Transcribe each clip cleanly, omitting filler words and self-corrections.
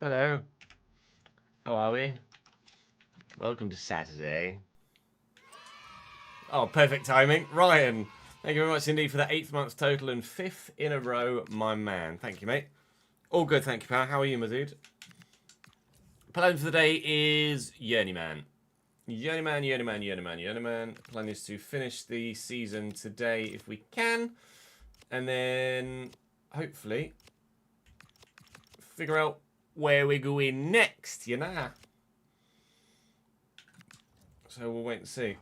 Hello. How are we? Welcome to Saturday. Oh, perfect timing. Ryan, thank you very much indeed for that 8th month total and 5th in a row, my man. Thank you, mate. All good, thank you, pal. How are you, my dude? Plan for the day is Journeyman. Journeyman. Plan is to finish the season today if we can. And then, hopefully, figure out where we're going next, you know? So we'll wait and see.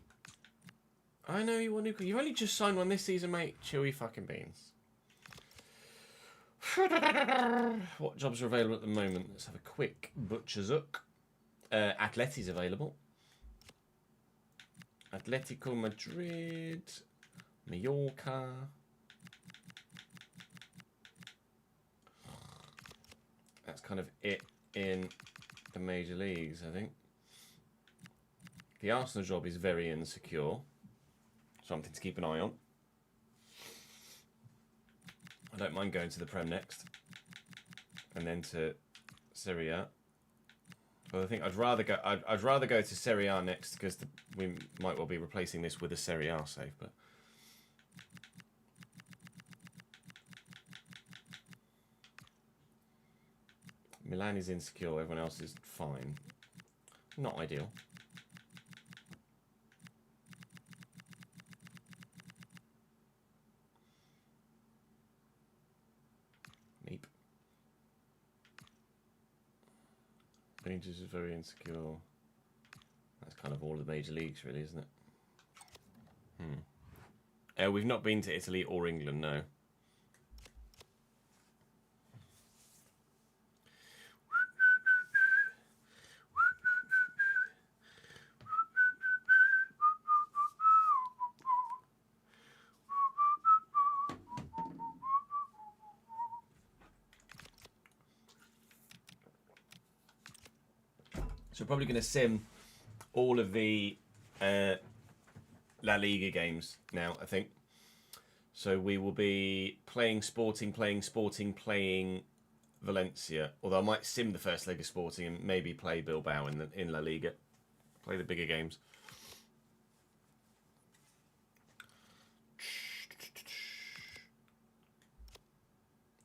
I know you want to. You've only just signed one this season, mate. Chewy fucking beans. What jobs are available at the moment? Let's have a quick butcher's look. Atleti's available. Atletico Madrid. Mallorca. That's kind of it in the major leagues, I think. The Arsenal job is very insecure. Something to keep an eye on. I don't mind going to the Prem next. And then to Serie A. Well, I think I'd rather go to Serie A next because we might well be replacing this with a Serie A save, but Milan is insecure, everyone else is fine. Not ideal. Neep. Rangers is very insecure. That's kind of all the major leagues, really, isn't it? We've not been to Italy or England, no. So we're probably going to sim all of the La Liga games now, I think. So we will be playing Sporting, playing Valencia. Although I might sim the first leg of Sporting and maybe play Bilbao in La Liga. Play the bigger games.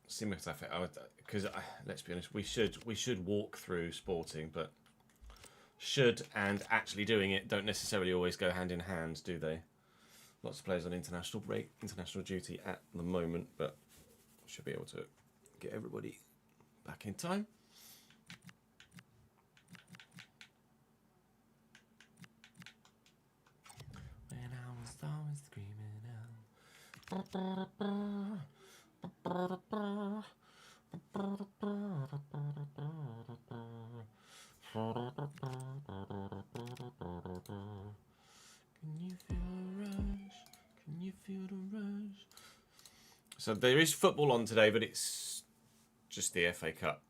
Sim because let's be honest, we should walk through Sporting, but should and actually doing it don't necessarily always go hand in hand, do they? Lots of players on international break, international duty at the moment, but should be able to get everybody back in time. When I was always screaming out. Can you feel a rush? Can you feel the rush? So there is football on today, but it's just the FA Cup.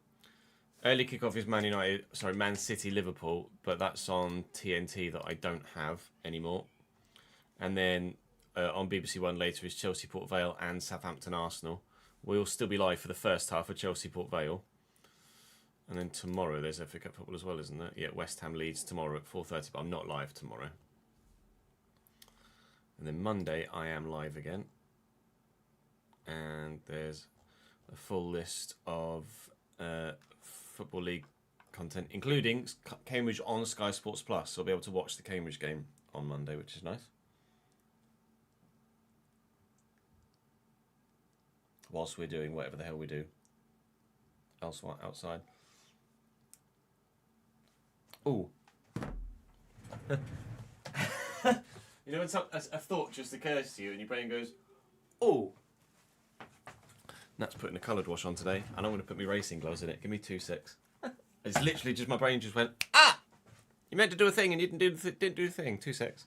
Early kickoff is Man City, Liverpool, but that's on TNT that I don't have anymore. And then on BBC One later is Chelsea, Port Vale and Southampton, Arsenal. We'll still be live for the first half of Chelsea, Port Vale. And then tomorrow there's FA Cup football as well, isn't there? Yeah, West Ham Leeds tomorrow at 4:30, but I'm not live tomorrow. And then Monday I am live again. And there's a full list of Football League content, including Cambridge on Sky Sports Plus. So I'll be able to watch the Cambridge game on Monday, which is nice. Whilst we're doing whatever the hell we do elsewhere outside. Ooh. You know when a thought just occurs to you and your brain goes, ooh. Nat's putting a coloured wash on today and I'm going to put my racing gloves in it. Give me 2 secs. It's literally just my brain just went, ah! You meant to do a thing and you didn't do the thing. 2 secs.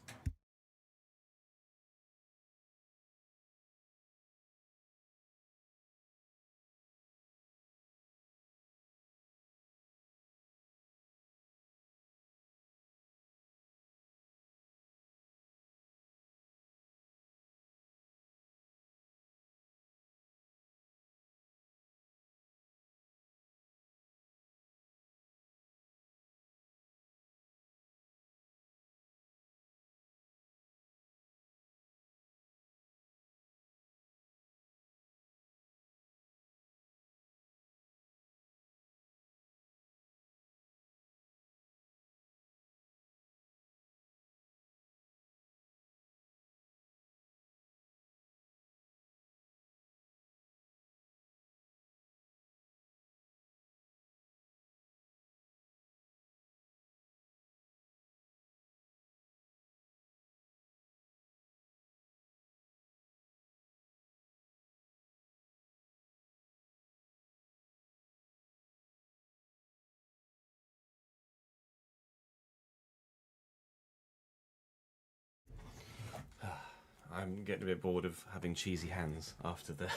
I'm getting a bit bored of having cheesy hands after the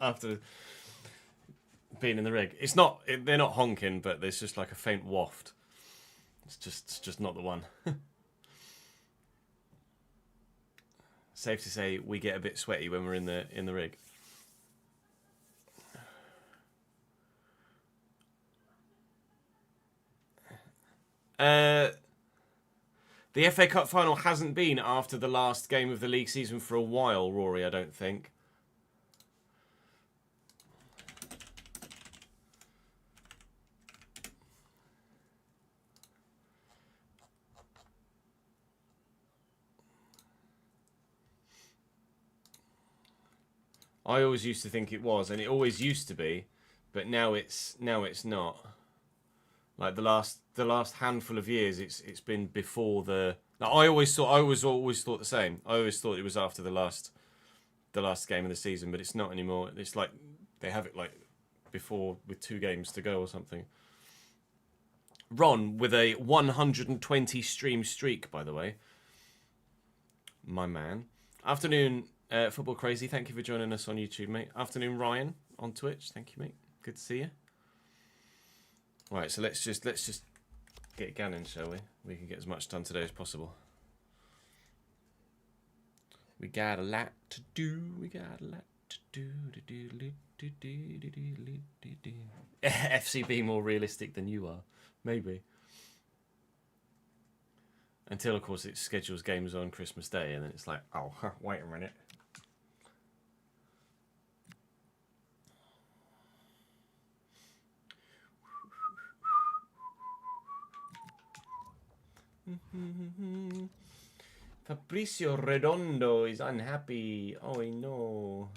after being in the rig. It's not. They're not honking, but there's just like a faint waft. It's just not the one. Safe to say we get a bit sweaty when we're in the rig. The FA Cup final hasn't been after the last game of the league season for a while, Rory, I don't think. I always used to think it was, and it always used to be, but now it's not. Like the last handful of years, it's been before the. Like I always thought the same. I always thought it was after the last game of the season, but it's not anymore. It's like they have it like before with 2 games to go or something. Ron with a 120 stream streak, by the way. My man. Afternoon, Football Crazy. Thank you for joining us on YouTube, mate. Afternoon, Ryan on Twitch. Thank you, mate. Good to see you. Right, so let's just get Gannon, shall we? We can get as much done today as possible. We got a lot to do. We got a lot to do. FC be more realistic than you are, maybe. Until, of course, it schedules games on Christmas Day, and then it's like, oh, wait a minute. Fabricio Redondo is unhappy. Oh, no.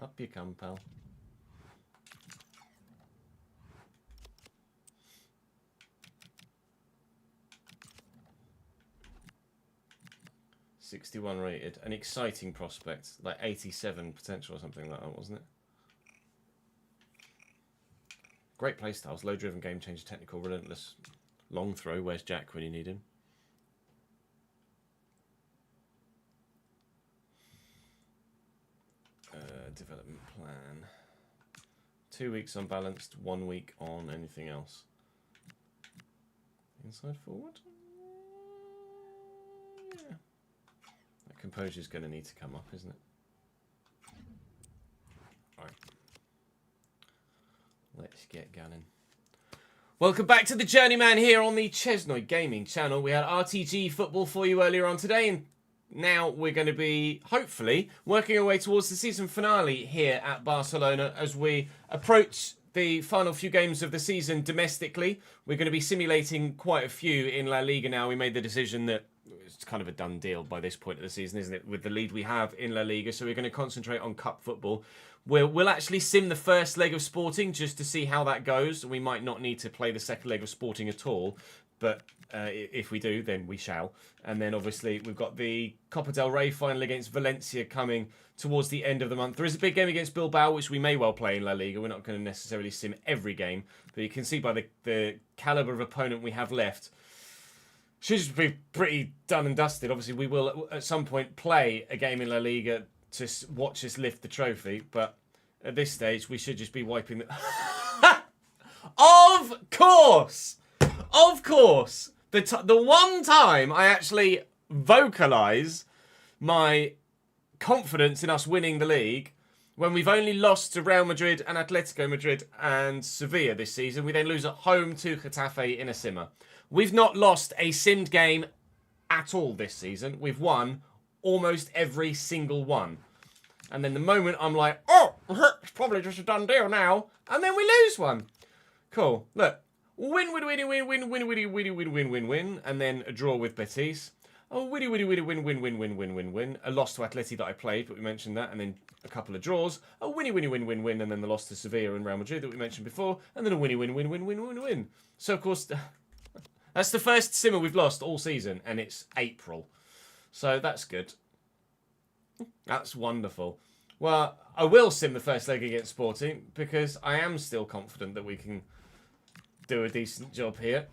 Up you come, pal. '61 rated. An exciting prospect. Like 87 potential or something like that, wasn't it? Great playstyles. Low-driven, game-changer, technical, relentless. Long throw. Where's Jack when you need him? Development plan. 2 weeks unbalanced, 1 week on anything else. Inside forward? Yeah. That composure's going to need to come up, isn't it? Alright. Let's get gunning. Welcome back to the Journeyman here on the Chesnoy Gaming channel. We had RTG football for you earlier on today, and now we're going to be, hopefully, working our way towards the season finale here at Barcelona as we approach the final few games of the season domestically. We're going to be simulating quite a few in La Liga now. We made the decision that it's kind of a done deal by this point of the season, isn't it, with the lead we have in La Liga. So we're going to concentrate on cup football. We'll actually sim the first leg of Sporting just to see how that goes. We might not need to play the second leg of Sporting at all, but if we do, then we shall. And then obviously we've got the Copa del Rey final against Valencia coming towards the end of the month. There is a big game against Bilbao, which we may well play in La Liga. We're not going to necessarily sim every game, but you can see by the caliber of opponent we have left, should just be pretty done and dusted. Obviously, we will at some point play a game in La Liga to watch us lift the trophy, but at this stage, we should just be wiping the... Of course! Of course! The one time I actually vocalise my confidence in us winning the league, when we've only lost to Real Madrid and Atletico Madrid and Sevilla this season, we then lose at home to Getafe in a simmer. We've not lost a simmed game at all this season. We've won almost every single one. And then the moment I'm like, oh, it's probably just a done deal now. And then we lose one. Cool. Look. Win. And then a draw with Betis. Oh, win. A loss to Atleti that I played, but we mentioned that. And then a couple of draws. A win. And then the loss to Sevilla and Real Madrid that we mentioned before. And then a win. So, of course, that's the first simmer we've lost all season. And it's April. So that's good. That's wonderful. Well, I will sim the first leg against Sporting because I am still confident that we can do a decent job here.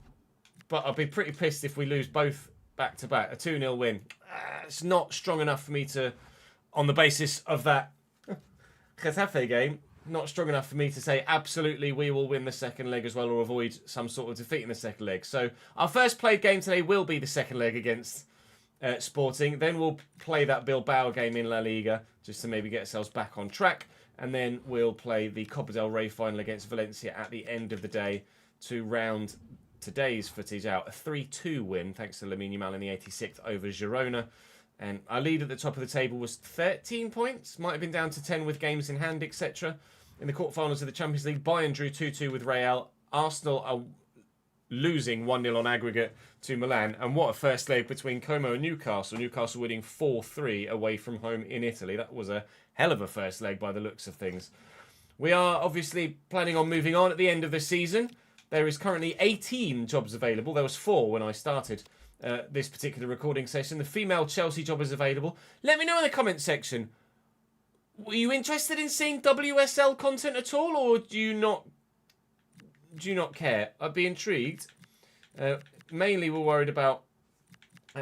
But I'll be pretty pissed if we lose both back-to-back. A 2-0 win. It's not strong enough for me to on the basis of that Getafe game, not strong enough for me to say absolutely we will win the second leg as well or avoid some sort of defeat in the second leg. So our first played game today will be the second leg against Sporting. Then we'll play that Bilbao game in La Liga just to maybe get ourselves back on track. And then we'll play the Copa del Rey final against Valencia at the end of the day to round today's footage out. A 3-2 win thanks to Lamine Yamal in the 86th over Girona. And our lead at the top of the table was 13 points. Might have been down to 10 with games in hand, etc. In the quarterfinals of the Champions League, Bayern drew 2-2 with Real. Arsenal are losing 1-0 on aggregate to Milan. And what a first leg between Como and Newcastle. Newcastle winning 4-3 away from home in Italy. That was a hell of a first leg by the looks of things. We are obviously planning on moving on at the end of the season. There is currently 18 jobs available. There was 4 when I started this particular recording session. The female Chelsea job is available. Let me know in the comments section. Were you interested in seeing WSL content at all, or do you not care? I'd be intrigued. Mainly we're worried about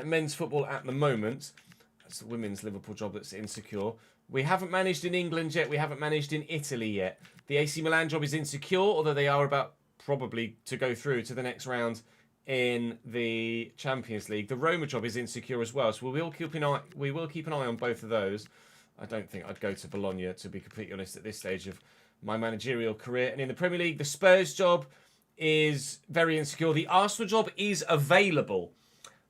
men's football at the moment. That's the women's Liverpool job that's insecure. We haven't managed in England yet. We haven't managed in Italy yet. The AC Milan job is insecure, although they are about probably to go through to the next round in the Champions League. The Roma job is insecure as well, so we will keep an eye on both of those. I don't think I'd go to Bologna, to be completely honest, at this stage of my managerial career. And in the Premier League, the Spurs job is very insecure. The Arsenal job is available.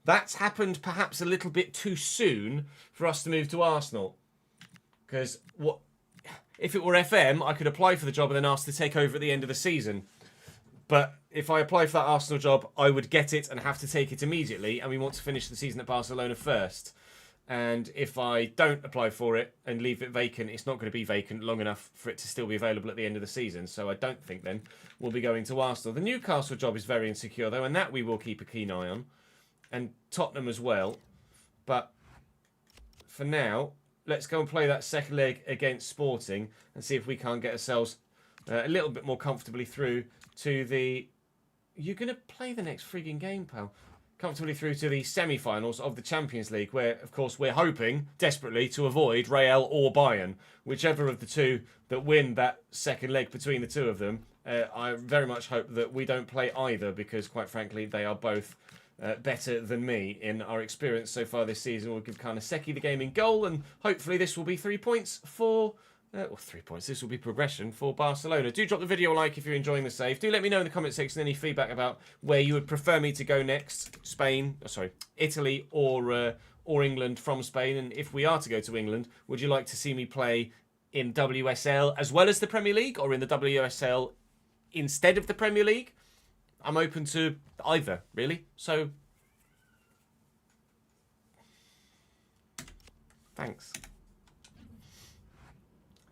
That's happened perhaps a little bit too soon for us to move to Arsenal. Because if it were FM, I could apply for the job and then ask to take over at the end of the season. But if I apply for that Arsenal job, I would get it and have to take it immediately. And we want to finish the season at Barcelona first. And if I don't apply for it and leave it vacant, it's not going to be vacant long enough for it to still be available at the end of the season. So I don't think then we'll be going to Arsenal. The Newcastle job is very insecure, though, and that we will keep a keen eye on. And Tottenham as well. But for now, let's go and play that second leg against Sporting and see if we can't get ourselves a little bit more comfortably through to the... You're going to play the next frigging game, pal. Comfortably through to the semi-finals of the Champions League, where, of course, we're hoping desperately to avoid Real or Bayern. Whichever of the two that win that second leg between the two of them, I very much hope that we don't play either, because, quite frankly, they are both better than me. In our experience so far this season, we'll give Karnaseki the game in goal, and hopefully this will be 3 points for... 3 points. This will be progression for Barcelona. Do drop the video a like if you're enjoying the save. Do let me know in the comment section any feedback about where you would prefer me to go next. Italy or England from Spain. And if we are to go to England, would you like to see me play in WSL as well as the Premier League, or in the WSL instead of the Premier League? I'm open to either, really. So, thanks.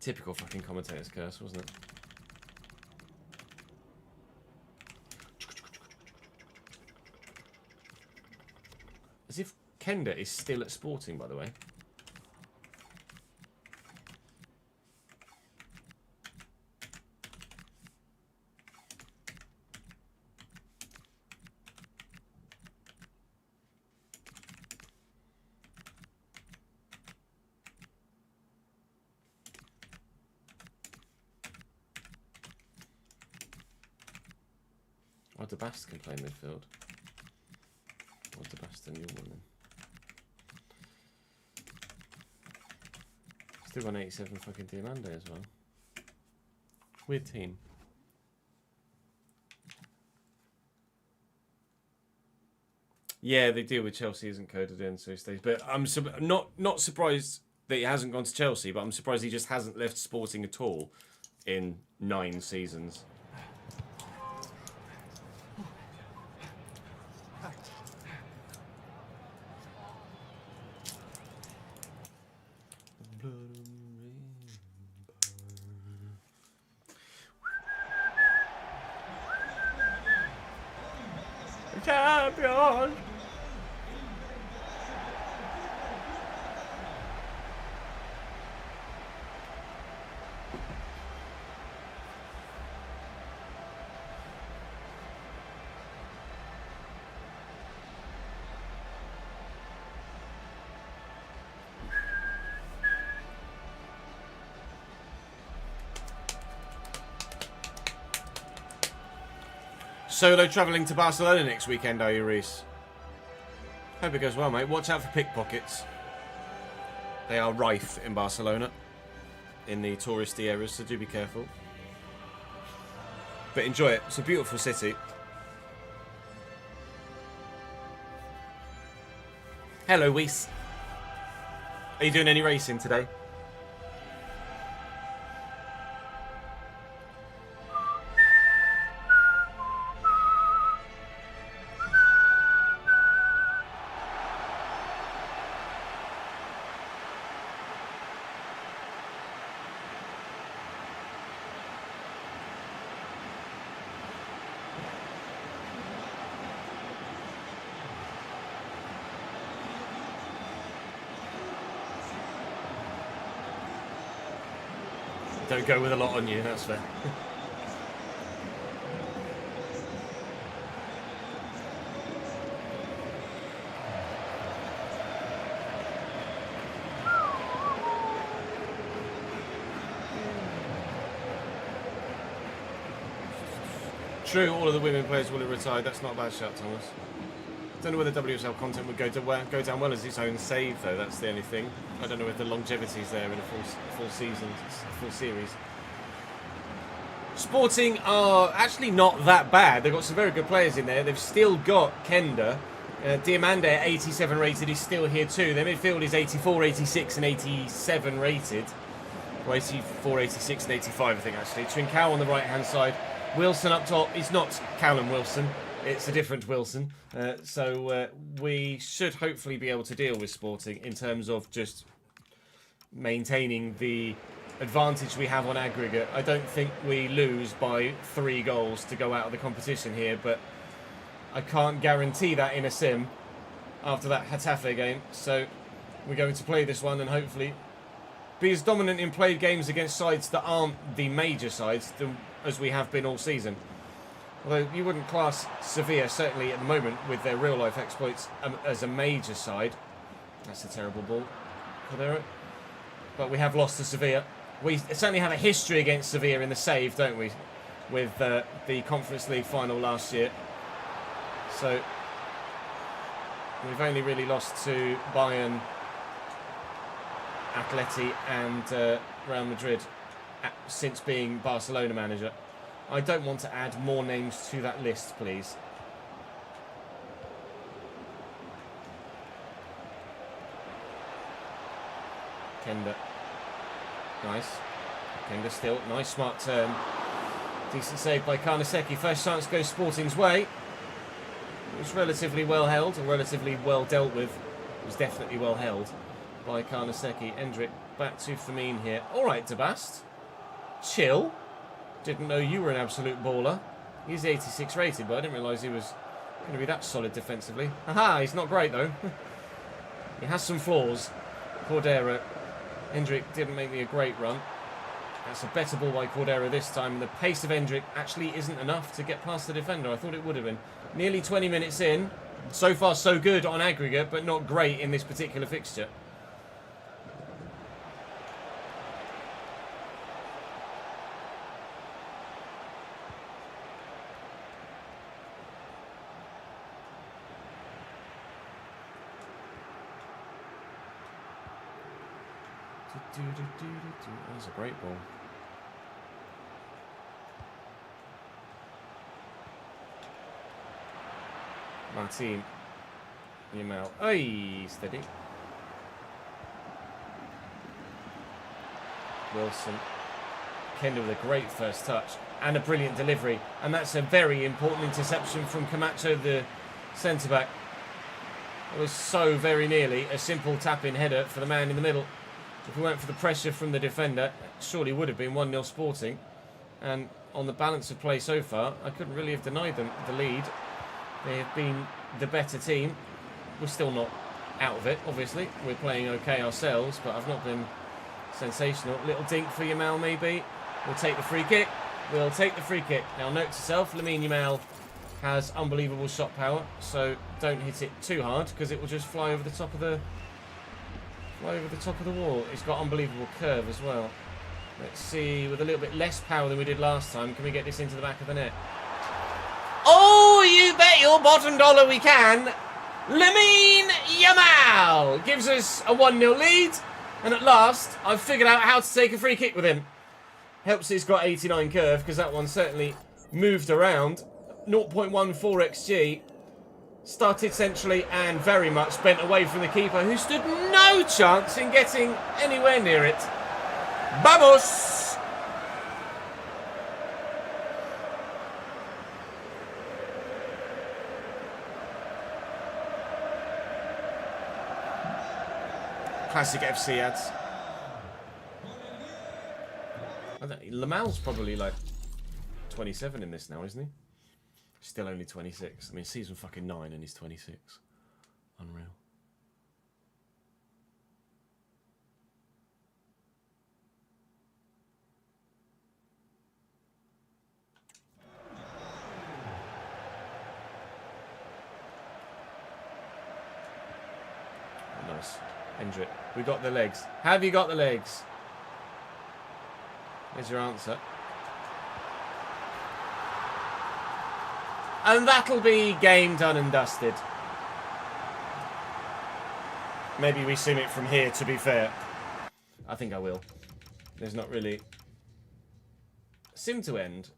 Typical fucking commentator's curse, wasn't it? As if Kenda is still at Sporting, by the way. Oh, DeBast can play midfield. Or DeBast and Journeyman. Still 187 fucking Diamande as well. Weird team. Yeah, they deal with Chelsea isn't coded in, so he stays. But I'm not surprised that he hasn't gone to Chelsea, but I'm surprised he just hasn't left Sporting at all in 9 seasons. Champion! Solo travelling to Barcelona next weekend, are you, Reese? Hope it goes well, mate. Watch out for pickpockets. They are rife in Barcelona, in the touristy areas, so do be careful. But enjoy it. It's a beautiful city. Hello, Weiss. Are you doing any racing today? Don't go with a lot on you, that's fair. True, all of the women players will have retired. That's not a bad shot, Thomas. Don't know whether WSL content would go down well as its own save, though. That's the only thing. I don't know if the longevity is there in a full season, full series. Sporting are actually not that bad. They've got some very good players in there. They've still got Kenda. Diamande at 87 rated is still here too. Their midfield is 84, 86 and 87 rated. Or 84, 86 and 85 I think actually. Trincao on the right hand side. Wilson up top. It's not Callum Wilson. It's a different Wilson. So we should hopefully be able to deal with Sporting in terms of just maintaining the advantage we have on aggregate. I don't think we lose by 3 goals to go out of the competition here, but I can't guarantee that in a sim after that Getafe game. So we're going to play this one and hopefully be as dominant in played games against sides that aren't the major sides as we have been all season. Although you wouldn't class Sevilla, certainly at the moment, with their real-life exploits as a major side. That's a terrible ball. But we have lost to Sevilla. We certainly have a history against Sevilla in the save, don't we? With the Conference League final last year. So we've only really lost to Bayern, Atleti and Real Madrid since being Barcelona manager. I don't want to add more names to that list, please. Kenda. Nice. Kenda still. Nice, smart turn. Decent save by Karnaseki. First chance goes Sporting's way. It was relatively well held, or relatively well dealt with. It was definitely well held by Karnaseki. Endrick back to Firmine here. All right, Debast. Chill. Didn't know you were an absolute baller. He's 86 rated, but I didn't realise he was going to be that solid defensively. Haha, he's not great though. He has some flaws. Cordero. Hendrick didn't make me a great run. That's a better ball by Cordero this time. The pace of Hendrick actually isn't enough to get past the defender. I thought it would have been. Nearly 20 minutes in. So far so good on aggregate, but not great in this particular fixture. That was a great ball. Martin. Yamal. Ay, steady. Wilson. Kenda with a great first touch and a brilliant delivery. And that's a very important interception from Camacho, the centre-back. It was so very nearly a simple tap-in header for the man in the middle. If we went for the pressure from the defender, it surely would have been 1-0 Sporting. And on the balance of play so far, I couldn't really have denied them the lead. They have been the better team. We're still not out of it, obviously. We're playing okay ourselves, but I've not been sensational. Little dink for Yamal, maybe. We'll take the free kick. We'll take the free kick. Now, note to self, Lamine Yamal has unbelievable shot power, so don't hit it too hard because it will just fly over the top of the wall. It's got unbelievable curve as well. Let's see, with a little bit less power than we did last time, can we get this into the back of the net? Oh! you bet your bottom dollar we can. Lamine Yamal gives us a 1-0 lead. And at last, I've figured out how to take a free kick with him. Helps he's got 89 curve, because that one certainly moved around. 0.14 XG. Started centrally and very much bent away from the keeper, who stood no chance in getting anywhere near it. Vamos! Classic FC ads. Lamal's probably like 27 in this now, isn't he? Still only 26. I mean, season fucking 9 and he's 26. Unreal. Oh, nice. Hendrick. We got the legs. Have you got the legs? There's your answer. And that'll be game done and dusted. Maybe we sim it from here, to be fair. I think I will. There's not really... Sim to end.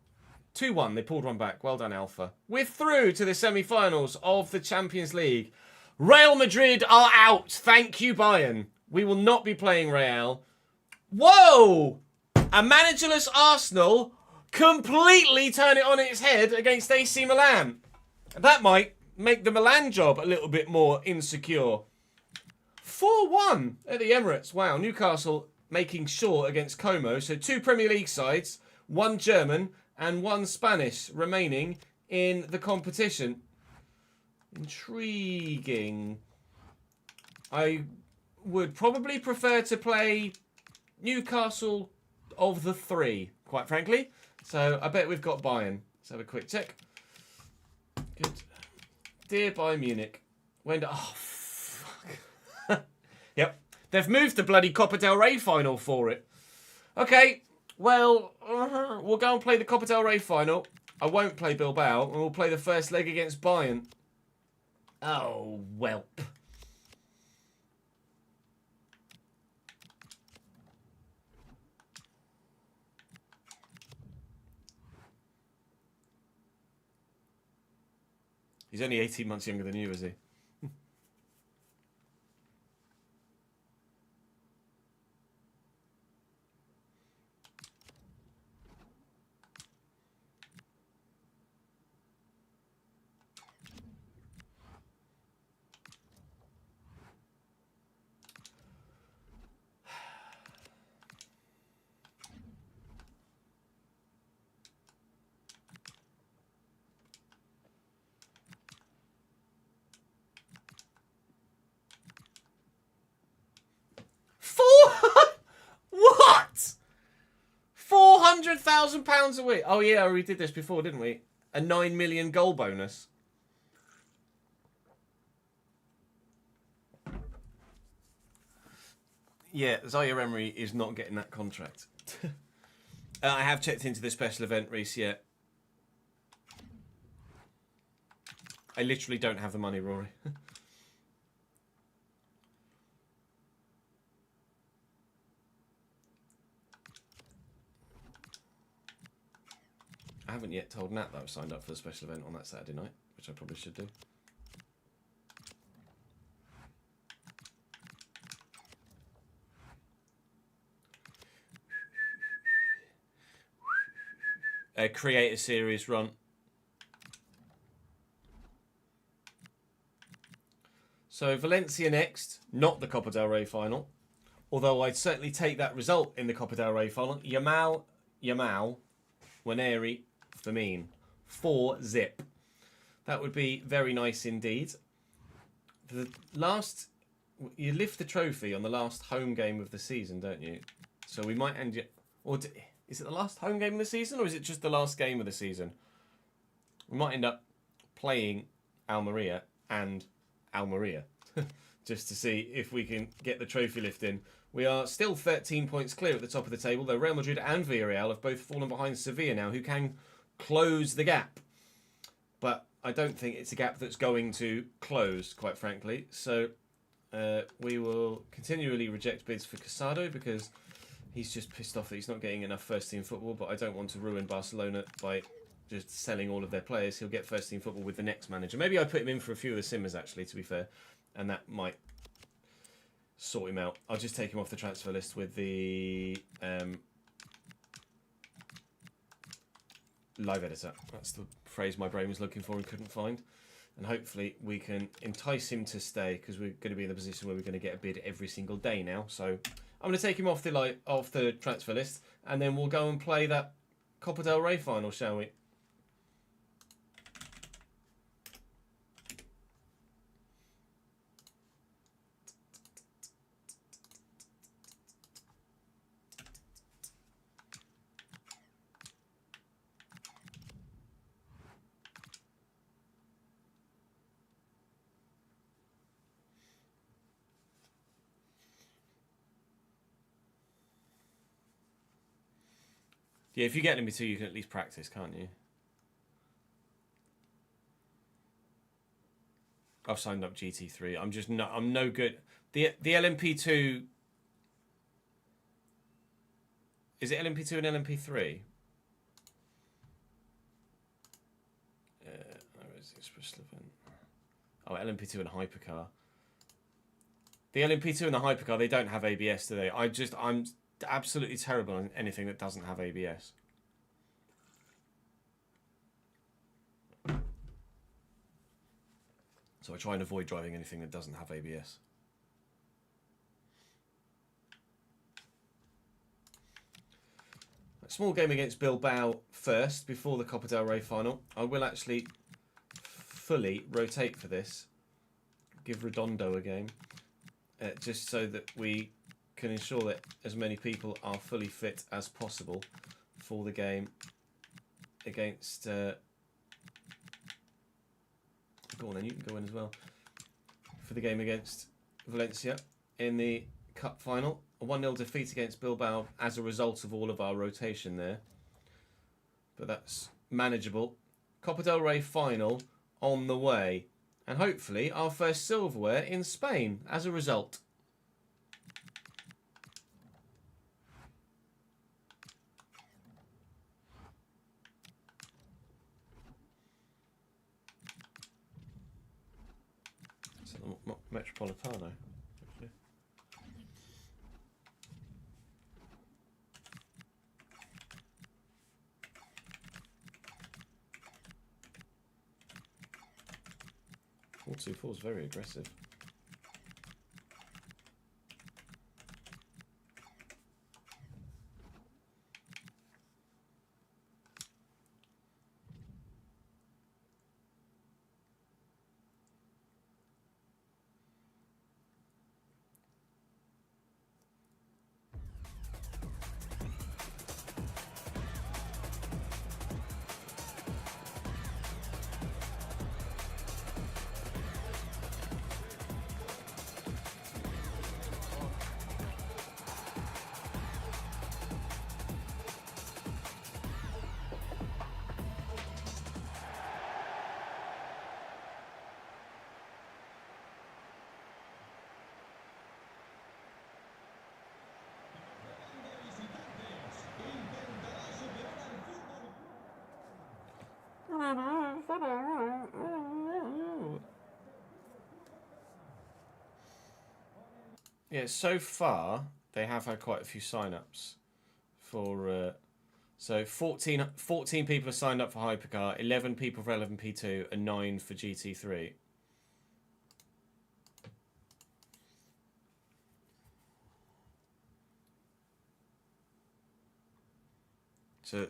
2-1, they pulled one back. Well done, Alpha. We're through to the semi-finals of the Champions League. Real Madrid are out. Thank you, Bayern. We will not be playing Real. Whoa! A managerless Arsenal completely turn it on its head against AC Milan. That might make the Milan job a little bit more insecure. 4-1 at the Emirates. Wow, Newcastle making sure against Como. So 2 Premier League sides, 1 German and 1 Spanish remaining in the competition. Intriguing. I would probably prefer to play Newcastle of the 3, quite frankly. So I bet we've got Bayern. Let's have a quick check. Good. Dear Bayern Munich. When do... Oh, fuck. Yep. They've moved the bloody Copa del Rey final for it. Okay. Well, we'll go and play the Copa del Rey final. I won't play Bilbao. And we'll play the first leg against Bayern. Oh, welp. He's only 18 months younger than you, is he? What? £400,000 a week. Oh yeah, we did this before, didn't we? A 9 million goal bonus. Yeah, Zaire Emery is not getting that contract. I have checked into the special event, Reese, yet. I literally don't have the money, Rory. I haven't yet told Nat that I've signed up for the special event on that Saturday night, which I probably should do. Create a series run. So Valencia next, not the Copa del Rey final. Although I'd certainly take that result in the Copa del Rey final. Yamal, Waneri, Firmine. 4-0. That would be very nice indeed. The last... You lift the trophy on the last home game of the season, don't you? So we might end it... Or is it the last home game of the season, or is it just the last game of the season? We might end up playing Almeria and Almeria. Just to see if we can get the trophy lift in. We are still 13 points clear at the top of the table, though Real Madrid and Villarreal have both fallen behind Sevilla now, who can close the gap. But I don't think it's a gap that's going to close, quite frankly. So we will continually reject bids for Casado because he's just pissed off that he's not getting enough first-team football, but I don't want to ruin Barcelona by just selling all of their players. He'll get first-team football with the next manager. Maybe I put him in for a few of the simmers, actually, to be fair, and that might sort him out. I'll just take him off the transfer list with the live editor. That's the phrase my brain was looking for and couldn't find. And hopefully we can entice him to stay, because we're going to be in the position where we're going to get a bid every single day now. So I'm going to take him off the transfer list, and then we'll go and play that Copa del Rey final, shall we? Yeah, if you get number 2, you can at least practice, can't you? I've signed up GT3. I'm no good. The LMP2. Is it LMP2 and LMP3? Where's the Express event? Oh, LMP2 and Hypercar. The LMP2 and the Hypercar, they don't have ABS, do they? I'm absolutely terrible on anything that doesn't have ABS. So I try and avoid driving anything that doesn't have ABS. A small game against Bilbao first, before the Copa del Rey final. I will actually fully rotate for this. Give Redondo a game. Just so that we can ensure that as many people are fully fit as possible for the game against... go on then, you can go in as well. For the game against Valencia in the Cup final. A 1-0 defeat against Bilbao as a result of all of our rotation there. But that's manageable. Copa del Rey final on the way. And hopefully our first silverware in Spain as a result. Metropolitano. Hopefully. Four is very aggressive. Yeah, so far they have had quite a few sign-ups for so 14 people have signed up for Hypercar, 11 people for LMP2 and 9 for GT3. So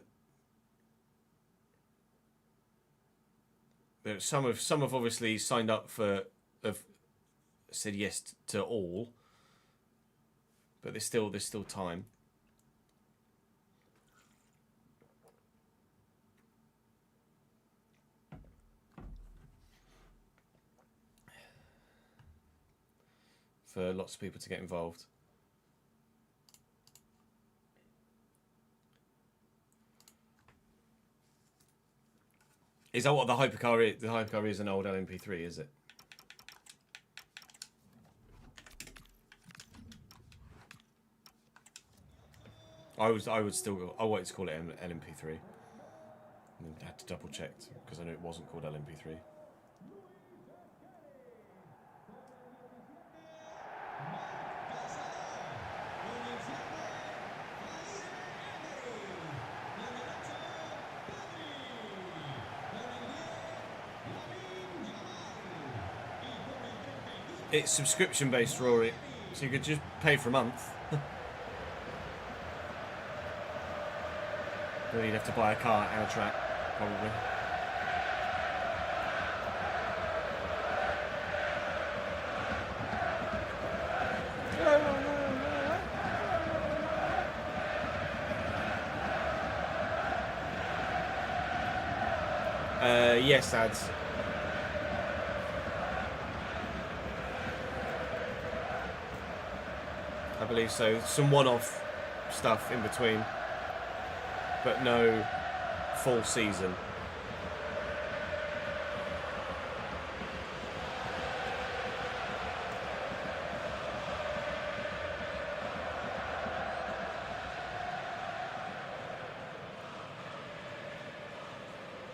some have obviously signed up for, have said yes to all, but there's still time. For lots of people to get involved. Is that what the hypercar is? The hypercar is an old LMP3, is it? I would still go. I wanted to call it LMP3. I had to double check because I knew it wasn't called LMP3. It's subscription based, Rory, so you could just pay for a month. Then you'd have to buy a car and a track, probably. Yes, ads. I believe so. Some one-off stuff in between, but no full season.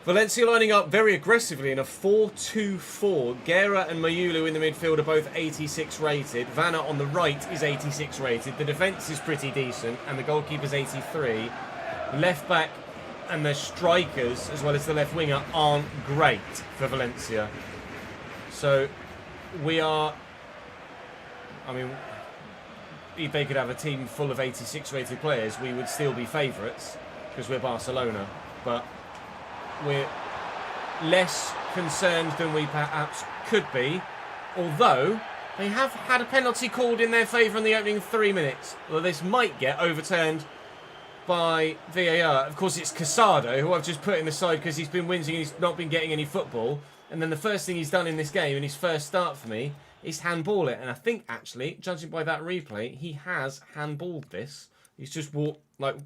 Valencia lining up very aggressively in a 4-2-4. Guerra and Mayulu in the midfield are both 86 rated. Vanna on the right is 86 rated. The defence is pretty decent and the goalkeeper's 83. Left back and the strikers, as well as the left winger, aren't great for Valencia. So we are... I mean, if they could have a team full of 86 rated players, we would still be favourites because we're Barcelona. But we're less concerned than we perhaps could be, although they have had a penalty called in their favour in the opening 3 minutes. Well, this might get overturned by VAR. Of course, it's Casado, who I've just put in the side because he's been whinging and he's not been getting any football. And then the first thing he's done in this game, in his first start for me, is handball it. And I think, actually, judging by that replay, he has handballed this. He's just walked, like,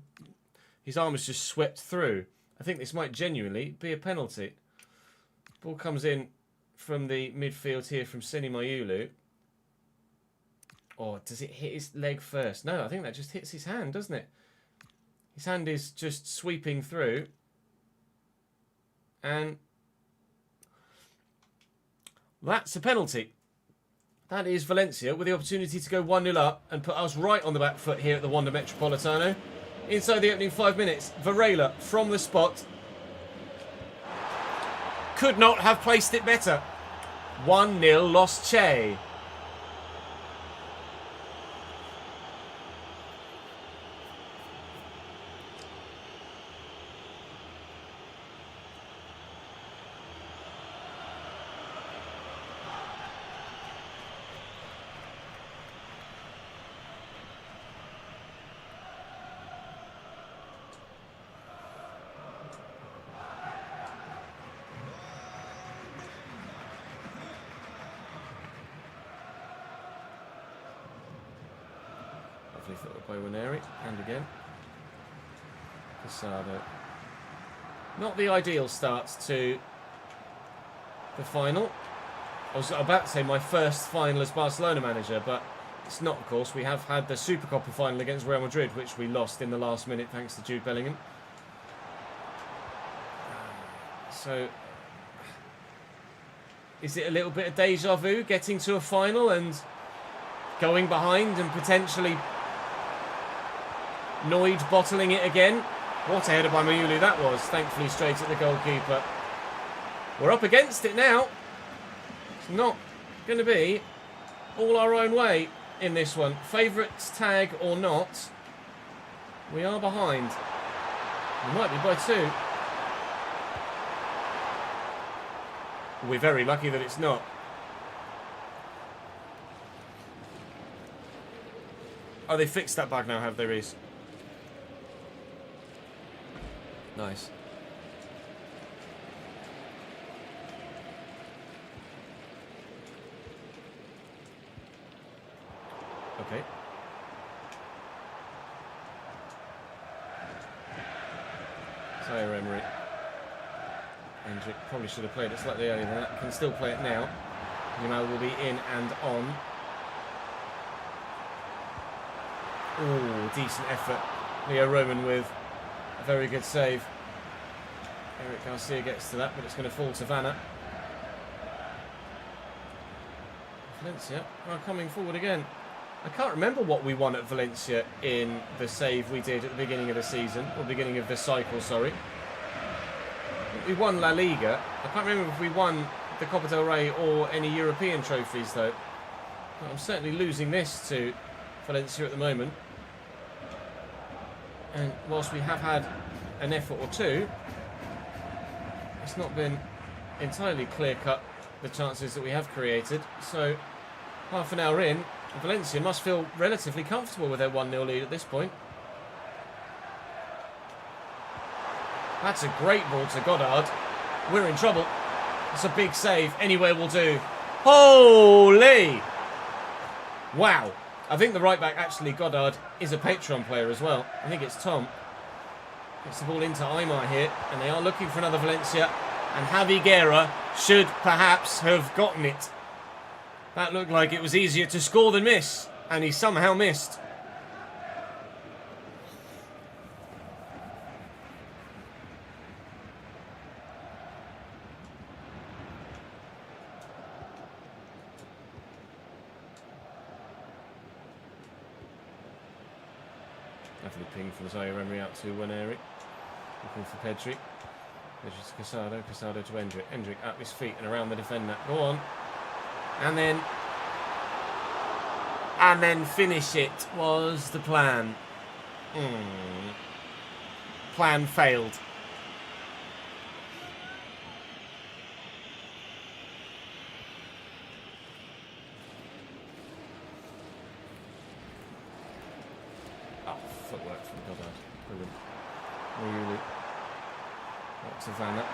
his arm has just swept through. I think this might genuinely be a penalty. Ball comes in from the midfield here from Seni Mayulu. Or does it hit his leg first? No, I think that just hits his hand, doesn't it? His hand is just sweeping through. And that's a penalty. That is Valencia with the opportunity to go 1-0 up and put us right on the back foot here at the Wanda Metropolitano. Inside the opening 5 minutes, Varela from the spot. Could not have placed it better. 1-0 lost Che. By Waneri, and again Casado. Not the ideal start to the final. I was about to say my first final as Barcelona manager, but it's not, of course. We have had the Supercopa final against Real Madrid, which we lost in the last minute thanks to Jude Bellingham. So is it a little bit of deja vu getting to a final and going behind and potentially Noid bottling it again? What a header by Mayulu that was. Thankfully straight at the goalkeeper. We're up against it now. It's not going to be all our own way in this one. Favourites tag or not, we are behind. We might be by 2. We're very lucky that it's not. Oh, they fixed that bug now, have they, Reece? Nice. Okay. Zaire Emery. Hendrick probably should have played it slightly earlier than that. Can still play it now. Yamal will be in and on. Oh, decent effort. Leo Roman with a very good save. Eric Garcia gets to that, but it's going to fall to Vanna. Valencia are coming forward again. I can't remember what we won at Valencia in the save we did at the beginning of the season, or beginning of the cycle, sorry. We won La Liga. I can't remember if we won the Copa del Rey or any European trophies, though. But I'm certainly losing this to Valencia at the moment. And whilst we have had an effort or two, it's not been entirely clear-cut, the chances that we have created. So, half an hour in, Valencia must feel relatively comfortable with their 1-0 lead at this point. That's a great ball to Goddard. We're in trouble. It's a big save. Anywhere will do. Holy! Wow. I think the right back, actually, Goddard, is a Patreon player as well. I think it's Tom. Gets the ball into Aymar here, and they are looking for another Valencia. And Javi Guerra should perhaps have gotten it. That looked like it was easier to score than miss, and he somehow missed. Lovely ping from Zaire Emery out to Waneri. Looking for Pedri. Pedri to Casado. Casado to Hendrick. Hendrick up his feet and around the defender. Go on. And then finish it was the plan. Plan failed. Footwork from Goddard. Brilliant. Really. Back to Vanna.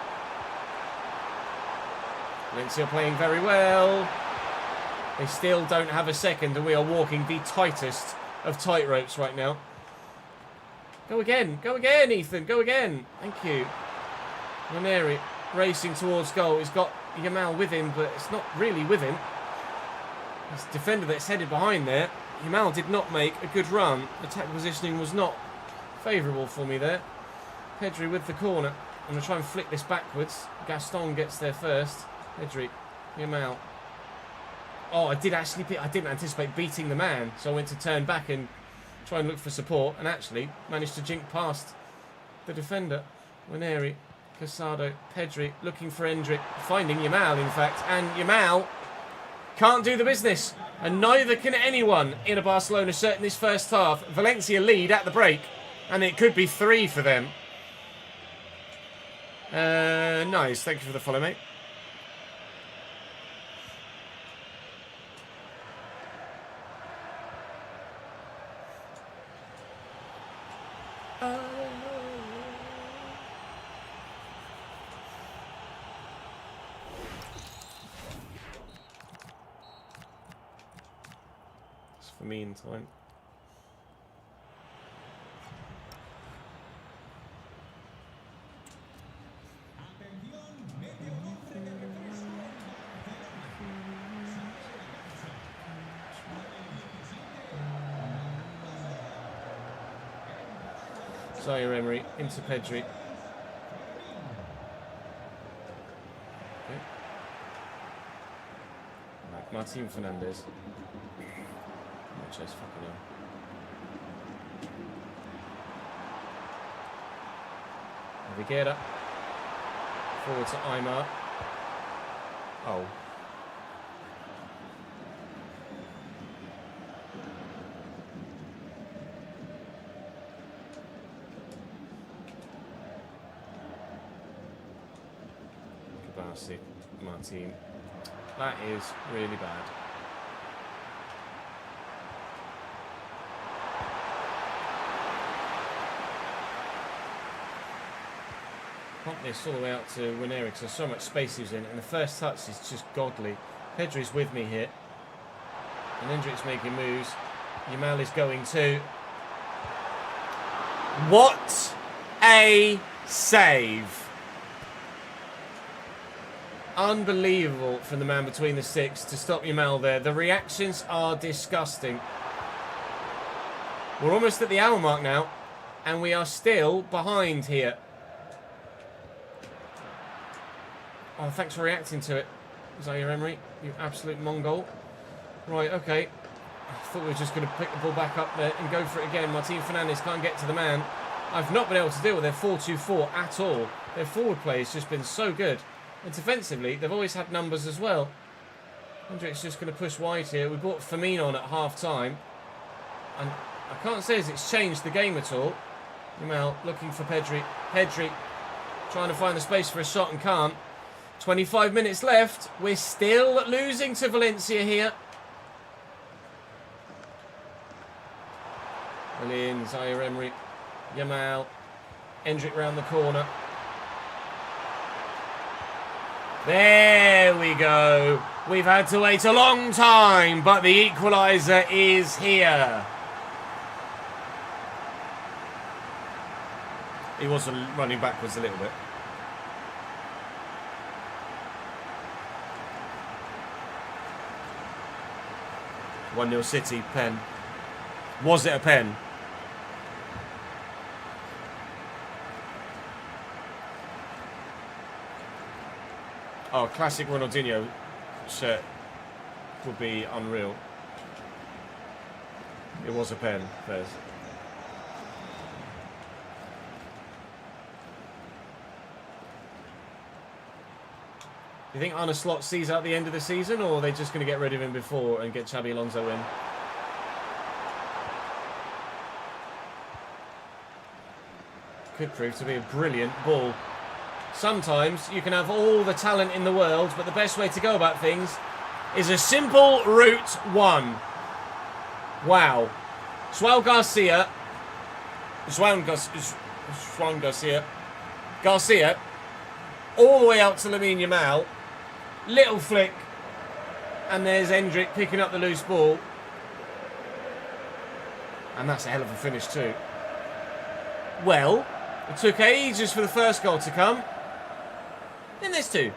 Valencia playing very well. They still don't have a second, and we are walking the tightest of tightropes right now. Go again, Ethan, go again. Thank you. Waneri racing towards goal. He's got Yamal with him, but it's not really with him. This defender that's headed behind there. Yamal did not make a good run. Attack positioning was not favourable for me there. Pedri with the corner. I'm going to try and flick this backwards. Gaston gets there first. Pedri, Yamal. Oh, I didn't anticipate beating the man, so I went to turn back and try and look for support, and actually managed to jink past the defender. Waneri, Casado, Pedri, looking for Hendrick, finding Yamal, in fact, and Yamal can't do the business, and neither can anyone in a Barcelona shirt in this first half. Valencia lead at the break, and it could be 3 for them. Nice, thank you for the follow, mate. For me in time. Zaire Emery into Pedri. Okay. Right, Martin Fernandez. Chest fucking hell. Viguera. Forward to Aymar. Oh. Kabasi. Martin. That is really bad. Pump this all the way out to Waneri because there's so much space he's in, and the first touch is just godly. Pedri's with me here, and Hendrick's making moves. Yamal is going too. What a save! Unbelievable from the man between the sticks to stop Yamal there. The reactions are disgusting. We're almost at the hour mark now, and we are still behind here. Oh, thanks for reacting to it, Zaire Emery, you absolute Mongol. Right, okay. I thought we were just going to pick the ball back up there and go for it again. Martin Fernandes can't get to the man. I've not been able to deal with their 4-2-4 at all. Their forward play has just been so good. And defensively, they've always had numbers as well. Hendrick's just going to push wide here. We brought Firmino on at half-time. And I can't say as it's changed the game at all. Yamal looking for Pedri. Pedri trying to find the space for a shot and can't. 25 minutes left. We're still losing to Valencia here. Willian, Zaire Emery, Yamal, Hendrick round the corner. There we go. We've had to wait a long time, but the equaliser is here. He was running backwards a little bit. (1-0 City, pen. Was it a pen? Oh, classic Ronaldinho shirt would be unreal. It was a pen, Fez. Do you think Arne Slot sees out the end of the season, or are they just going to get rid of him before and get Xabi Alonso in? Could prove to be a brilliant ball. Sometimes you can have all the talent in the world, but the best way to go about things is a simple route one. Wow. João Garcia. Garcia. All the way out to Lamine Yamal. Little flick. And there's Hendrick picking up the loose ball. And that's a hell of a finish too. Well, it took ages for the first goal to come. Then there's two.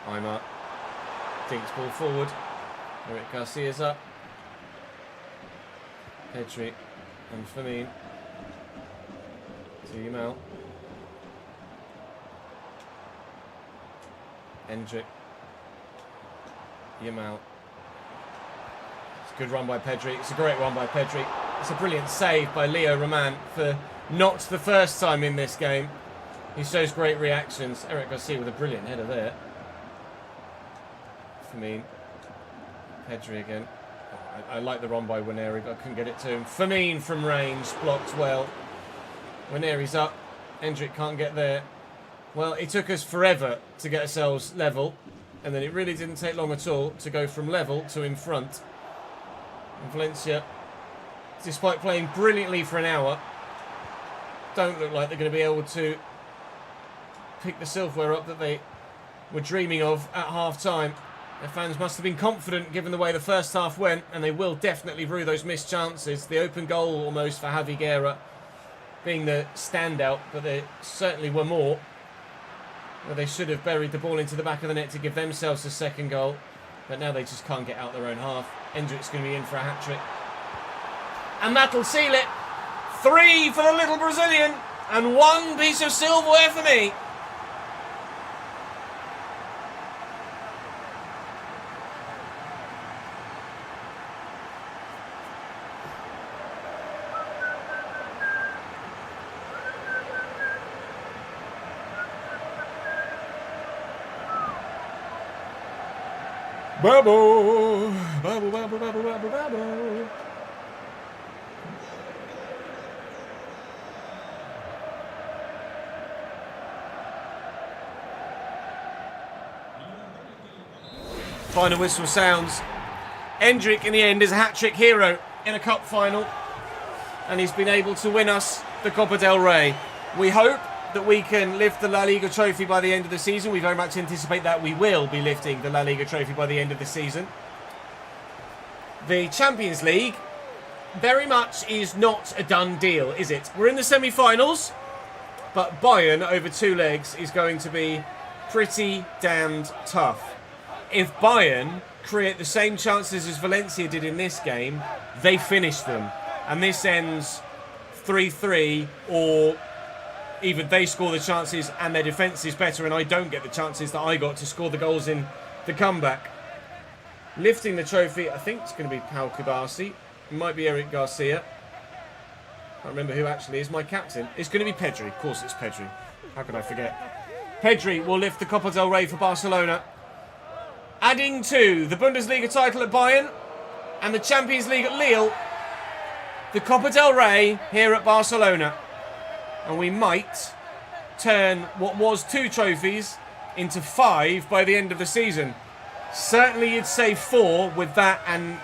I'm up. Dinks ball forward. Eric Garcia's up. Pedri and Firmino. To Yamal. Hendrick. Yamal. It's a good run by Pedri. It's a great run by Pedri. It's a brilliant save by Leo Roman for not the first time in this game. He shows great reactions. Eric Garcia with a brilliant header there. Firmino. Pedri again. I like the run by Waneri, but I couldn't get it to him. Firmino from range, blocked well. Waneri's up. Hendrick can't get there. Well, it took us forever to get ourselves level, and then it really didn't take long at all to go from level to in front. And Valencia, despite playing brilliantly for an hour, don't look like they're going to be able to pick the silverware up that they were dreaming of at half-time. Their fans must have been confident given the way the first half went, and they will definitely rue those missed chances. The open goal almost for Javi Guerra being the standout, but there certainly were more where they should have buried the ball into the back of the net to give themselves a second goal, but now they just can't get out their own half. Hendrick's going to be in for a hat-trick, and that'll seal it. 3 for the little Brazilian, and 1 piece of silverware for me. Bubble, bubble, bubble, bubble, bubble, bubble. Final whistle sounds. Hendrick in the end is a hat-trick hero in a cup final, and he's been able to win us the Copa del Rey. We hope that we can lift the La Liga trophy by the end of the season. We very much anticipate that we will be lifting the La Liga trophy by the end of the season. The Champions League very much is not a done deal, is it? We're in the semi-finals, but Bayern over 2 legs is going to be pretty damned tough. If Bayern create the same chances as Valencia did in this game, they finish them. And this ends 3-3, or even they score the chances and their defence is better and I don't get the chances that I got to score the goals in the comeback. Lifting the trophy, I think it's going to be Pau Kubasi. It might be Eric Garcia. I can't remember who actually is my captain. It's going to be Pedri. Of course it's Pedri. How could I forget? Pedri will lift the Copa del Rey for Barcelona, adding to the Bundesliga title at Bayern and the Champions League at Lille, the Copa del Rey here at Barcelona. And we might turn what was 2 trophies into 5 by the end of the season. Certainly you'd say 4 with that and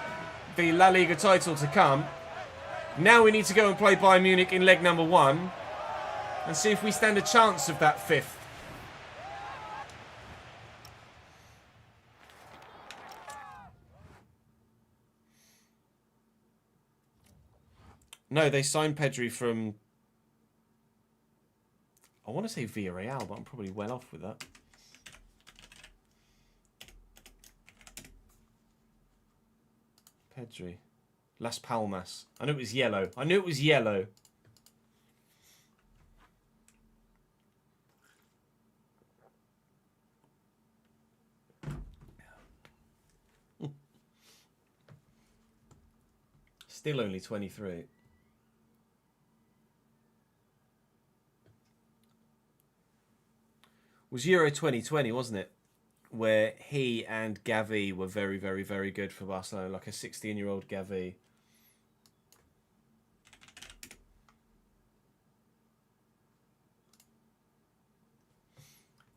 the La Liga title to come. Now we need to go and play Bayern Munich in leg number 1 and see if we stand a chance of that 5th. No, they signed Pedri from, I want to say Villarreal, but I'm probably well off with that. Pedri. Las Palmas. I knew it was yellow. I knew it was yellow. Still only 23. It was Euro 2020, wasn't it? Where he and Gavi were very, very, very good for Barcelona. Like a 16-year-old Gavi.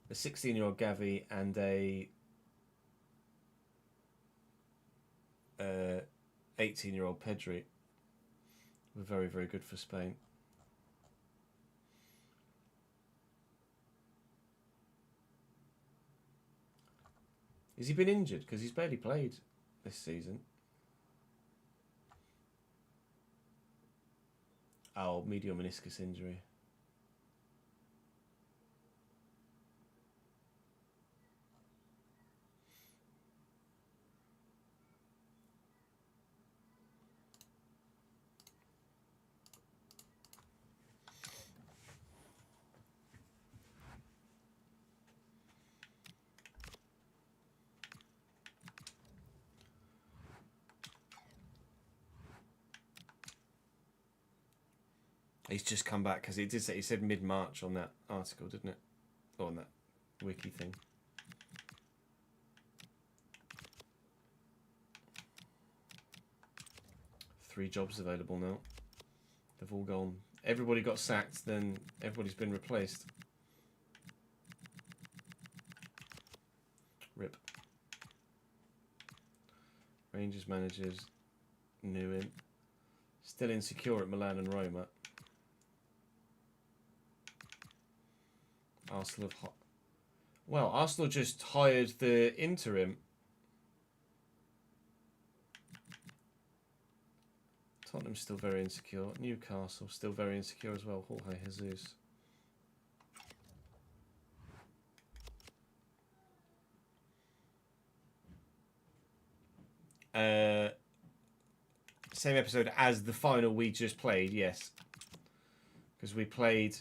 A 16-year-old Gavi and a 18-year-old Pedri were very, very good for Spain. Has he been injured? Because he's barely played this season. Oh, medial meniscus injury. He's just come back because he did say, he said mid-March on that article, didn't it? Or on that wiki thing. Three jobs available now. They've all gone. Everybody got sacked, then everybody's been replaced. RIP. Rangers managers knew him. Still insecure at Milan and Roma. Arsenal have well, Arsenal just hired the interim. Tottenham's still very insecure. Newcastle still very insecure as well. Jorge Jesus. Same episode as the final we just played, yes. Because we played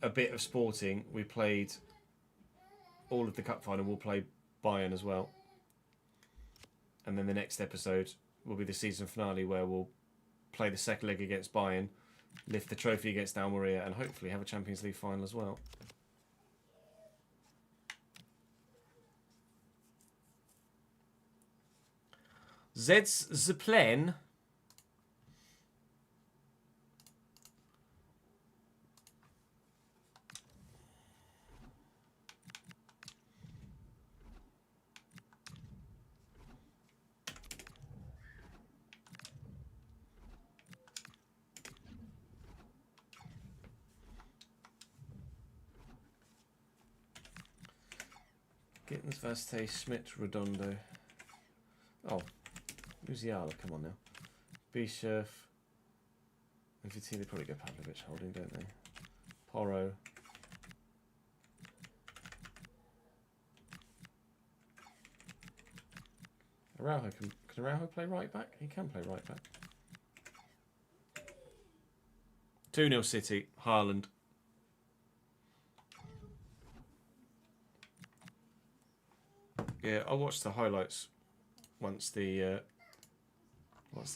a bit of Sporting. We played all of the cup final. We'll play Bayern as well. And then the next episode will be the season finale where we'll play the second leg against Bayern, lift the trophy against Almeria, and hopefully have a Champions League final as well. That's the plan. Gittins, Vazte, Schmidt, Redondo. Oh, Musiala, come on now. Bischoff. And Vitinha, they probably go Pavlovic holding, don't they? Porro. Araujo, can Araujo play right back? He can play right back. 2-0 City, Haaland. Yeah, I'll watch the highlights once the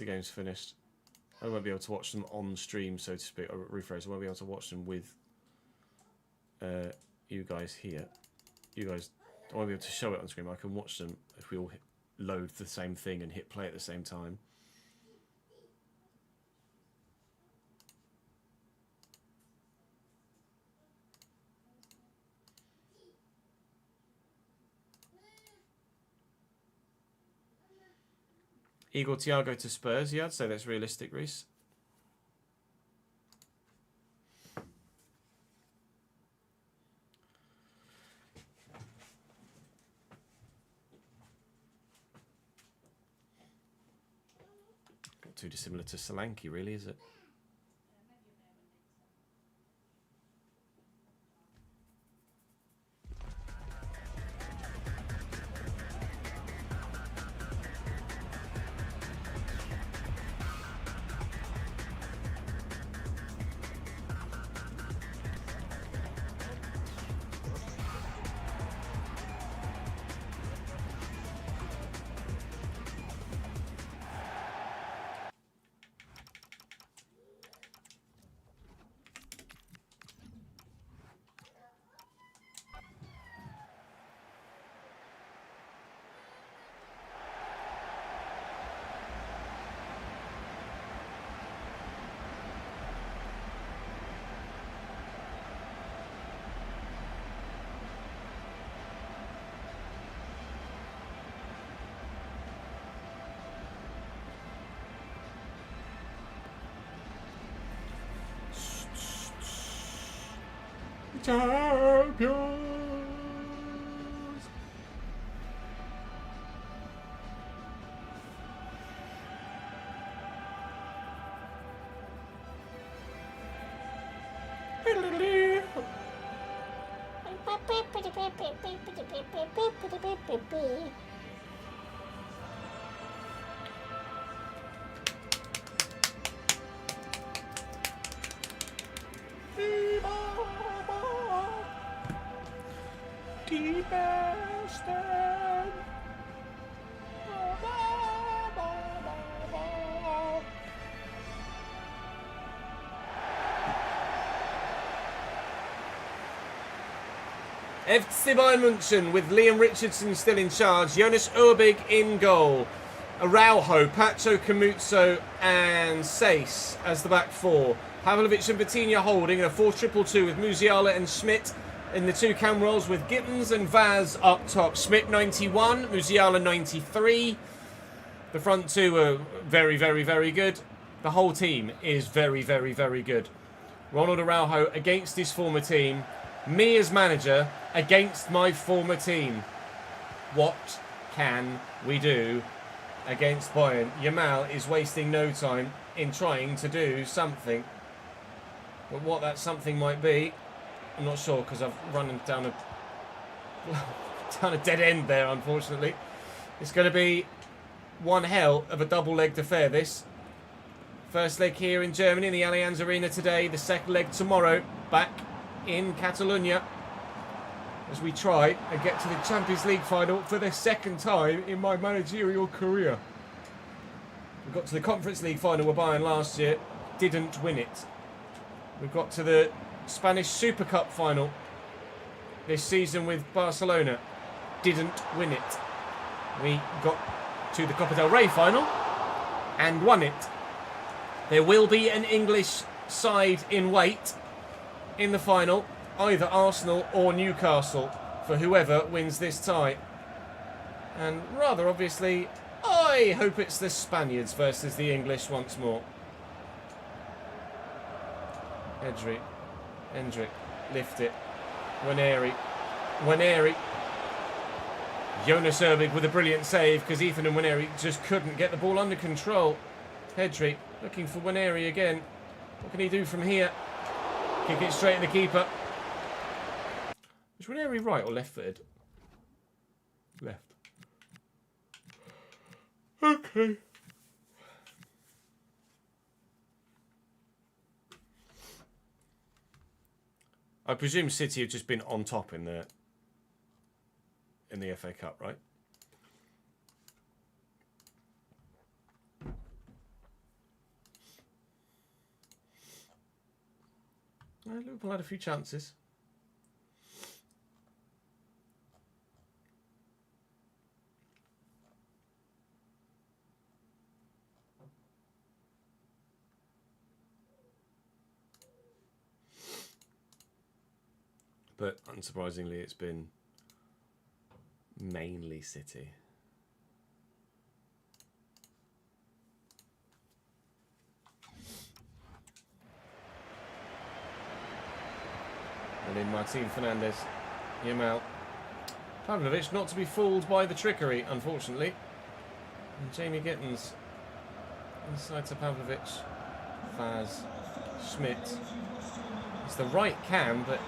game's finished. I won't be able to watch them on stream, so to speak. I'll rephrase. I won't be able to watch them with you guys here. You guys, I won't be able to show it on screen. I can watch them if we all load the same thing and hit play at the same time. Igor Thiago to Spurs. Yeah, I'd say that's realistic, Reese. Not too dissimilar to Solanke, really, is it? Champions! FC Bayern München with Liam Richardson still in charge. Jonas Urbig in goal. Araujo, Pacho Camuzzo and Seyss as the back four. Pavlovic and Vitinha holding in a 4-2-2 with Musiala and Schmidt in the two cam roles with Gittins and Vaz up top. Schmidt 91, Musiala 93. The front two are very, very, very good. The whole team is very, very, very good. Ronald Araujo against his former team. Me as manager against my former team. What can we do against Bayern? Yamal is wasting no time in trying to do something. But what that something might be, I'm not sure because I've run down a dead end there, unfortunately. It's going to be one hell of a double-legged affair, this. First leg here in Germany in the Allianz Arena today. The second leg tomorrow back in Catalonia as we try and get to the Champions League final for the second time in my managerial career. We got to the Conference League final with Bayern last year, didn't win it. We got to the Spanish Super Cup final this season with Barcelona, didn't win it. We got to the Copa del Rey final and won it. There will be an English side in wait in the final, either Arsenal or Newcastle, for whoever wins this tie. And rather obviously, I hope it's the Spaniards versus the English once more. Hendrick, lift it. Waneri, Jonas Erbig with a brilliant save because Ethan and Waneri just couldn't get the ball under control. Pedri looking for Waneri again. What can he do from here? Kick it straight at the keeper. Is Waneri right or left-footed? Left. Okay. I presume City have just been on top in the FA Cup, right? Liverpool had a few chances. But unsurprisingly, it's been mainly City. And in Martin Fernandez, Yamal. Pavlovic not to be fooled by the trickery, unfortunately. And Jamie Gittins inside to Pavlovic. Faz, Schmidt. It's the right cam, but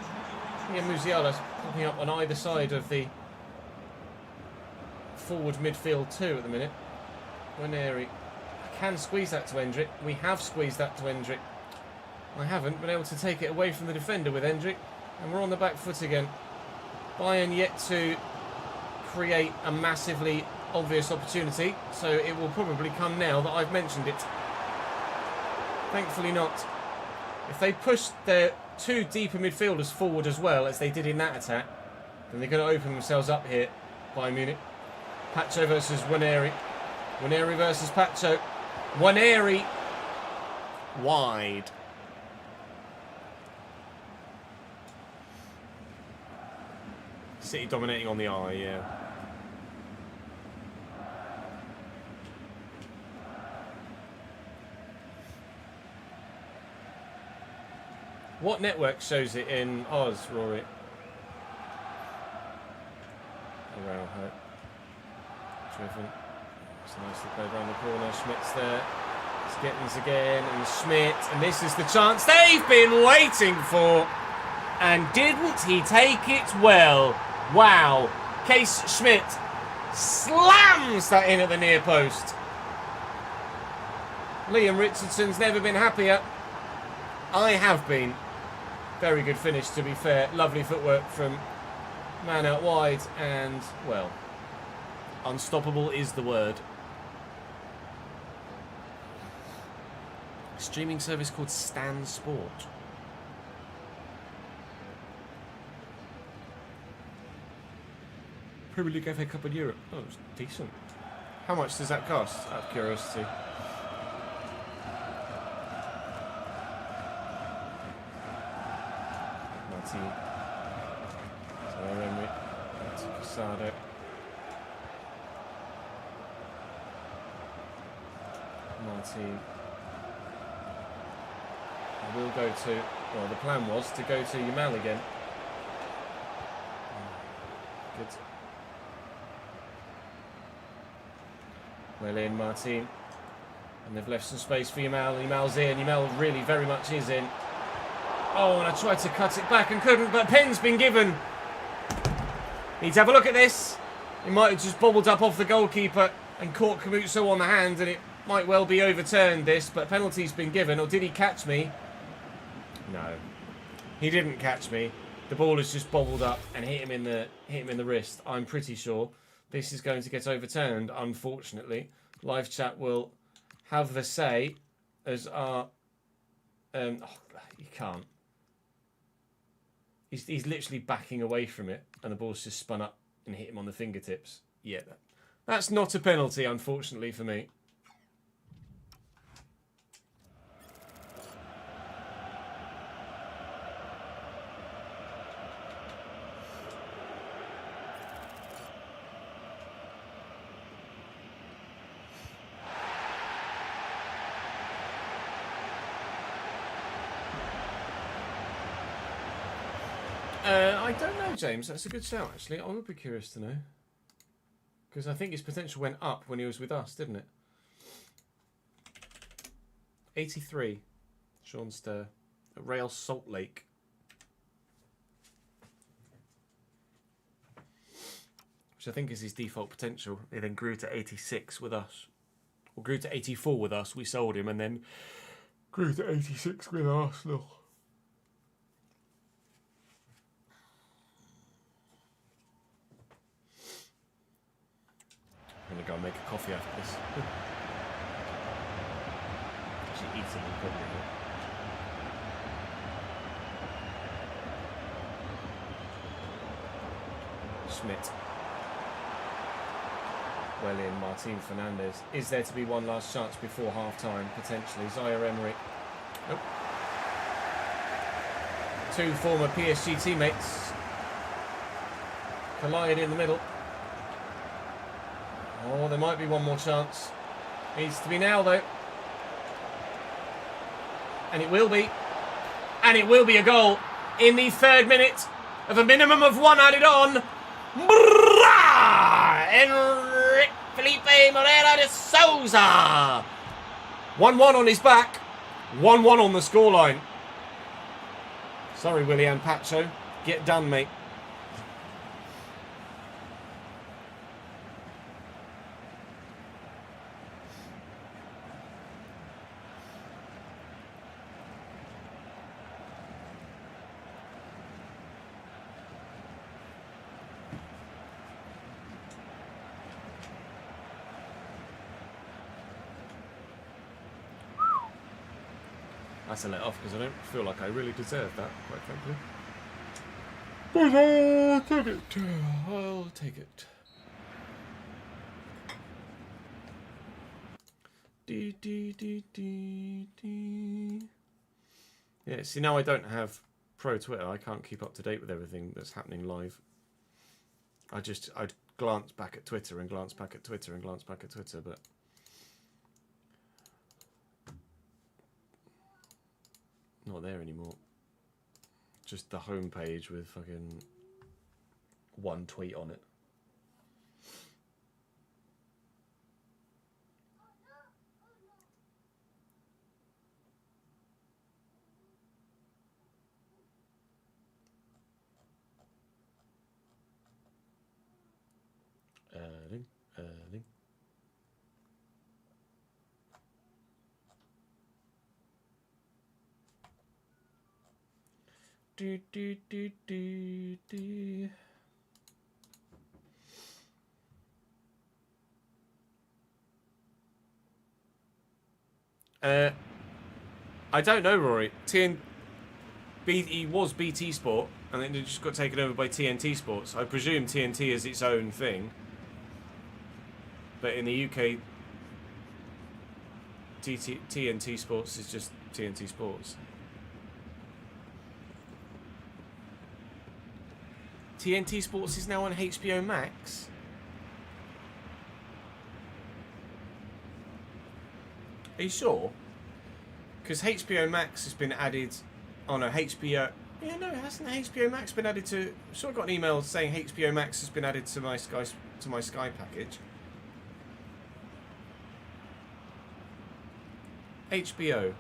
Musiala's popping up on either side of the forward midfield too at the minute. Waneri can squeeze that to Hendrick. We have squeezed that to Hendrick. I haven't been able to take it away from the defender with Hendrick. And we're on the back foot again. Bayern yet to create a massively obvious opportunity. So it will probably come now that I've mentioned it. Thankfully not. If they push their two deeper midfielders forward as well as they did in that attack, then they're going to open themselves up here. Bayern Munich. Pacho versus Waneri. Waneri versus Pacho. Waneri wide. City dominating on the eye, yeah. What network shows it in Oz, Rory? Around her. Driven. It's nicely played around the corner. Schmidt's there. It's Gittins again. And Schmidt. And this is the chance they've been waiting for. And didn't he take it well? Wow. Case Schmidt slams that in at the near post. Liam Richardson's never been happier. I have been. Very good finish, to be fair. Lovely footwork from man out wide. And, well, unstoppable is the word. A streaming service called Stan Sport. Premier League FA Cup in Europe. Oh, it's decent. How much does that cost, out of curiosity? Martin. Emery. Casado. Martin. I will go to... Well, the plan was to go to Yamal again. Good. Well in, Martin. And they've left some space for Yamal. Yamal's in. Yamal really very much is in. Oh, and I tried to cut it back and couldn't, but pin's been given. Need to have a look at this. It might have just bobbled up off the goalkeeper and caught Camuzzo on the hand, and it might well be overturned, this, but penalty's been given. Or did he catch me? No. He didn't catch me. The ball has just bobbled up and hit him in the wrist. I'm pretty sure this is going to get overturned, unfortunately. Live chat will have the say as our... you can't. He's literally backing away from it, and the ball's just spun up and hit him on the fingertips. Yeah, that's not a penalty, unfortunately, for me. I don't know, James. That's a good shout, actually. I would be curious to know. Because I think his potential went up when he was with us, didn't it? 83. Sean Stir. At Real Salt Lake. Which I think is his default potential. He then grew to 86 with us. Or grew to 84 with us. We sold him and then grew to 86 with Arsenal. I'm going to go and make a coffee after this. Actually, eat something probably. Schmidt. Well in, Martin Fernandez. Is there to be one last chance before half-time? Potentially. Zaire Emery. Nope. Two former PSG teammates collide in the middle. Oh, there might be one more chance. Needs to be now, though. And it will be. And it will be a goal in the 3rd minute of a minimum of one added on. Enrique Felipe Moreira de Souza. 1-1 on his back. 1-1 on the scoreline. Sorry, Willian Pacho. Get done, mate. That's a let off because I don't feel like I really deserve that, quite frankly. But I'll take it. I'll take it. Yeah, see, now I don't have pro Twitter. I can't keep up to date with everything that's happening live. I'd glance back at Twitter and glance back at Twitter and glance back at Twitter, but not there anymore. Just the homepage with fucking one tweet on it. Erling. Do. I don't know, Rory. He was BT Sport, and then it just got taken over by TNT Sports. I presume TNT is its own thing, but in the UK, TNT Sports is just TNT Sports. TNT Sports is now on HBO Max. Are you sure? Because HBO Max has been added. Oh no, HBO. Yeah, no, hasn't HBO Max been added to? I'm sure I got an email saying HBO Max has been added to my Sky package. HBO.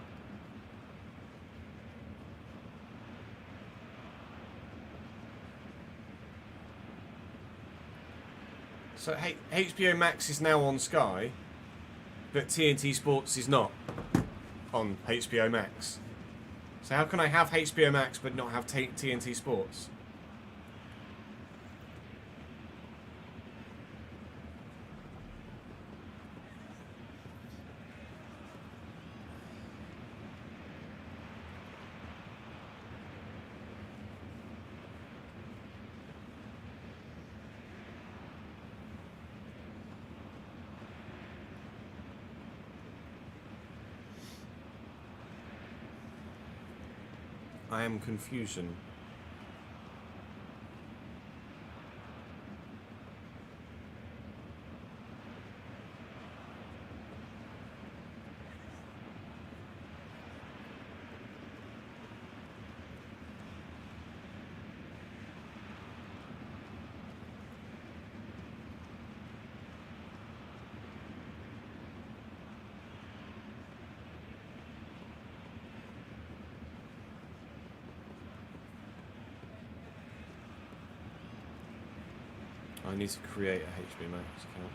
So HBO Max is now on Sky, but TNT Sports is not on HBO Max. So how can I have HBO Max but not have TNT Sports? I am confusion. I need to create a HB Max account.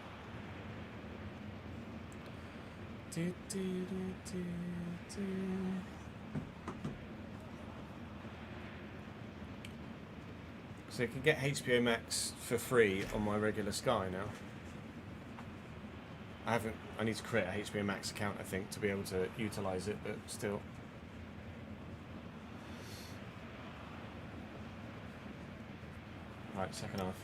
So I can get HBO Max for free on my regular Sky now. I need to create a HBO Max account, I think, to be able to utilise it, but still. Right, second half.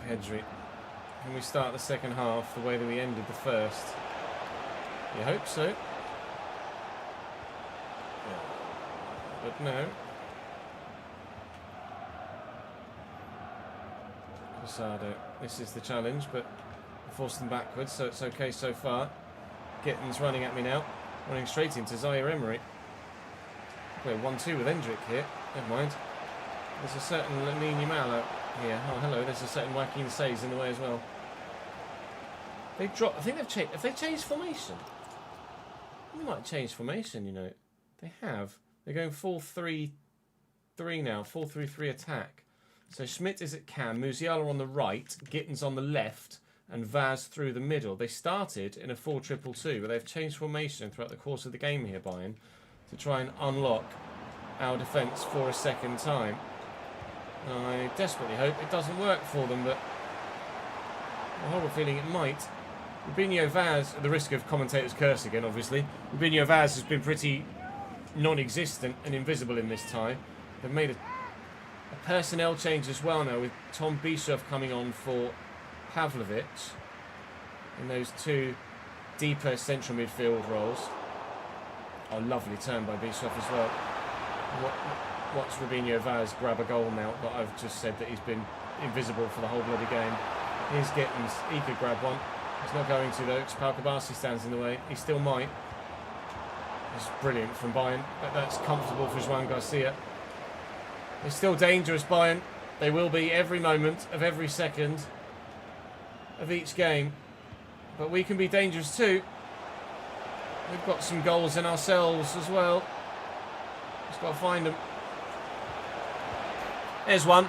Pedri. Can we start the second half the way that we ended the first? You hope so. But no. Casado. This is the challenge, but I forced them backwards, so it's okay so far. Gittins running at me now. Running straight into Zaire Emery. Okay, 1-2 with Hendrick here. Never mind. There's a certain Lamine Yamal out here. Oh, hello. There's a certain Joaquin Says in the way as well. They dropped. I think they've changed. Have they changed formation? They might have changed formation, you know. They have. They're going 4-3-3 now. 4-3-3 attack. So Schmidt is at cam, Musiala on the right, Gittins on the left, and Vaz through the middle. They started in a 4-2-2, but they've changed formation throughout the course of the game here, Bayern, to try and unlock our defence for a second time. I desperately hope it doesn't work for them, but I have a horrible feeling it might. Rubinho Vaz, at the risk of commentators' curse again, obviously, Rubinho Vaz has been pretty non-existent and invisible in this tie. They've made a personnel change as well now, with Tom Bischoff coming on for Pavlovic in those two deeper central midfield roles. Oh, lovely turn by Bischoff as well. Watch Rubinho Vaz grab a goal now, but I've just said that he's been invisible for the whole bloody game. Here's Gittins. He could grab one. He's not going to though, because Pau Kabasi stands in the way. He still might. It's brilliant from Bayern. That's comfortable for João Garcia. They're still dangerous, Bayern. They will be every moment of every second of each game. But we can be dangerous too. We've got some goals in ourselves as well. Just got to find them. There's one.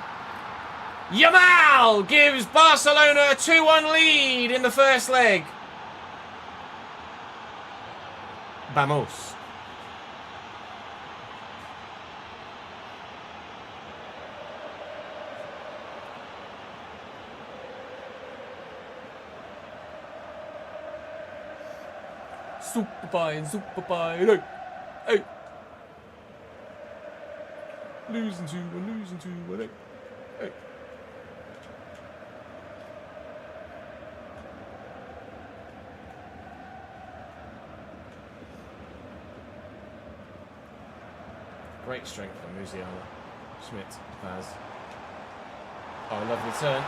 Yamal gives Barcelona a 2-1 lead in the first leg. Vamos. Super Bayern, Super Bayern. Hey. Losing 2-1, losing 2-1. Hey. Hey. Great strength from Musiala. Schmidt, Vaz. Oh, lovely turn.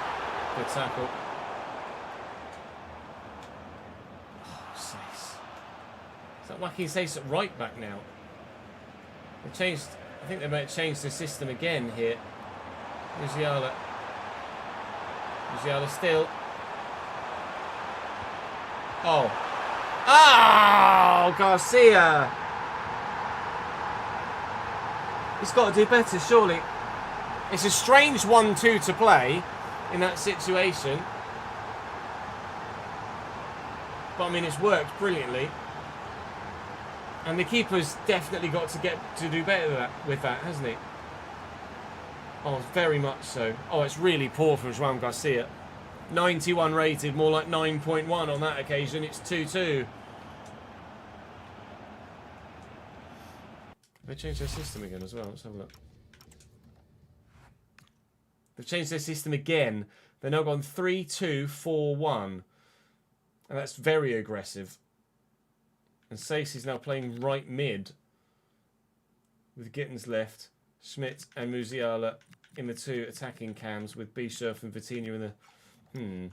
Good tackle. Oh, Sace. Is that Joaquin Sace at right back now? They changed. I think they might have changed the system again here. Musiala. Musiala still. Oh. Oh, Garcia. He's got to do better, surely. It's a strange 1-2 to play in that situation. But, I mean, it's worked brilliantly. And the keeper's definitely got to do better with that, hasn't he? Oh, very much so. Oh, it's really poor from João Garcia. 91 rated, more like 9.1 on that occasion. It's 2-2. They changed their system again as well. Let's have a look. They've changed their system again. They've now gone 3-2-4-1. And that's very aggressive. And Sace is now playing right mid. With Gittins left. Schmidt and Musiala in the two attacking cams, with Bischoff and Vitinha in the...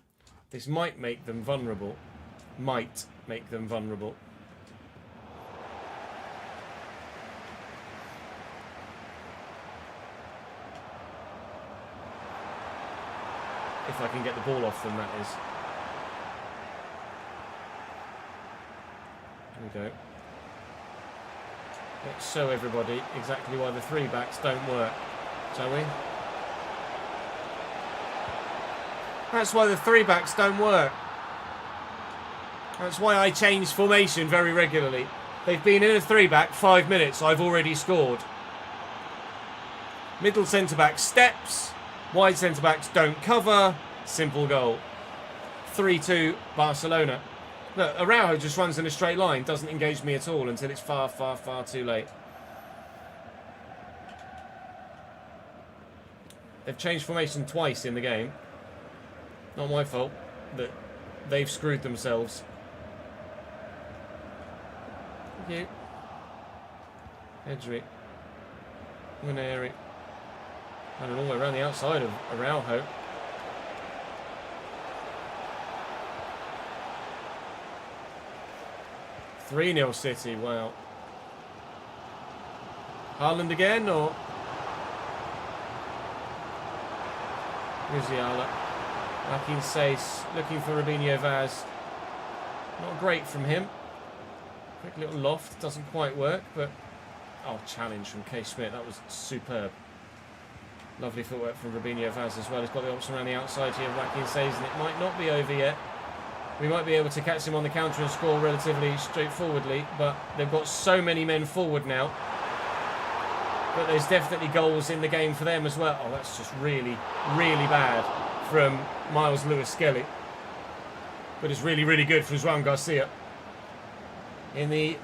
This might make them vulnerable. Might make them vulnerable. If I can get the ball off them, that is. we go. Let's show everybody exactly why the 3-backs don't work, shall we? That's why the 3-backs don't work. That's why I change formation very regularly. They've been in a 3-back 5 minutes. I've already scored. Middle centre-back steps. Wide centre-backs don't cover. Simple goal. 3-2 Barcelona. Look, Araujo just runs in a straight line. Doesn't engage me at all until it's far, far, far too late. They've changed formation twice in the game. Not my fault that they've screwed themselves. Thank you. Edric. Wineri. And all the way around the outside of Araujo. "3-0 City, wow. Haaland again, or? Musiala. Joaquin Sace looking for Rubinho Vaz. Not great from him. Quick little loft, doesn't quite work, but... Oh, challenge from K. Schmidt, that was superb. Lovely footwork from Rubinho Vaz as well. He's got the option around the outside here of Joaquin Sace, and it might not be over yet. We might be able to catch him on the counter and score relatively straightforwardly, but they've got so many men forward now. But there's definitely goals in the game for them as well. Oh, that's just really, really bad from Miles Lewis-Skelly. But it's really, really good from João Garcia. In the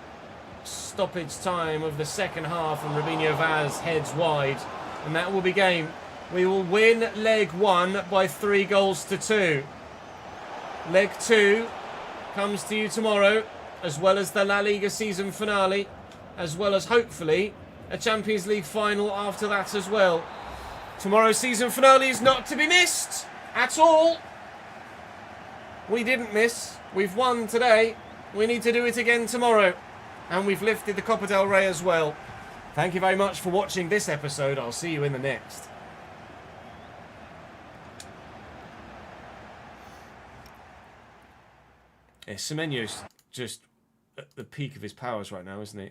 stoppage time of the second half, and Rubinho Vaz heads wide. And that will be game. We will win leg 1 by 3-2. Leg 2 comes to you tomorrow, as well as the La Liga season finale, as well as hopefully a Champions League final after that as well. Tomorrow's season finale is not to be missed at all. We didn't miss. We've won today. We need to do it again tomorrow. And we've lifted the Copa del Rey as well. Thank you very much for watching this episode. I'll see you in the next. Yeah, Semenyo's just at the peak of his powers right now, isn't he?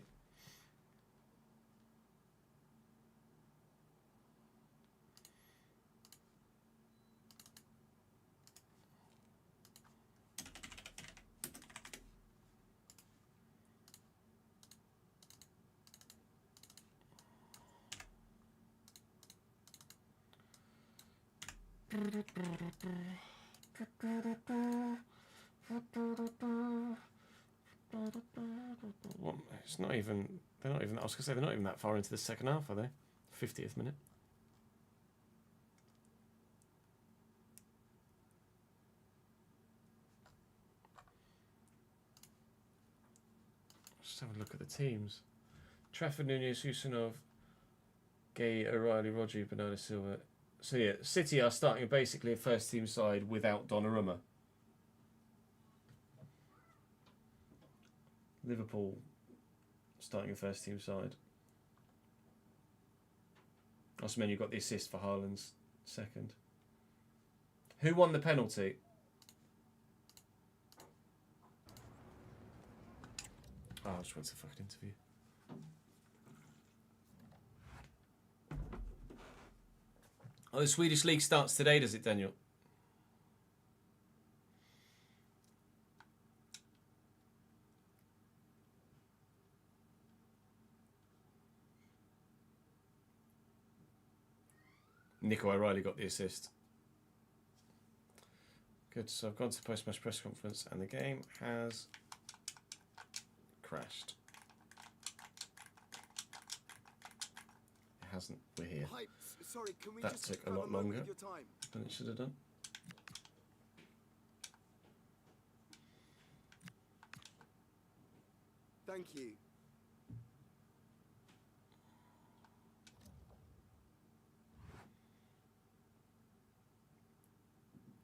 What? It's not even. They're not even. I was gonna say they're not even that far into the second half, are they? 50th minute. Just have a look at the teams. Trafford, Nunez, Husanov, Gay, O'Reilly, Rodri, Bernardo Silva. So yeah, City are starting basically a first team side without Donnarumma. Liverpool starting a first team side. Osman, you got the assist for Haaland's second. Who won the penalty? Oh, I just went to the fucking interview. Oh, the Swedish League starts today, does it, Daniel? Nico O'Reilly got the assist. Good, so I've gone to post-match press conference and the game has crashed. It hasn't, we're here. Hi, sorry, can we That just took a have lot moment longer of your time? than it should have done. Thank you.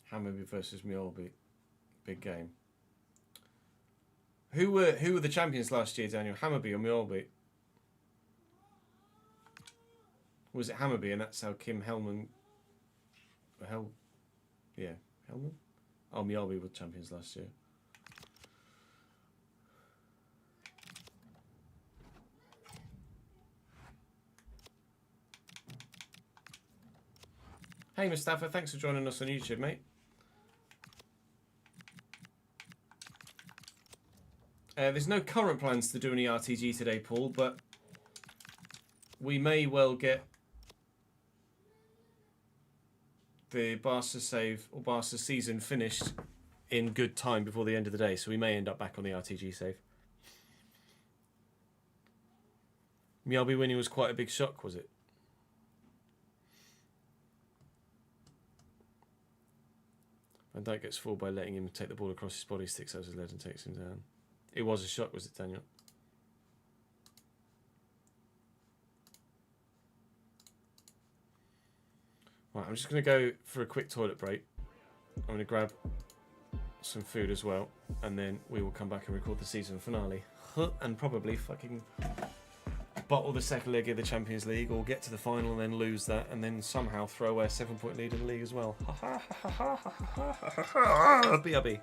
Hammerby versus Mjolby. Big game. Who were the champions last year, Daniel? Hammerby or Mjolby? Was it Hammerby, and that's how Kim Hellman... Yeah, Hellman? Oh, Mjolby were champions last year. Hey Mustafa, thanks for joining us on YouTube, mate. There's no current plans to do any RTG today, Paul, but we may well get the Barca save or Barca season finished in good time before the end of the day, so we may end up back on the RTG save. Mjolby winning was quite a big shock, was it? Van Dijk gets fooled by letting him take the ball across his body, sticks out his leg and takes him down. It was a shock, was it, Daniel? Right, I'm just going to go for a quick toilet break. I'm going to grab some food as well, and then we will come back and record the season finale. And probably fucking bottle the second leg of the Champions League, or get to the final and then lose that, and then somehow throw away a 7-point lead in the league as well. BRB.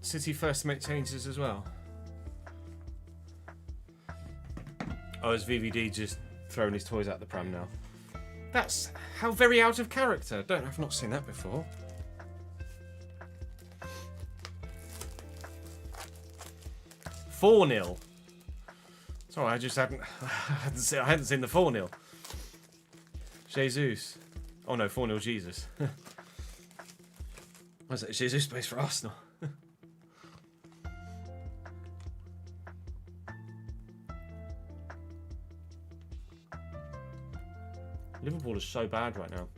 City first to make changes as well. Oh, is VVD just throwing his toys out the pram now? That's how very out of character. I've not seen that before. "4-0. Sorry, I just hadn't seen the 4-0. Jesus. Oh no, 4-0 Jesus. Was it Jesus plays for Arsenal? Liverpool is so bad right now.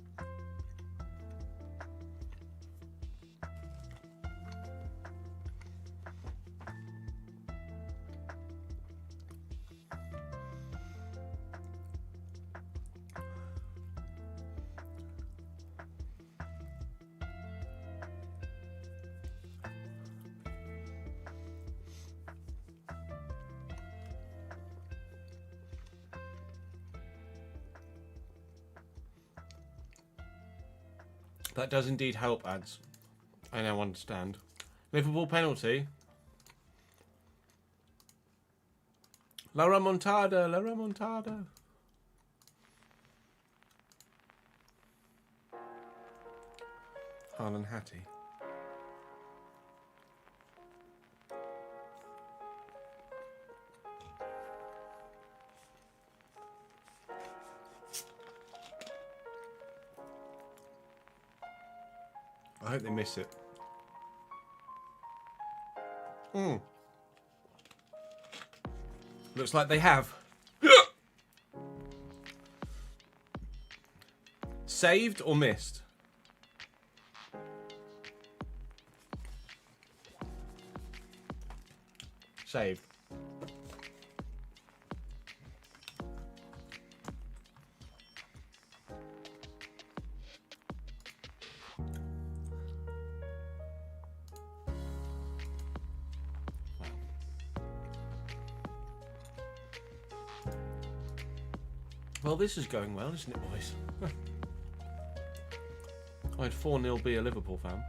That does indeed help, ads. I now understand. Liverpool penalty. La remontada, la remontada. Harlan Hattie. I hope they miss it. Looks like they have. Saved or missed? Saved. Well, this is going well, isn't it, boys? I had 4-0 be a Liverpool fan.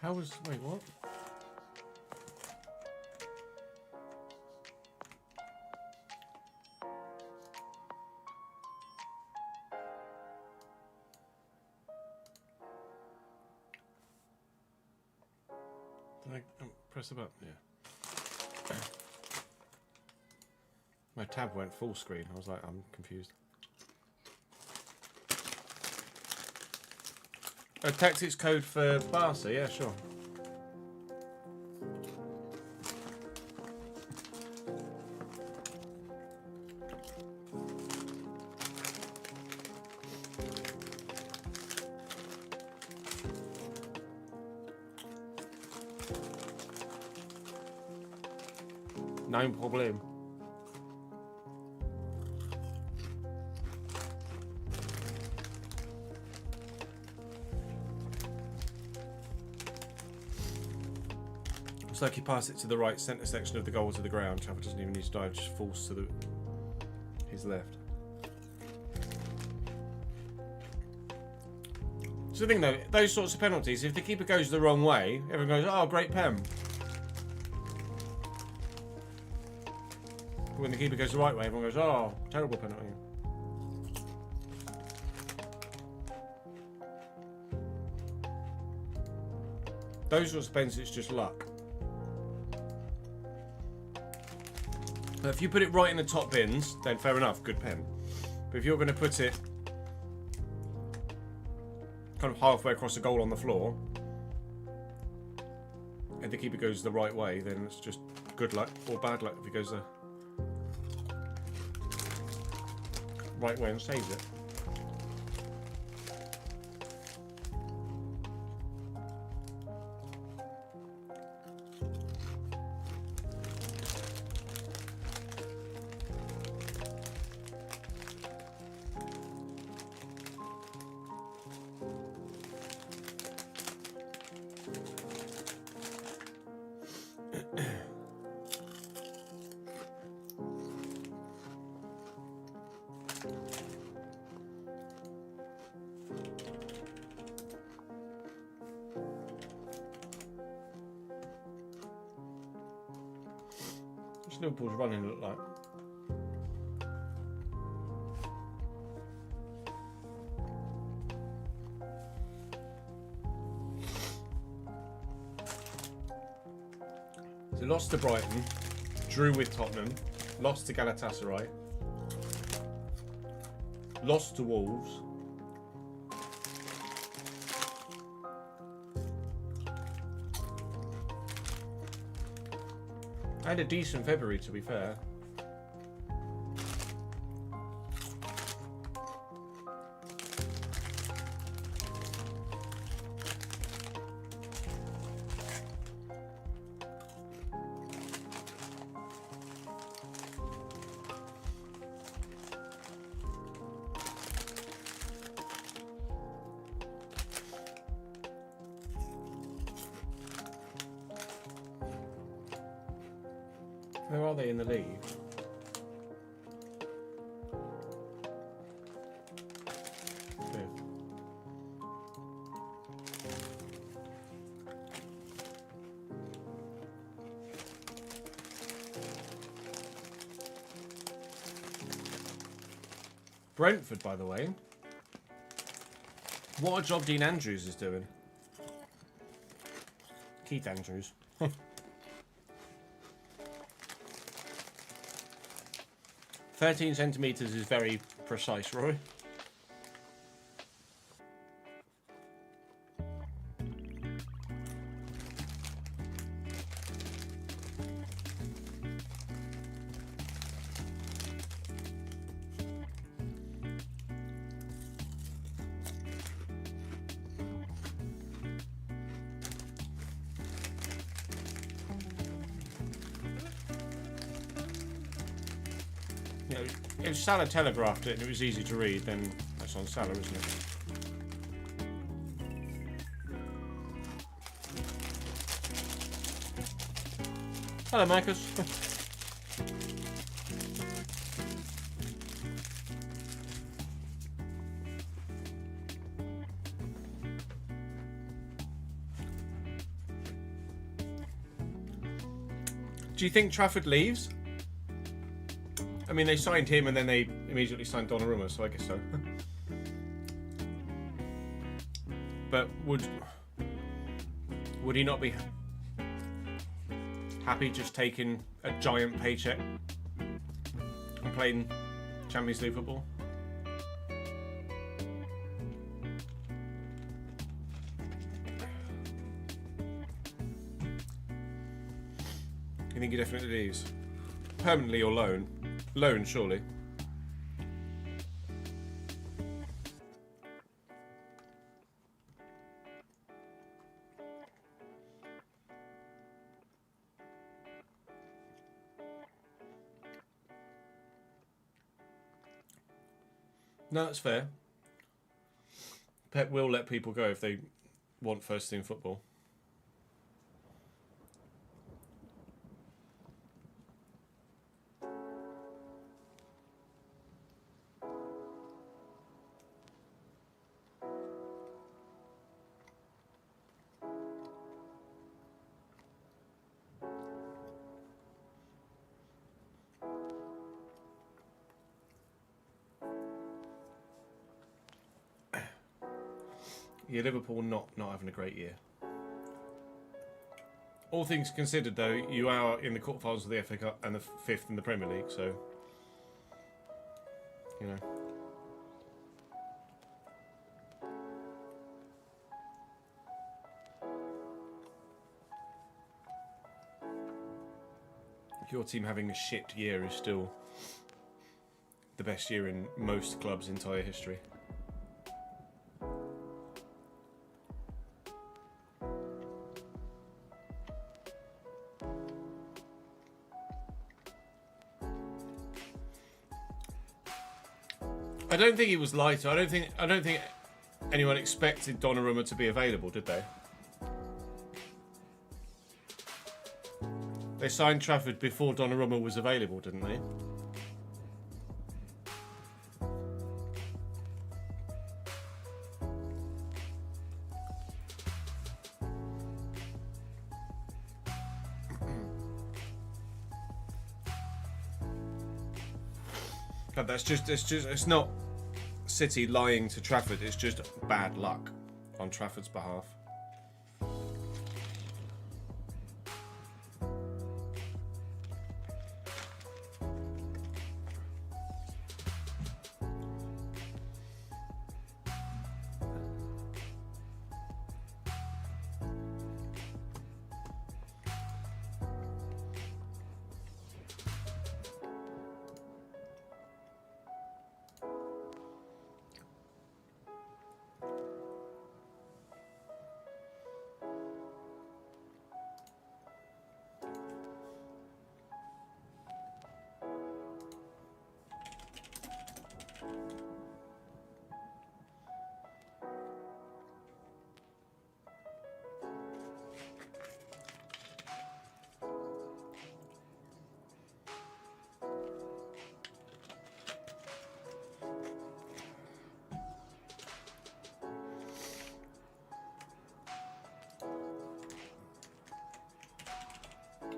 How was... Wait, what? Did I press the button? Yeah. My tab went full screen. I was like, I'm confused. A tactics code for Barca, yeah, sure. No problem. Looks like he passed it to the right centre section of the goal to the ground. Trafford doesn't even need to dive, just falls to his left. So the thing though, those sorts of penalties, if the keeper goes the wrong way, everyone goes, oh, great pen. But when the keeper goes the right way, everyone goes, oh, terrible penalty. Those sorts of pens, it's just luck. But if you put it right in the top bins, then fair enough, good pen. But if you're going to put it kind of halfway across the goal on the floor, and the keeper goes the right way, then it's just good luck or bad luck if he goes the right way and saves it. Liverpool's running look like. So lost to Brighton, drew with Tottenham, lost to Galatasaray, lost to Wolves, I had a decent February, to be fair. Where are they in the league? Fifth. Brentford, by the way. What a job Dean Andrews is doing. Keith Andrews. 13 centimetres is very precise, Roy. You know, if Salah telegraphed it and it was easy to read, then that's on Salah, isn't it? Hello, Marcus. Do you think Trafford leaves? I mean, they signed him and then they immediately signed Donnarumma, so I guess so. But would he not be happy just taking a giant paycheck and playing Champions League football? You think he definitely leaves? Permanently or loan? Loan, surely. No, that's fair. Pep will let people go if they want first team football. Yeah, Liverpool not having a great year. All things considered, though, you are in the quarterfinals of the FA Cup and the 5th in the Premier League, so you know. Your team having a shit year is still the best year in most clubs' entire history. I don't think it was lighter. I don't think anyone expected Donnarumma to be available, did they? They signed Trafford before Donnarumma was available, didn't they? But it's not City lying to Trafford, it's just bad luck on Trafford's behalf.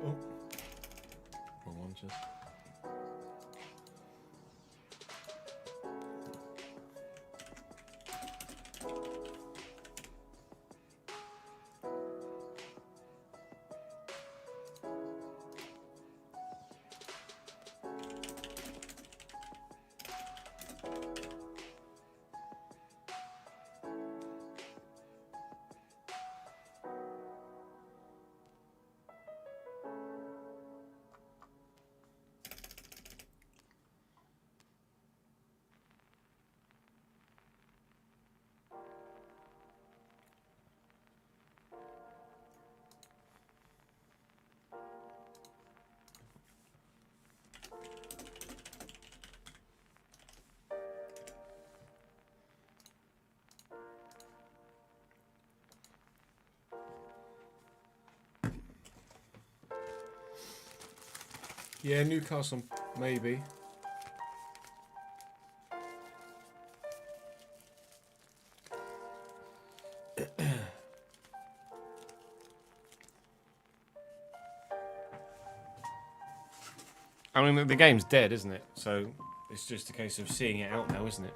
Oh, wrong one, just. Yeah, Newcastle, maybe. I mean, the game's dead, isn't it? So it's just a case of seeing it out now, isn't it?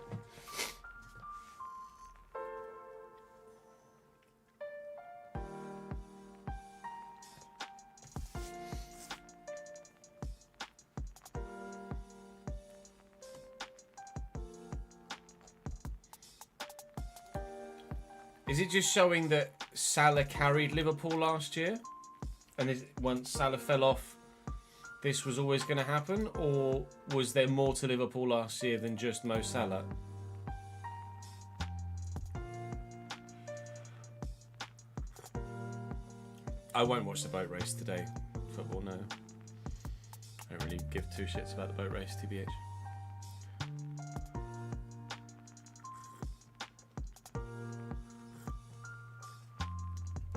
Is it just showing that Salah carried Liverpool last year? And once Salah fell off, this was always going to happen? Or was there more to Liverpool last year than just Mo Salah? I won't watch the boat race today. Football, no. I don't really give two shits about the boat race, TBH.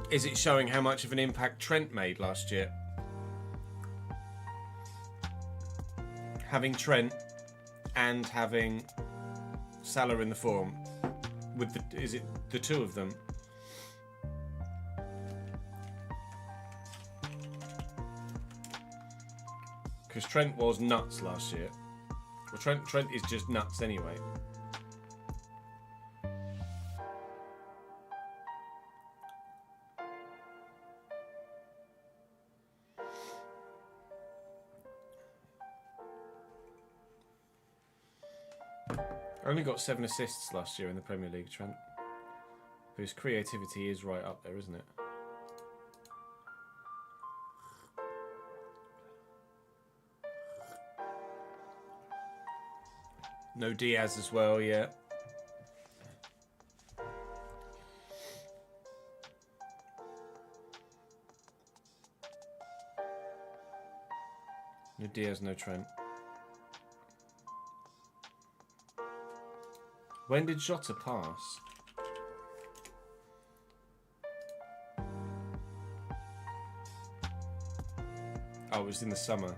Is it showing how much of an impact Trent made last year? Having Trent and having Salah in the form, is it the two of them? Because Trent was nuts last year. Well, Trent is just nuts anyway. Only got 7 assists last year in the Premier League, Trent. But his creativity is right up there, isn't it? No Diaz as well, yeah. No Diaz, no Trent. When did Jota pass? Oh, it was in the summer.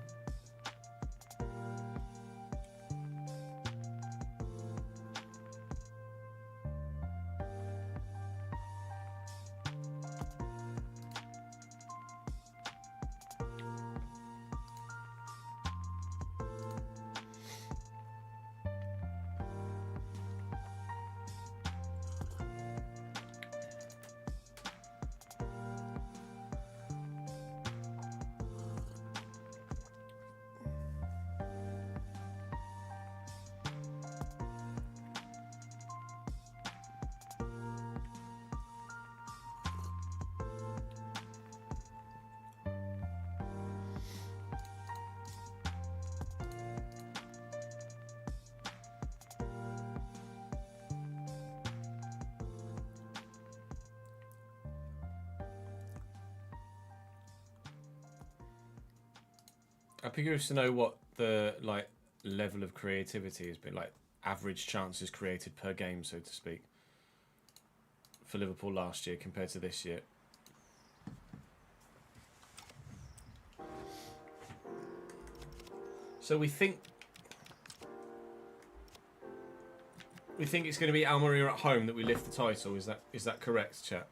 I'd be curious to know what the level of creativity has been, like average chances created per game, so to speak, for Liverpool last year compared to this year. So we think it's going to be Almeria at home that we lift the title. Is that correct, chat?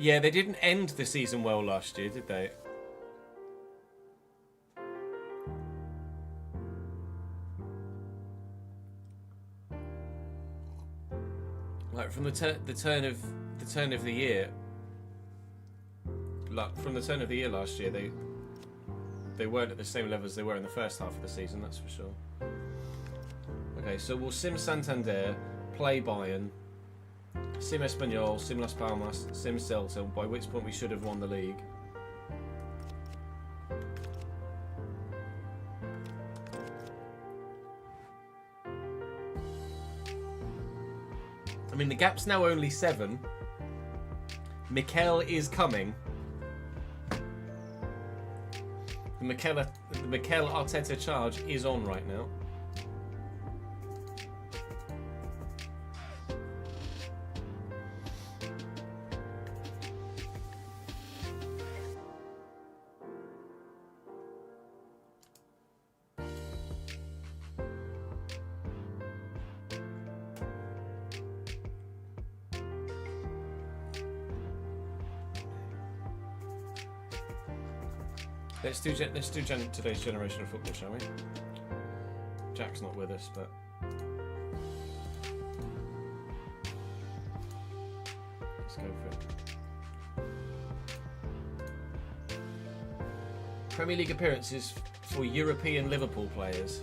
Yeah, they didn't end the season well last year, did they? Like from the turn of the year, like from the turn of the year last year, they weren't at the same level as they were in the first half of the season. That's for sure. Okay, so we'll sim Santander, play Bayern, sim Espanyol, sim Las Palmas, sim Celta, by which point we should have won the league. I mean, the gap's now only 7. Mikel is coming. The Mikel Arteta charge is on right now. Let's do today's generation of football, shall we? Jack's not with us, but let's go for it. Premier League appearances for European Liverpool players.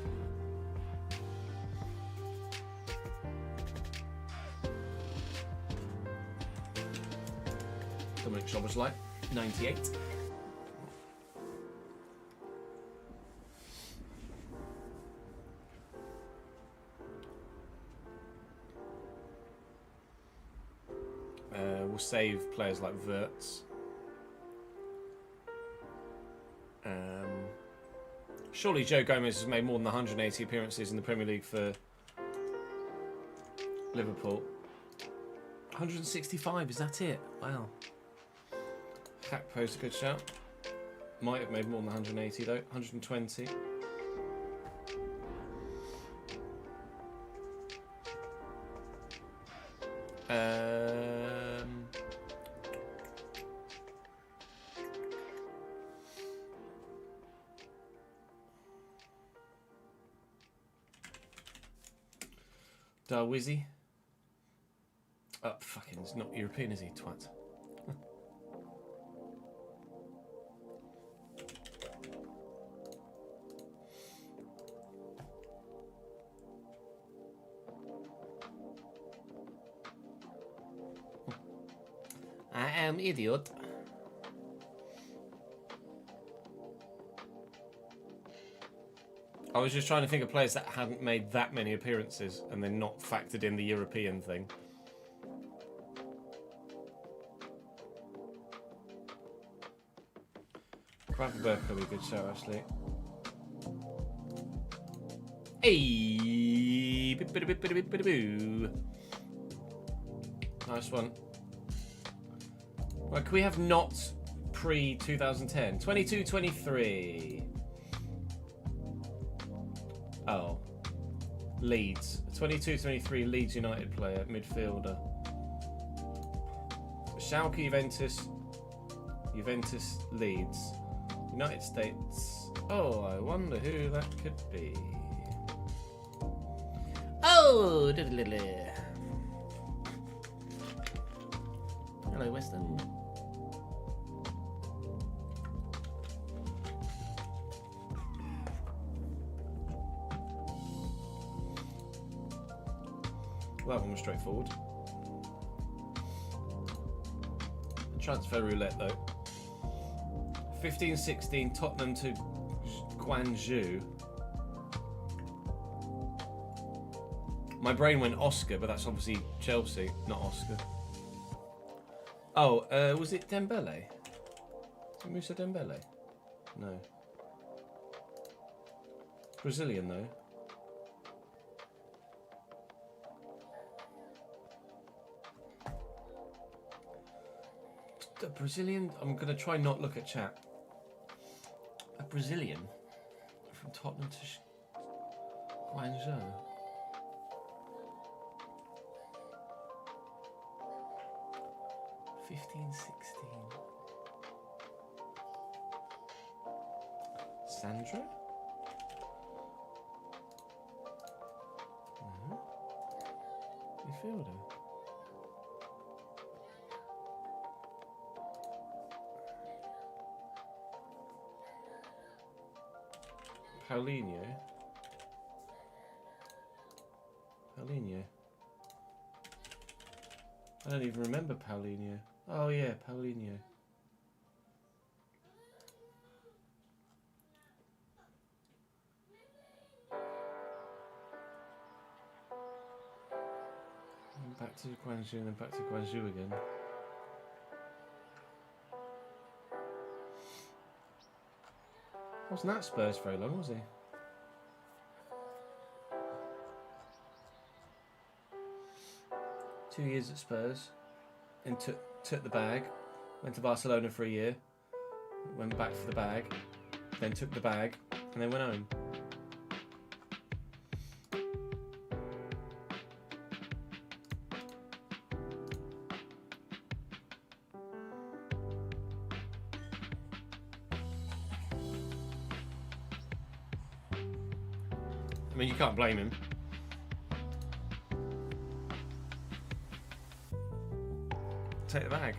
Dominic Szoboszlai, 98. Save players like Wirtz. Surely Joe Gomez has made more than 180 appearances in the Premier League for Liverpool. 165, is that it? Wow. Gakpo's a good shout. Might have made more than 180 though. 120. Darwizzy. Oh, fucking, it's not European, is he, twat? I am idiot. I was just trying to think of players that hadn't made that many appearances and then not factored in the European thing. Gravenberg could be a good show, actually. Hey! Nice one. Right, can we have not pre-2010? 22-23. Oh. Leeds. 22-23 Leeds United player, midfielder. Schalke, Juventus, Leeds. United States. Oh, I wonder who that could be. Oh! Hello, Weston. Well, that one was straightforward. Transfer roulette, though. 15-16 Tottenham to Guangzhou. My brain went Oscar, but that's obviously Chelsea, not Oscar. Oh, was it Dembele? Musa Dembele? No. Brazilian, though. A Brazilian? I'm going to try not look at chat. A Brazilian? From Tottenham to Guangzhou. $15-16. Sandra? No. Midfielder. Paulinho. I don't even remember Paulinho. Oh yeah, Paulinho. And back to Guangzhou and then back to Guangzhou again. Wasn't that Spurs very long, was he? Two years at Spurs, and took the bag, went to Barcelona for a year, went back for the bag, then took the bag, and then went home. I mean, you can't blame him. Take the bag.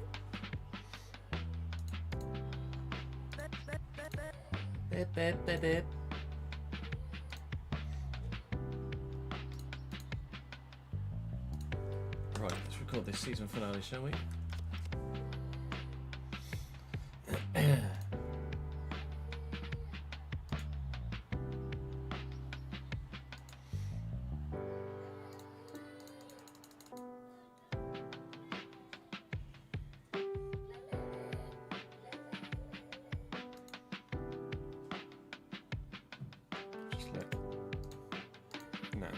Beep, beep, beep, beep. Right, let's record this season finale, shall we?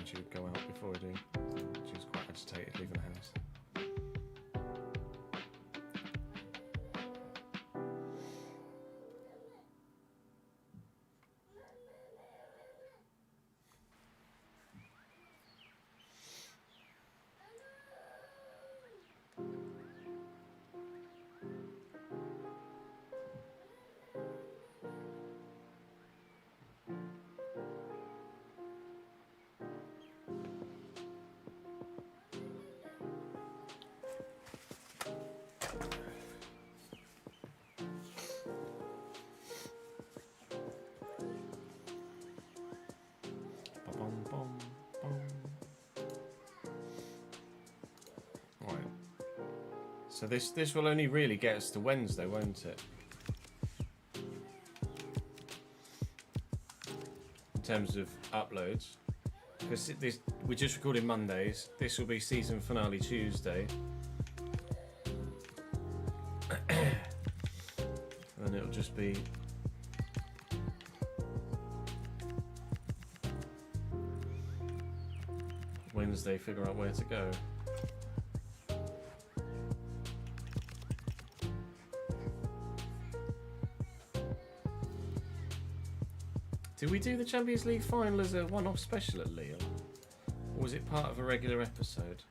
She would go out before I do. She was quite agitated leaving the house. So this will only really get us to Wednesday, won't it? In terms of uploads. Because we just recorded Mondays. This will be season finale Tuesday. And it'll just be Wednesday, figure out where to go. Did we do the Champions League final as a one-off special at Lille? Or was it part of a regular episode?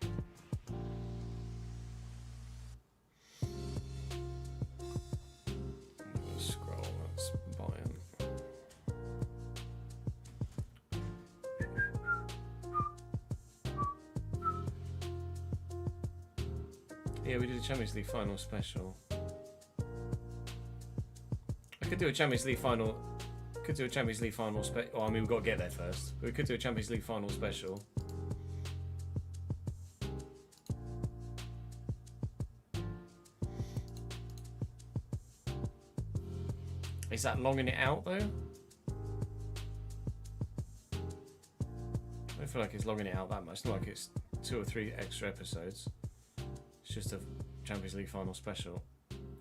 Scroll, that's Bayern. Yeah, we did a Champions League final special. I could do a Champions League final. Could do a Champions League final special. Oh, I mean, we've got to get there first. But we could do a Champions League final special. Is that longing it out though? I don't feel like it's longing it out that much. It's not like it's 2 or 3 extra episodes. It's just a Champions League final special.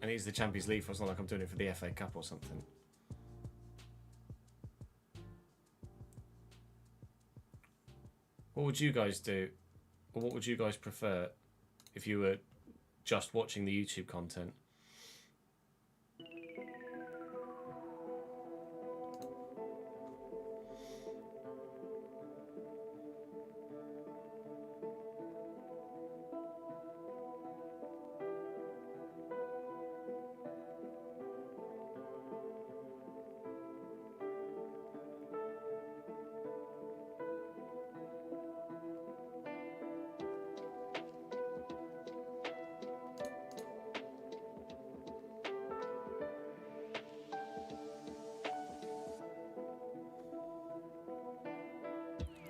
And it is the Champions League, so it's not like I'm doing it for the FA Cup or something. What would you guys do? Or what would you guys prefer if you were just watching the YouTube content?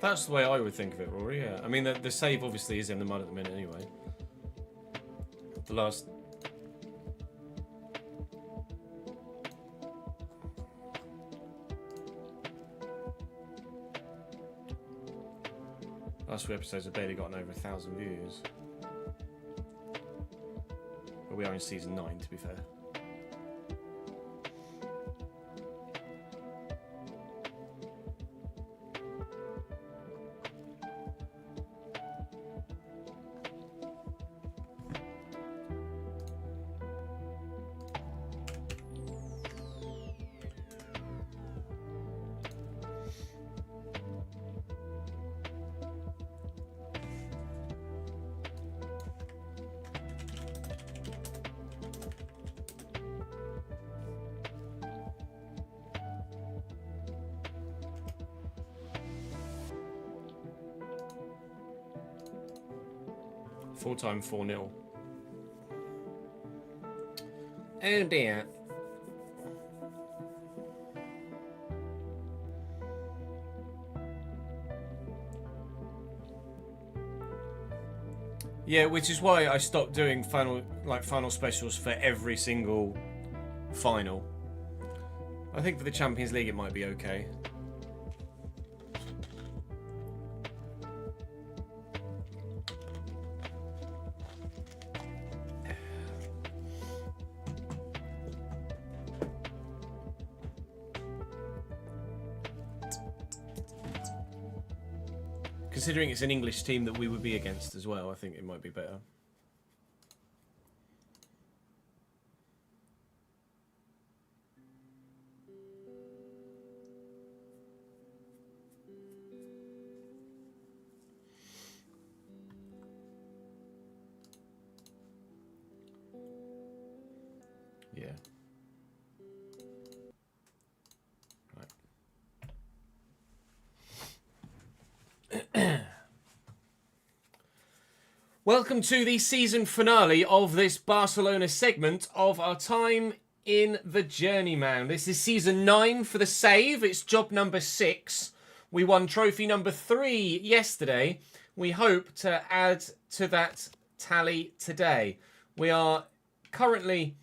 That's the way I would think of it, Rory, yeah. I mean, the save obviously is in the mud at the minute anyway. The last few episodes have barely gotten over 1,000 views. But we are in season 9, to be fair. Full-time 4-0. Oh dear. Yeah, which is why I stopped doing final specials for every single final. I think for the Champions League it might be okay. Considering it's an English team that we would be against as well, I think it might be better. Yeah. Welcome to the season finale of this Barcelona segment of our time in the Journeyman. This is season 9 for the save. It's job number 6. We won trophy number 3 yesterday. We hope to add to that tally today. We are currently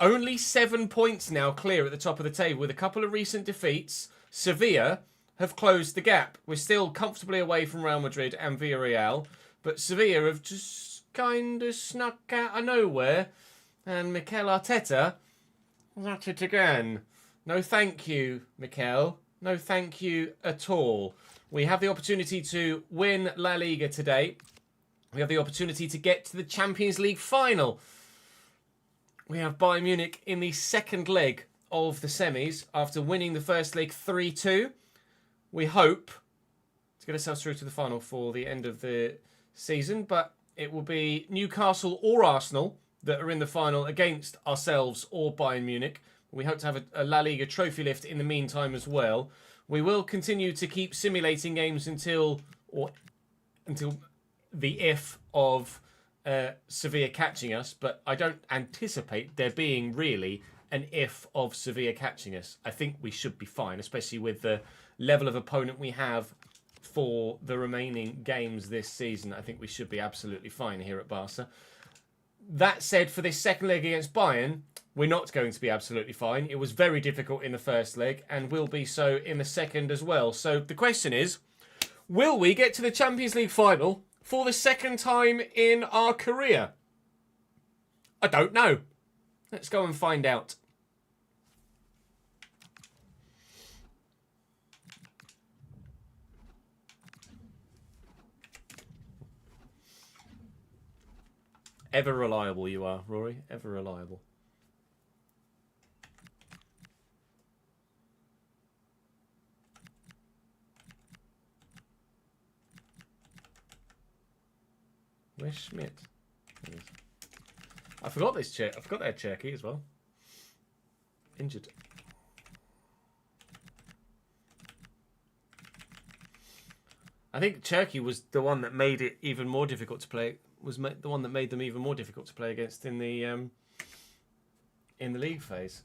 only 7 points now clear at the top of the table with a couple of recent defeats. Sevilla have closed the gap. We're still comfortably away from Real Madrid and Villarreal, but Sevilla have just kind of snuck out of nowhere, and Mikel Arteta is at it again. No thank you, Mikel. No thank you at all. We have the opportunity to win La Liga today. We have the opportunity to get to the Champions League final. We have Bayern Munich in the second leg of the semis after winning the first leg 3-2. We hope to get ourselves through to the final for the end of the season, but it will be Newcastle or Arsenal that are in the final against ourselves or Bayern Munich. We hope to have a La Liga trophy lift in the meantime as well. We will continue to keep simulating games until the if of Sevilla catching us, but I don't anticipate there being really an if of Sevilla catching us. I think we should be fine, especially with the level of opponent we have for the remaining games this season. I think we should be absolutely fine here at Barca. That said, for this second leg against Bayern, we're not going to be absolutely fine. It was very difficult in the first leg and will be so in the second as well. So the question is, will we get to the Champions League final for the second time in our career? I don't know. Let's go and find out. Ever reliable you are, Rory. Ever reliable. Where's Schmidt? I forgot this chair. I forgot they had Cherky as well. Injured. I think Cherky was the one that made it even more difficult to play. Was the one that made them even more difficult to play against in the league phase.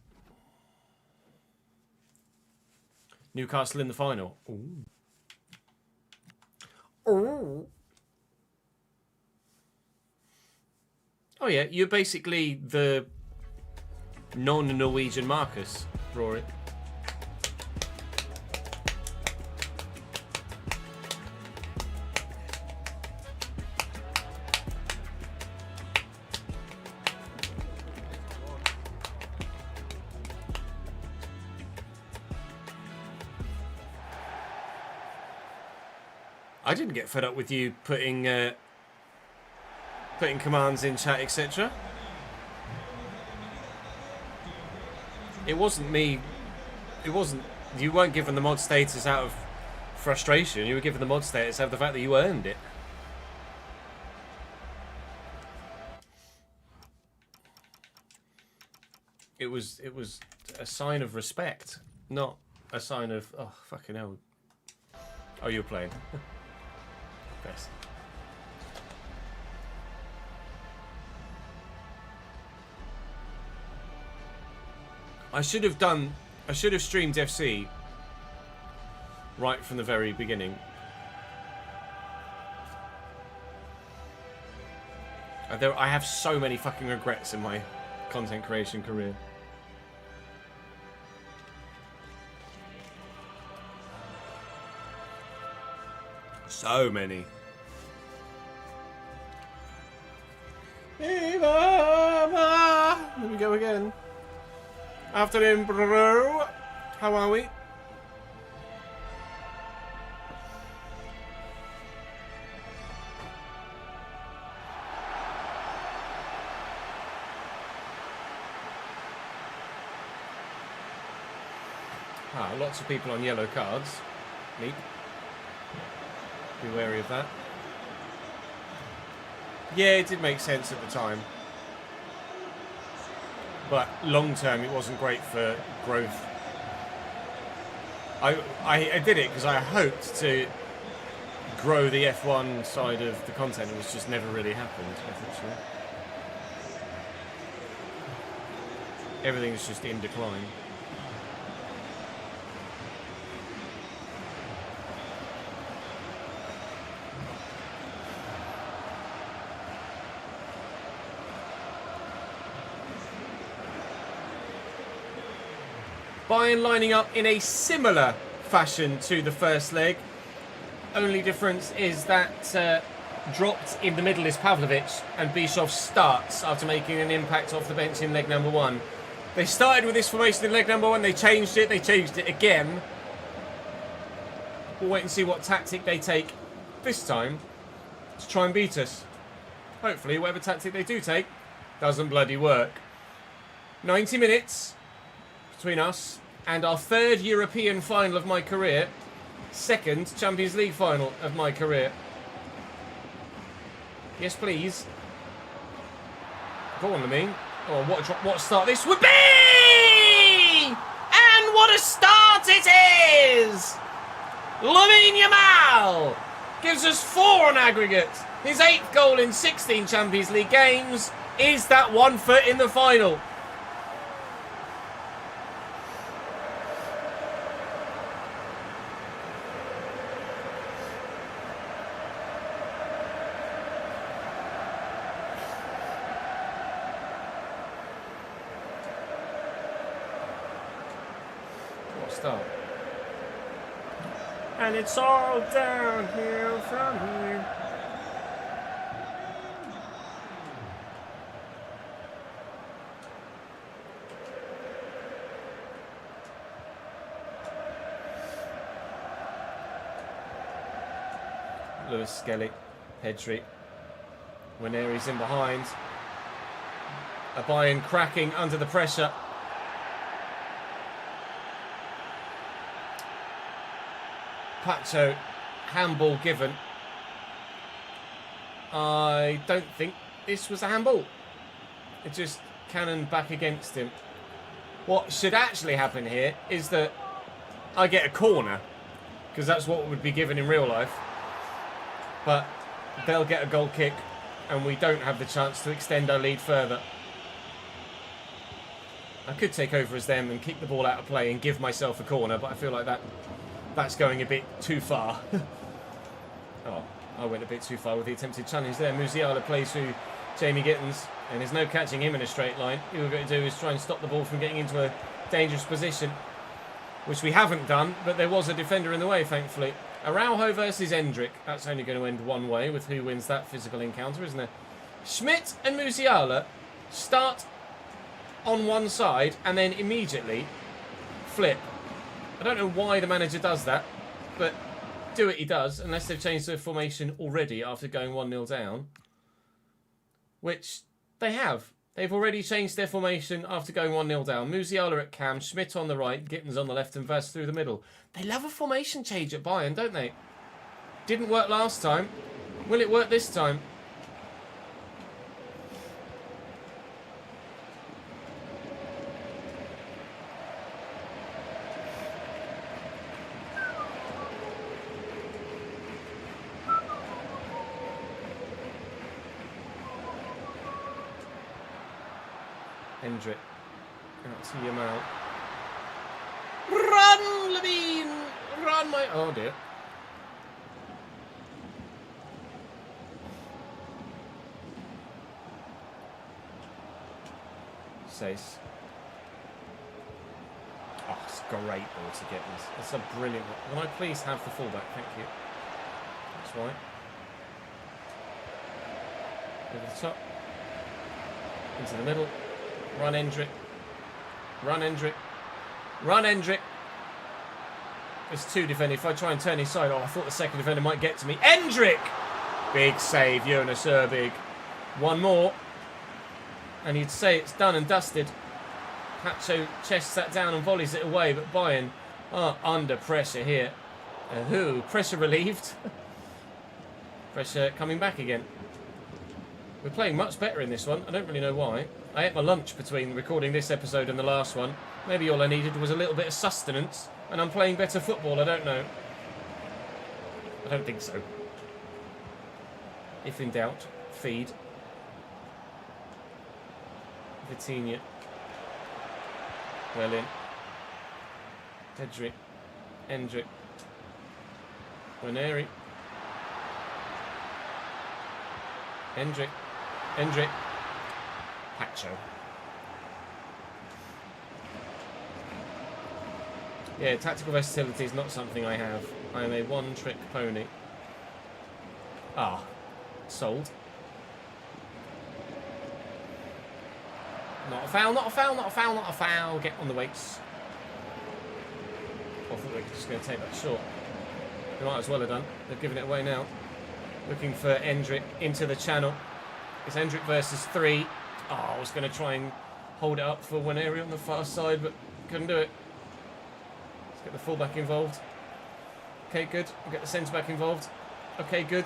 Newcastle in the final. Ooh. Ooh. Oh yeah, you're basically the non-Norwegian Marcus, Rory. I didn't get fed up with you putting commands in chat, etc. It wasn't me. It wasn't. You weren't given the mod status out of frustration. You were given the mod status out of the fact that you earned it. It was a sign of respect, not a sign of, oh, fucking hell. Oh, you're playing. Best. I should have streamed FC right from the very beginning. I have so many fucking regrets in my content creation career. So many. Here we go again. Afternoon, bro. How are we? Lots of people on yellow cards. Neat. Be wary of that. Yeah, it did make sense at the time. But long term, it wasn't great for growth. I did it because I hoped to grow the F1 side of the content, which just never really happened, unfortunately. Everything's just in decline. Bayern lining up in a similar fashion to the first leg. Only difference is that dropped in the middle is Pavlovic, and Bischoff starts after making an impact off the bench in leg number 1. They started with this formation in leg number 1, they changed it again. We'll wait and see what tactic they take this time to try and beat us. Hopefully, whatever tactic they do take doesn't bloody work. 90 minutes between us and our 3rd European final of my career. 2nd Champions League final of my career. Yes, please. Go on, Lamine. Oh, what a start this would be! And what a start it is! Lamine Yamal gives us 4 on aggregate. His 8th goal in 16 Champions League games is that 1 foot in the final. Start. And it's all downhill from here. Lewis Skelly, Pedri, Waneri's in behind. A Bayern cracking under the pressure. Pacho, handball given. I don't think this was a handball. It just cannoned back against him. What should actually happen here is that I get a corner, because that's what would be given in real life. But they'll get a goal kick, and we don't have the chance to extend our lead further. I could take over as them and kick the ball out of play and give myself a corner, but I feel like that's going a bit too far. Oh, I went a bit too far with the attempted challenge there. Musiala plays through Jamie Gittins, and there's no catching him in a straight line. All we're going to do is try and stop the ball from getting into a dangerous position, which we haven't done, but there was a defender in the way, thankfully. Araujo versus Endrick. That's only going to end one way with who wins that physical encounter, isn't it? Schmidt and Musiala start on one side and then immediately flip. I don't know why the manager does that, but do it he does, unless they've changed their formation already after going 1-0 down. Which they have. They've already changed their formation after going 1-0 down. Musiala at cam, Schmidt on the right, Gittins on the left, and Vaz through the middle. They love a formation change at Bayern, don't they? Didn't work last time. Will it work this time? Hendrick. Out to Yamal. Run, Levine! Run, my... Oh, dear. Sace. Oh, it's a great ball to get this. It's a brilliant one. Can I please have the fullback? Thank you. That's right. Over the top. Into the middle. Run, Endrick. Run, Endrick. Run, Endrick. There's two defenders. If I try and turn his side, oh, I thought the second defender might get to me. Endrick! Big save, Jonas Erbig. One more. And you'd say it's done and dusted. Pacho chests that down and volleys it away, but Bayern are under pressure here. Pressure relieved. Pressure coming back again. We're playing much better in this one. I don't really know why. I ate my lunch between recording this episode and the last one. Maybe all I needed was a little bit of sustenance, and I'm playing better football. I don't know. I don't think so. If in doubt, feed. Vitinha. Well in. Pedri. Endrick. Waneri. Endrick. Endrick. Pacho. Yeah, tactical versatility is not something I have. I am a one-trick pony. Ah, sold. Not a foul, not a foul, not a foul, not a foul. Get on the weights. I thought they were just going to take that short. They might as well have done. They've given it away now. Looking for Endrick into the channel. It's Endrick versus 3. Oh, I was going to try and hold it up for one area on the far side, but couldn't do it. Let's get the fullback involved. Okay, good. We'll get the centre back involved. Okay, good.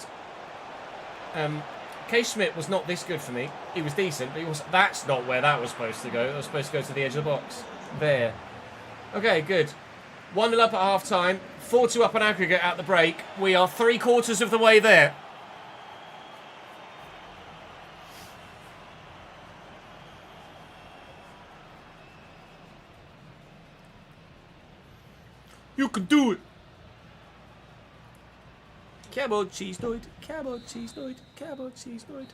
K. Schmidt was not this good for me. He was decent, but he was. That's not where that was supposed to go. That was supposed to go to the edge of the box. There. Okay, good. 1-0 up at half time. 4-2 up on aggregate at the break. We are 3/4 of the way there. You can do it. Cabo cheese noid, cabo cheese noid, cabo cheese noid.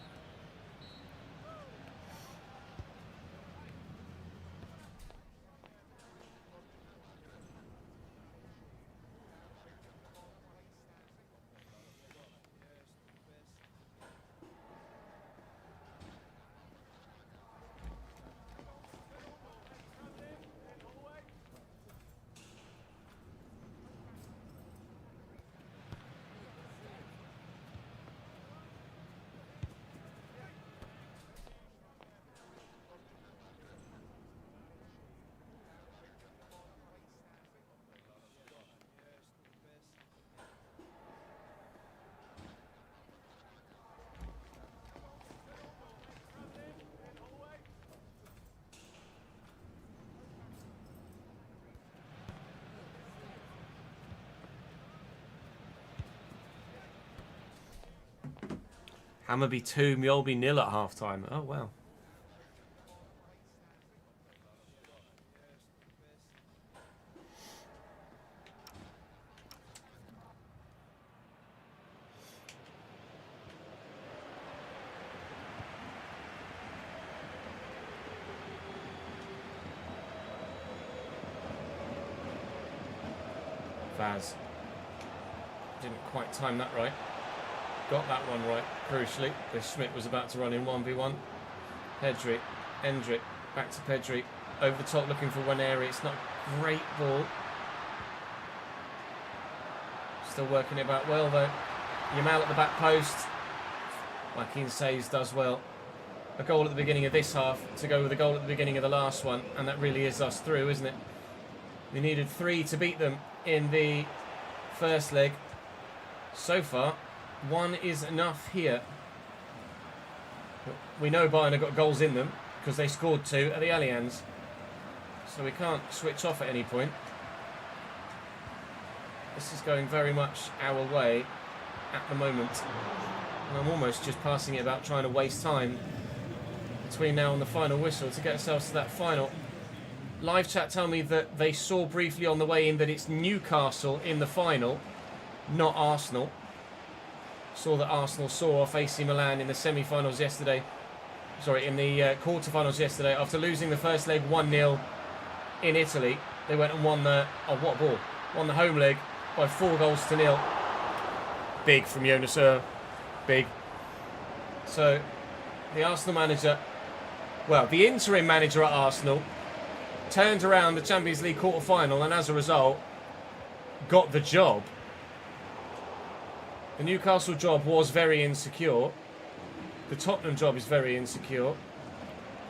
Hammerby 2, Mjolby 0 at half time. Oh, wow. Vaz. Didn't quite time that right. Got that one right, crucially. Because Schmidt was about to run in 1v1. Pedri, Endrick, back to Pedri. Over the top looking for one area. It's not a great ball. Still working it back well though. Yamal at the back post. Joaquin saves, does well. A goal at the beginning of this half to go with a goal at the beginning of the last one. And that really is us through, isn't it? We needed 3 to beat them in the first leg. So far, 1 is enough here. We know Bayern have got goals in them because they scored 2 at the Allianz. So we can't switch off at any point. This is going very much our way at the moment. And I'm almost just passing it about trying to waste time between now and the final whistle to get ourselves to that final. Live chat tell me that they saw briefly on the way in that it's Newcastle in the final, not Arsenal. Saw that Arsenal saw off AC Milan in the semi-finals yesterday. Sorry, in the quarter-finals yesterday. After losing the first leg 1-0 in Italy, they went and won the... Oh, what a ball. Won the home leg by 4-0. Big from Jonas. Big. So, the Arsenal manager... Well, the interim manager at Arsenal turned around the Champions League quarter-final and as a result got the job. The Newcastle job was very insecure. The Tottenham job is very insecure.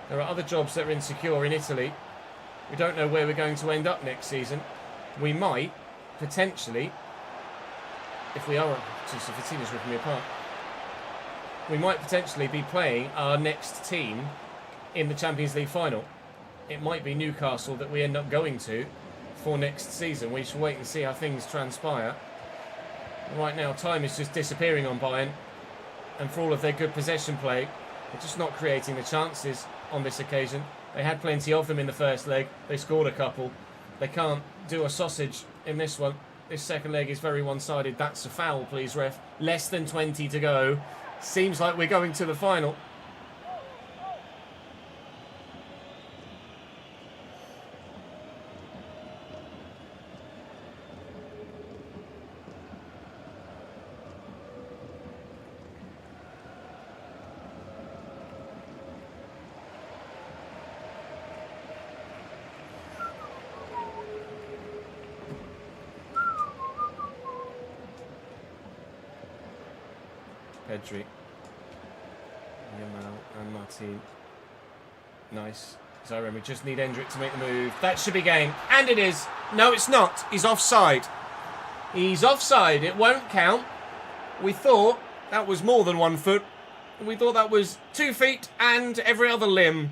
There are other jobs that are insecure in Italy. We don't know where we're going to end up next season. We might, potentially, if we are... Jesus, Fatina's ripping me apart. We might potentially be playing our next team in the Champions League final. It might be Newcastle that we end up going to for next season. We shall wait and see how things transpire. Right now, time is just disappearing on Bayern. And for all of their good possession play, they're just not creating the chances on this occasion. They had plenty of them in the first leg. They scored a couple. They can't do a sausage in this one. This second leg is very one-sided. That's a foul, please, ref. Less than 20 to go. Seems like we're going to the final. Pedri. Yamal and Martin. Nice. Zoran, we just need Endrick to make the move. That should be game. And it is. No, it's not. He's offside. He's offside. It won't count. We thought that was more than 1 foot. We thought that was 2 feet and every other limb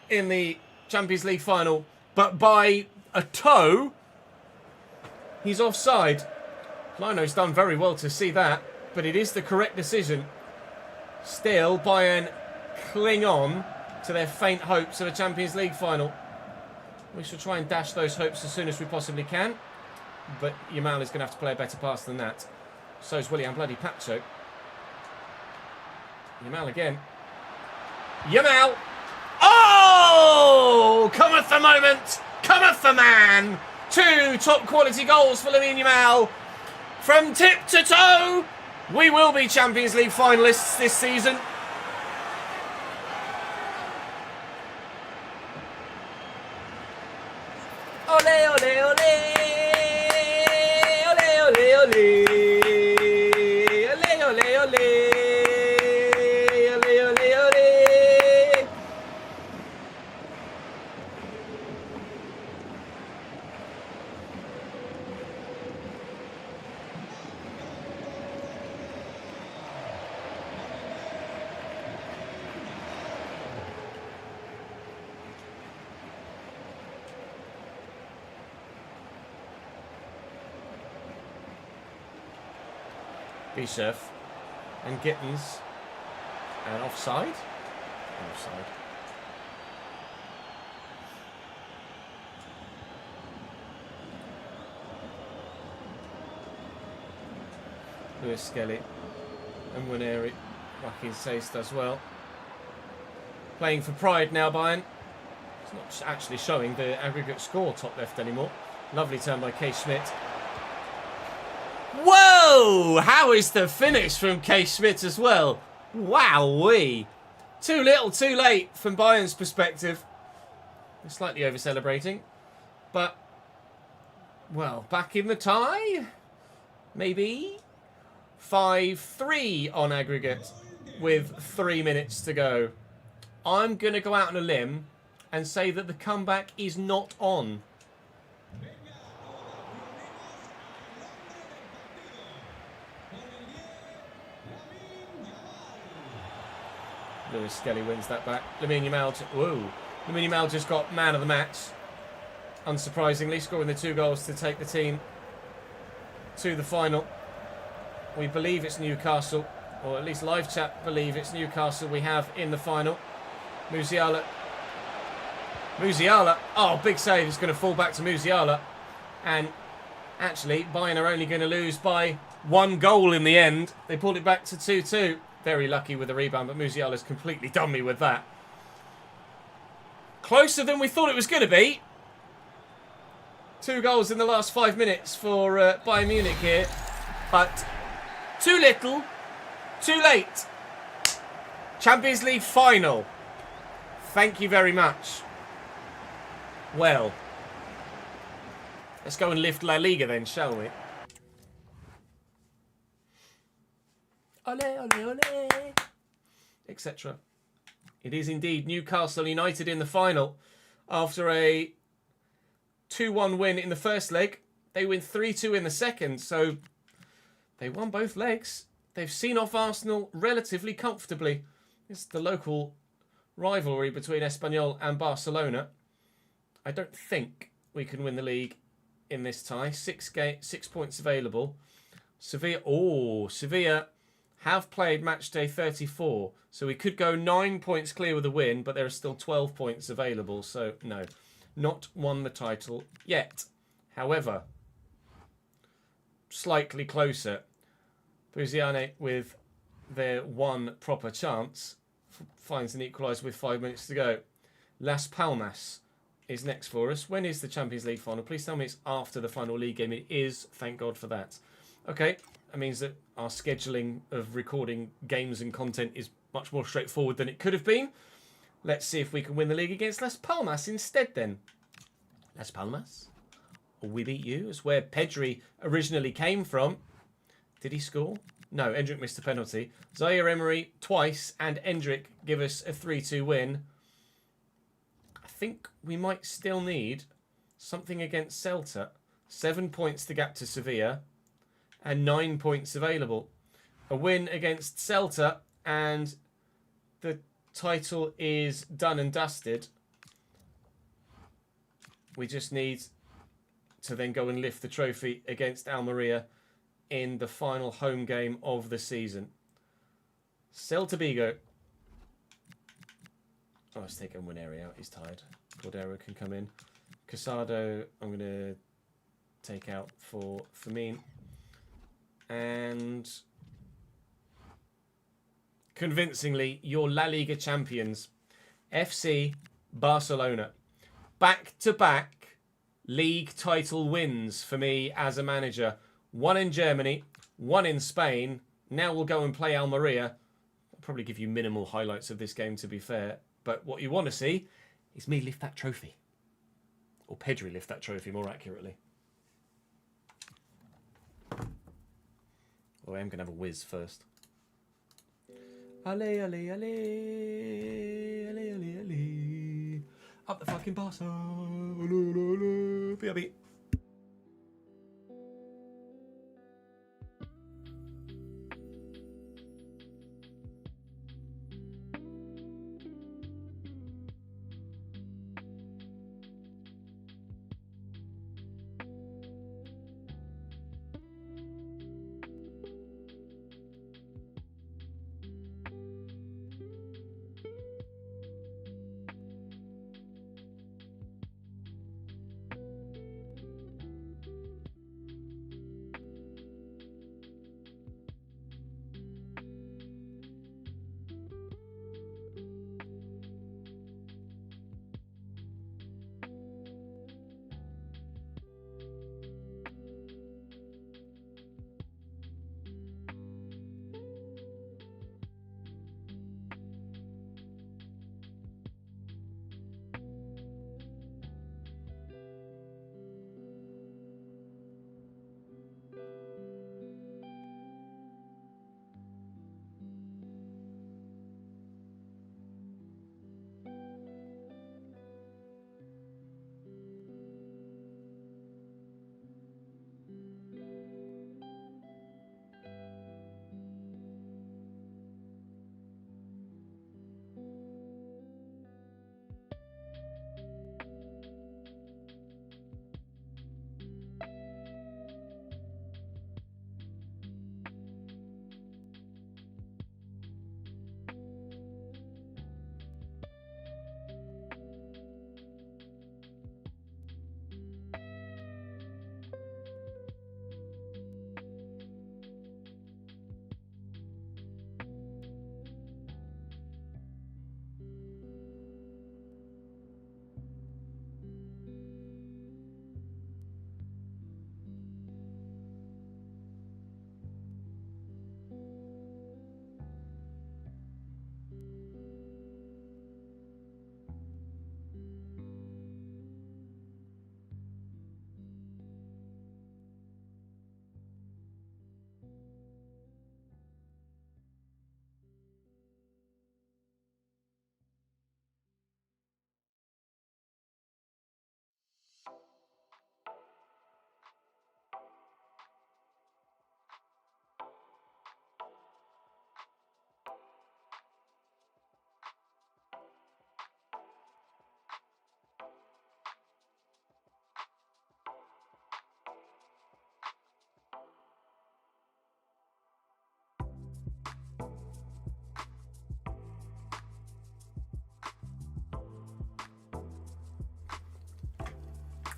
in the Champions League final. But by a toe, he's offside. Lino's done very well to see that, but it is the correct decision. Still, Bayern cling on to their faint hopes of a Champions League final. We shall try and dash those hopes as soon as we possibly can, but Yamal is going to have to play a better pass than that. So is William bloody Pacho. Yamal again. Yamal! Oh! Cometh the moment! Cometh the man! 2 top quality goals for Lamine Yamal. From tip to toe, we will be Champions League finalists this season. Ole, ole, ole! Ole, ole, ole! Ole, ole, ole! Bischoff and Gittins and offside. Offside. Lewis Skelly and Waneri back in Seist as well. Playing for pride now, Bayern. It's not actually showing the aggregate score top left anymore. Lovely turn by K. Schmidt. Whoa! How is the finish from K. Schmidt as well? Wowee! Too little, too late from Bayern's perspective. They're slightly over-celebrating. But, well, back in the tie? Maybe? 5-3 on aggregate with 3 minutes to go. I'm going to go out on a limb and say that the comeback is not on. Lewis Skelly wins that back. Lamine Yamal just got man of the match. Unsurprisingly, scoring the 2 goals to take the team to the final. We believe it's Newcastle, or at least live chat believe it's Newcastle we have in the final. Musiala. Oh, big save. It's going to fall back to Musiala. And actually, Bayern are only going to lose by 1 goal in the end. They pulled it back to 2-2. Very lucky with the rebound, but Musiala's completely done me with that. Closer than we thought it was going to be. 2 goals in the last 5 minutes for Bayern Munich here. But too little, too late. Champions League final. Thank you very much. Well, let's go and lift La Liga then, shall we? Ole, ole, ole, etc. It is indeed Newcastle United in the final. After a 2-1 win in the first leg, they win 3-2 in the second. So they won both legs. They've seen off Arsenal relatively comfortably. It's the local rivalry between Espanyol and Barcelona. I don't think we can win the league in this tie. 6 points available. Sevilla have played match day 34, so we could go 9 points clear with a win, but there are still 12 points available, so no, not won the title yet. However, slightly closer. Buziane, with their 1 proper chance, finds an equaliser with 5 minutes to go. Las Palmas is next for us. When is the Champions League final? Please tell me it's after the final league game. It is, thank God for that. Okay. That means that our scheduling of recording games and content is much more straightforward than it could have been. Let's see if we can win the league against Las Palmas instead then. Las Palmas, we beat you. It's where Pedri originally came from. Did he score? No, Endrick missed a penalty. Zaire Emery twice, and Endrick give us a 3-2 win. I think we might still need something against Celta. 7 points to gap to Sevilla, and 9 points available. A win against Celta, and the title is done and dusted. We just need to then go and lift the trophy against Almeria in the final home game of the season. Celta Vigo. Oh, let's take Nwaneri out. He's tired. Cordero can come in. Casado, I'm going to take out for Firmine. And convincingly, your La Liga champions, FC Barcelona. Back-to-back league title wins for me as a manager. One in Germany, one in Spain. Now we'll go and play Almeria. I'll probably give you minimal highlights of this game, to be fair. But what you want to see is me lift that trophy. Or Pedri lift that trophy, more accurately. Oh, I am going to have a whiz first. Ale, ale, ale. Ale, ale, ale. Up the fucking Barca. Ale, ale, ale. BRB.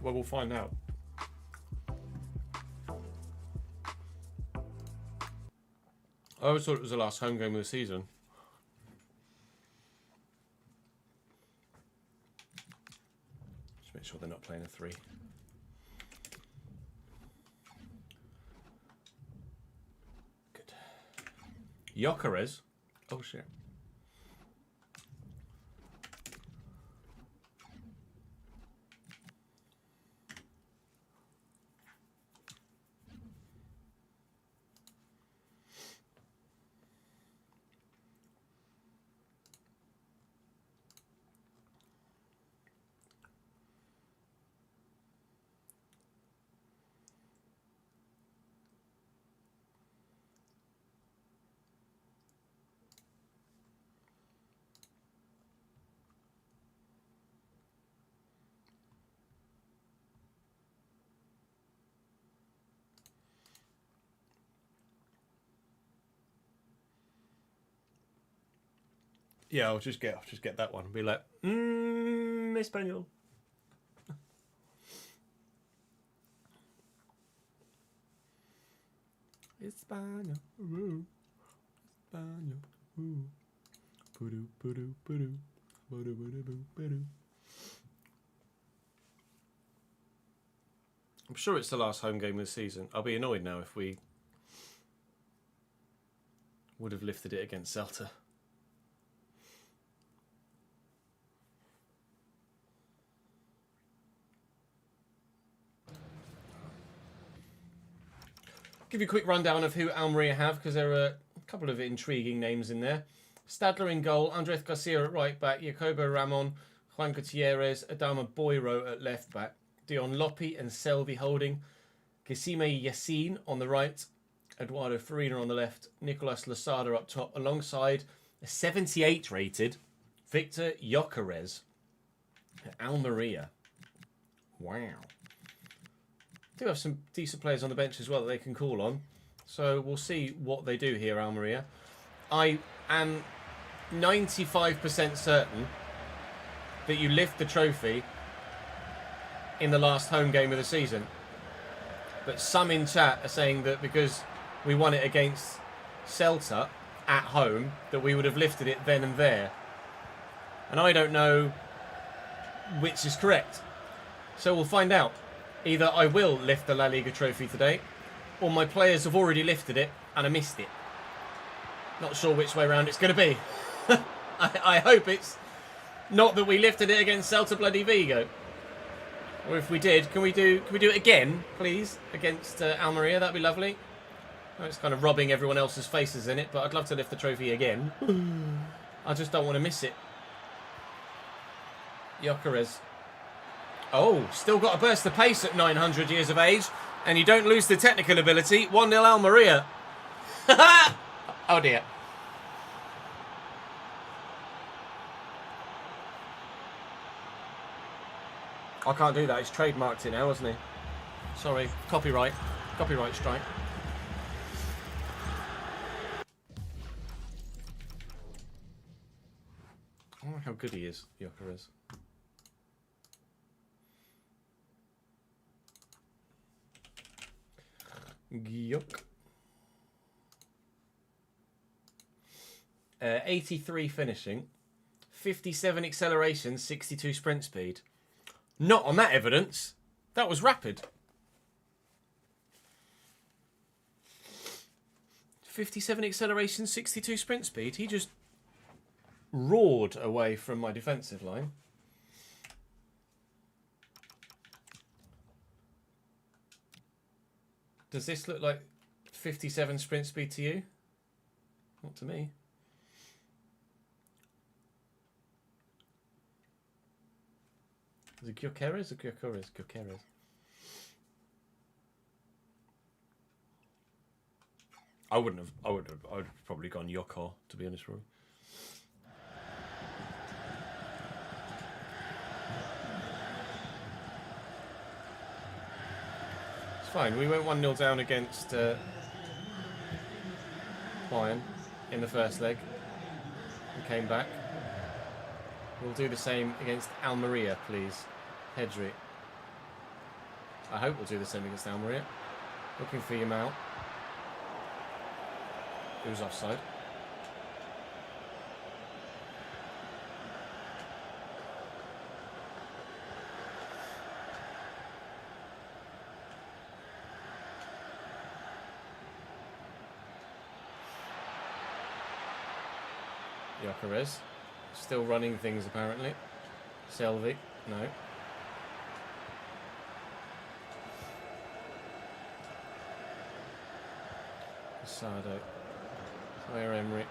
Well, we'll find out. I always thought it was the last home game of the season. Just make sure they're not playing a 3. Good. Gyökeres. Oh, shit. Yeah, I'll just get that one. Be like, Espanol. España, España, Peru, Peru, Peru, Peru, Peru, Peru. I'm sure it's the last home game of the season. I'll be annoyed now if we would have lifted it against Celta. Give you a quick rundown of who Almeria have, because there are a couple of intriguing names in there. Stadler in goal, Andres Garcia at right back, Jacobo Ramon, Juan Gutierrez, Adama Boiro at left back, Dion Loppi and Selvi holding, Kisime Yassin on the right, Eduardo Farina on the left, Nicolas Losada up top, alongside a 78 rated Victor Gyökeres at Almeria. Wow. Do have some decent players on the bench as well that they can call on. So we'll see what they do here, Almeria. I am 95% certain that you lift the trophy in the last home game of the season. But some in chat are saying that because we won it against Celta at home, that we would have lifted it then and there. And I don't know which is correct. So we'll find out. Either I will lift the La Liga trophy today, or my players have already lifted it and I missed it. Not sure which way around it's going to be. I hope it's not that we lifted it against Celta bloody Vigo. Or if we did, can we do it again, please, against Almeria? That'd be lovely. Oh, it's kind of robbing everyone else's faces in it, but I'd love to lift the trophy again. I just don't want to miss it. Gyökeres. Oh, still got a burst of pace at 900 years of age, and you don't lose the technical ability. 1-0 Almeria. Oh dear. I can't do that. He's trademarked it now, hasn't he? Sorry. Copyright strike. I wonder how good he is, Gyökeres. Gyök. 83 finishing, 57 acceleration, 62 sprint speed. Not on that evidence. That was rapid. 57 acceleration, 62 sprint speed. He just roared away from my defensive line. Does this look like 57 sprint speed to you? Not to me. Is it Gyökeres or Gyökeres? Gyökeres. I would have probably gone Yoko, to be honest, Roy. It's fine. We went 1-0 down against Bayern in the first leg and came back. We'll do the same against Almeria, please. Pedri. I hope we'll do the same against Almeria. Looking for your mount. It was offside. Gyökeres. Still running things apparently. Selvi. No. Sado. Where Emery?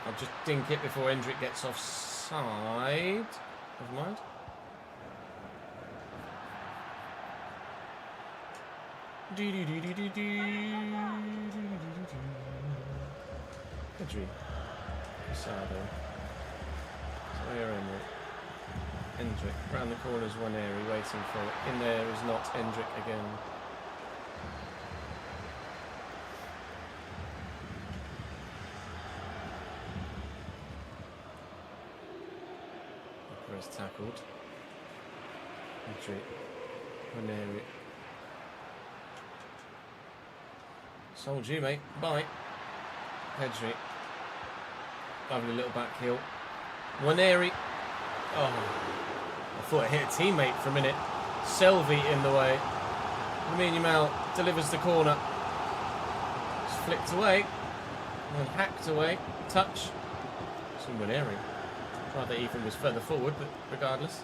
I'll just dink it before Endrick gets offside. Never mind. Pedri. Sado. Where Emery? Endrick. Round the corners, one area waiting for it. In there is not Endrick again. Jokeres tackled. Entry. Ranieri. Sold you, mate. Bye. Pedri. Lovely little back heel. Ranieri. Oh. I thought it hit a teammate for a minute. Selvi in the way. Lamine Yamal delivers the corner. It's flicked away. And hacked away. Touch. Some Ranieri. Rather Ethan was further forward, but regardless.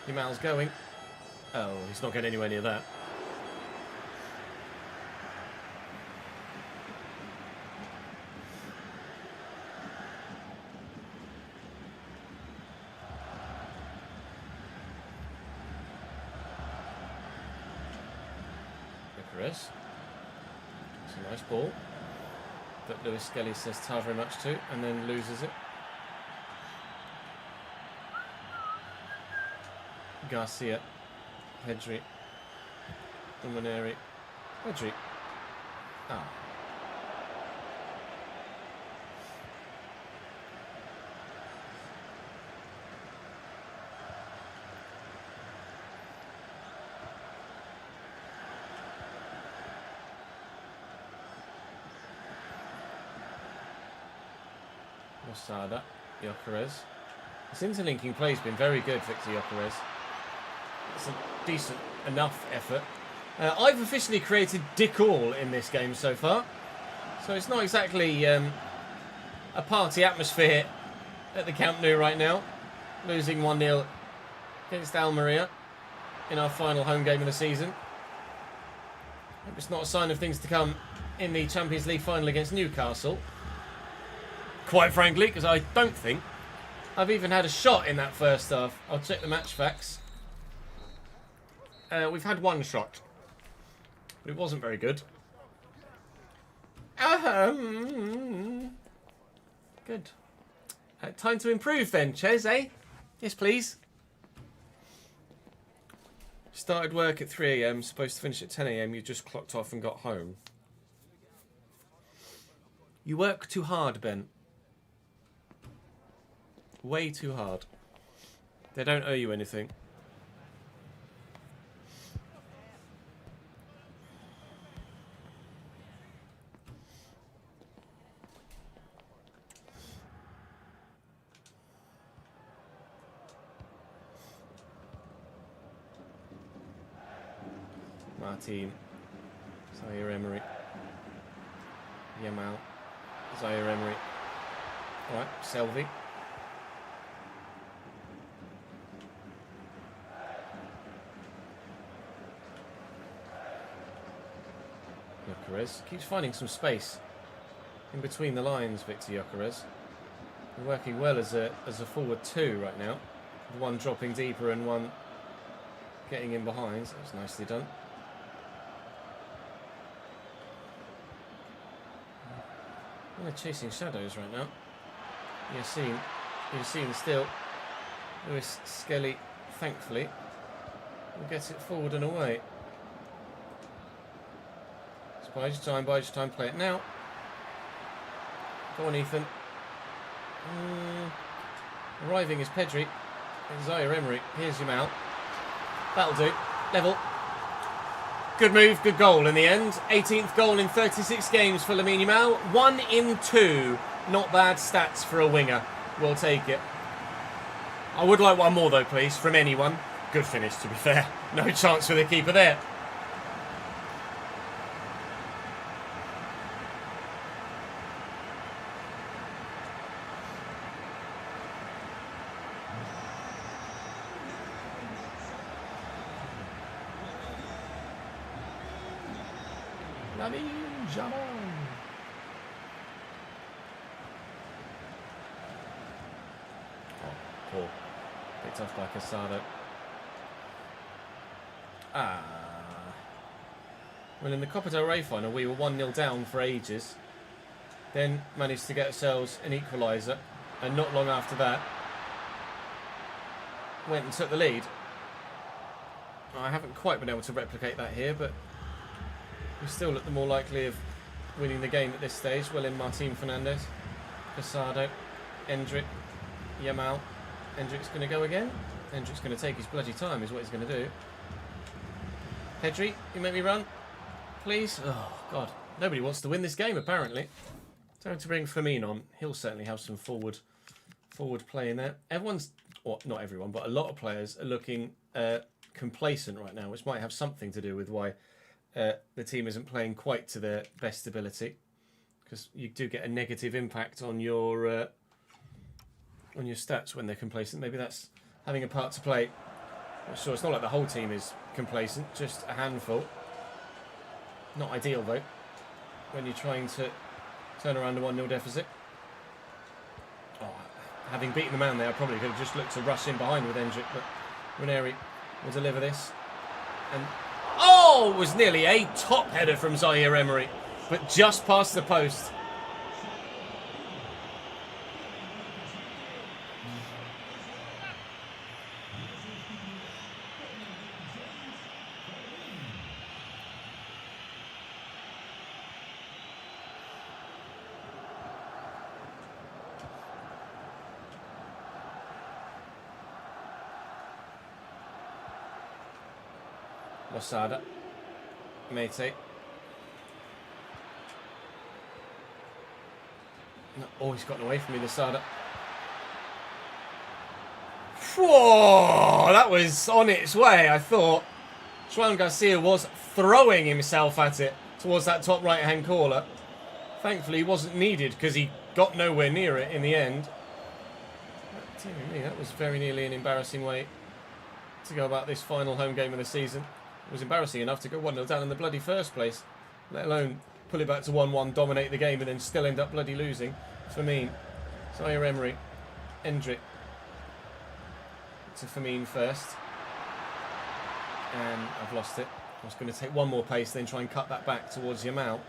Yamal's going. Oh, he's not getting anywhere near that. Jokeres. It's a nice ball. That Lewis Skelly says ta very much to, and then loses it. Garcia, Pedri, Ranieri, Pedri. Ah. Mosada, Jokeres. His interlinking play has been very good, Victor Jokeres. It's a decent enough effort. I've officially created Dick All in this game so far. So it's not exactly a party atmosphere at the Camp Nou right now. Losing 1-0 against Almeria in our final home game of the season. Hope it's not a sign of things to come in the Champions League final against Newcastle. Quite frankly, because I don't think I've even had a shot in that first half. I'll check the match facts. We've had one shot. But it wasn't very good. Good. Time to improve then, Ches, eh? Yes, please. Started work at 3 AM, supposed to finish at 10 AM. You just clocked off and got home. You work too hard, Ben. Way too hard. They don't owe you anything. Martin. Zaire Emery. Yamal. Zaire Emery. Alright, Selvi. Jokeres keeps finding some space in between the lines, Victor Jokeres. He's working well as a forward 2 right now. One dropping deeper and one getting in behind. So that's nicely done. They're chasing shadows right now. You've seen still. Lewis Skelly, thankfully, will get it forward and away. So bide your time, play it now. Go on, Ethan. Arriving is Pedri. And Zaire Emery. Here's Yamal. That'll do. Level. Good move, good goal in the end. 18th goal in 36 games for Lamine Yamal. 1 in 2. Not bad stats for a winger. We'll take it. I would like one more though, please, from anyone. Good finish, to be fair. No chance for the keeper there. Lamine Yamal. Oh, poor. Picked off by Casado. Well, in the Copa del Rey final, we were 1-0 down for ages. Then managed to get ourselves an equaliser. And not long after that, went and took the lead. I haven't quite been able to replicate that here, but we still look the more likely of winning the game at this stage. Well in Martin Fernandez, Casado, Endrick, Yamal. Hendrick's going to go again. Hendrick's going to take his bloody time is what he's going to do. Pedri, you make me run? Please? Oh, God. Nobody wants to win this game, apparently. Time to bring Firmino on. He'll certainly have some forward play in there. Everyone's, or not everyone, but a lot of players are looking complacent right now, which might have something to do with why the team isn't playing quite to their best ability. Because you do get a negative impact on your stats when they're complacent. Maybe that's having a part to play. Not sure. It's not like the whole team is complacent, just a handful. Not ideal though, when you're trying to turn around a 1-0 deficit. Oh, having beaten the man there, I probably could have just looked to rush in behind with Hendrick, but Ranieri will deliver this. And oh, it was nearly a top header from Zaire Emery, but just past the post. Losada, Mate. No, oh, he's gotten away from me, Losada. Whoa, that was on its way, I thought. João Garcia was throwing himself at it towards that top right-hand corner. Thankfully, he wasn't needed because he got nowhere near it in the end. Dear me, that was very nearly an embarrassing way to go about this final home game of the season. It was embarrassing enough to go 1-0 down in the bloody first place, let alone pull it back to 1-1, dominate the game and then still end up bloody losing. Firmino, Zaire Emery, Hendrick to Firmino first. And I've lost it. I was going to take one more pace, then try and cut that back towards Yamal.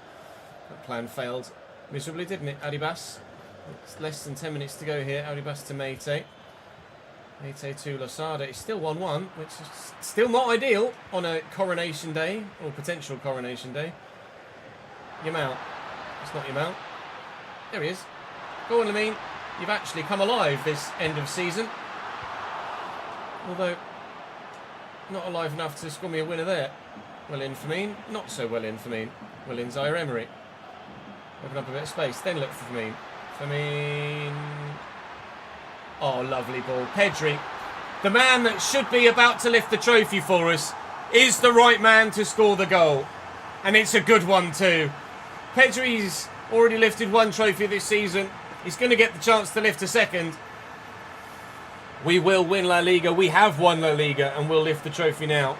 That plan failed miserably, didn't it, Adibas? It's less than 10 minutes to go here. Adibas to Mate. Mate to Losada. It's still 1-1, which is still not ideal on a coronation day, or potential coronation day. Yamal. It's not Yamal. There he is. Go on, Lamine. You've actually come alive this end of season. Although, not alive enough to score me a winner there. Well in Firmino. Not so well in Firmino. Well in Zaire Emery. Open up a bit of space. Then look for Firmino. Firmino. Oh, lovely ball. Pedri, the man that should be about to lift the trophy for us, is the right man to score the goal. And it's a good one too. Pedri's already lifted one trophy this season. He's going to get the chance to lift a second. We will win La Liga. We have won La Liga and we'll lift the trophy now.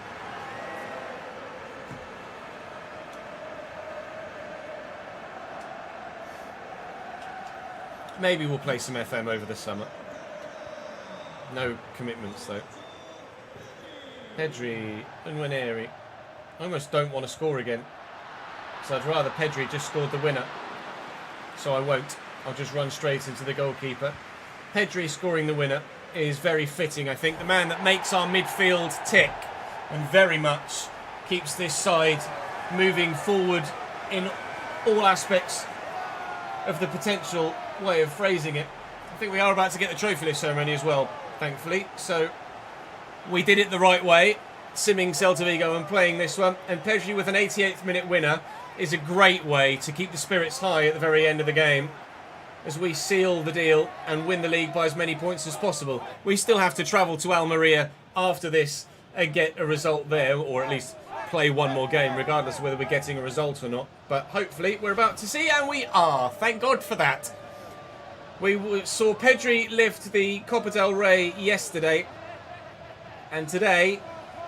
Maybe we'll play some FM over the summer. No commitments though. Pedri and Ranieri. I almost don't want to score again. So I'd rather Pedri just scored the winner. So I won't. I'll just run straight into the goalkeeper. Pedri scoring the winner is very fitting, I think. The man that makes our midfield tick and very much keeps this side moving forward in all aspects of the potential way of phrasing it. I think we are about to get the trophy list ceremony as well, thankfully. So we did it the right way, simming Celta Vigo and playing this one. And Pedri with an 88th minute winner is a great way to keep the spirits high at the very end of the game as we seal the deal and win the league by as many points as possible. We still have to travel to Almeria after this and get a result there, or at least play one more game, regardless of whether we're getting a result or not. But hopefully we're about to see, and we are. Thank God for that. We saw Pedri lift the Copa del Rey yesterday, and today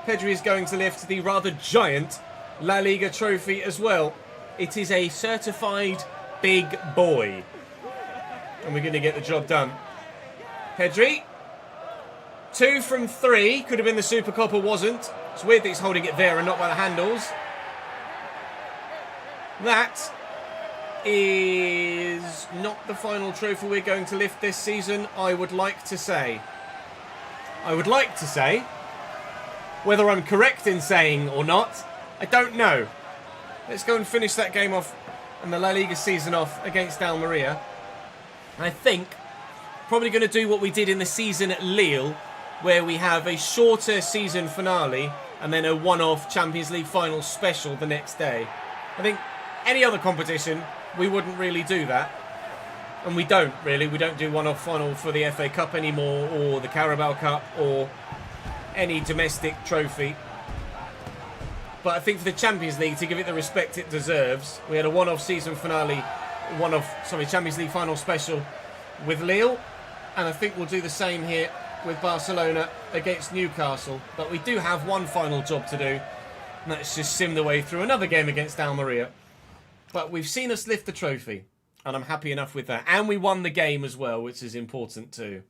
Pedri is going to lift the rather giant La Liga trophy as well. It is a certified big boy, and we're going to get the job done. Pedri, 2 from 3, could have been the Super Copa, wasn't. It's weird that he's holding it there and not by the handles. That is not the final trophy we're going to lift this season, I would like to say. I would like to say. Whether I'm correct in saying or not, I don't know. Let's go and finish that game off and the La Liga season off against Almeria. I think Probably going to do what we did in the season at Lille, where we have a shorter season finale and then a one-off Champions League final special the next day. I think any other competition, we wouldn't really do that. And we don't, really. We don't do one-off final for the FA Cup anymore, or the Carabao Cup, or any domestic trophy. But I think for the Champions League, to give it the respect it deserves, we had a one-off season finale, Champions League final special with Lille. And I think we'll do the same here with Barcelona against Newcastle. But we do have one final job to do, and that's just sim the way through another game against Almeria. But we've seen us lift the trophy, and I'm happy enough with that. And we won the game as well, which is important too.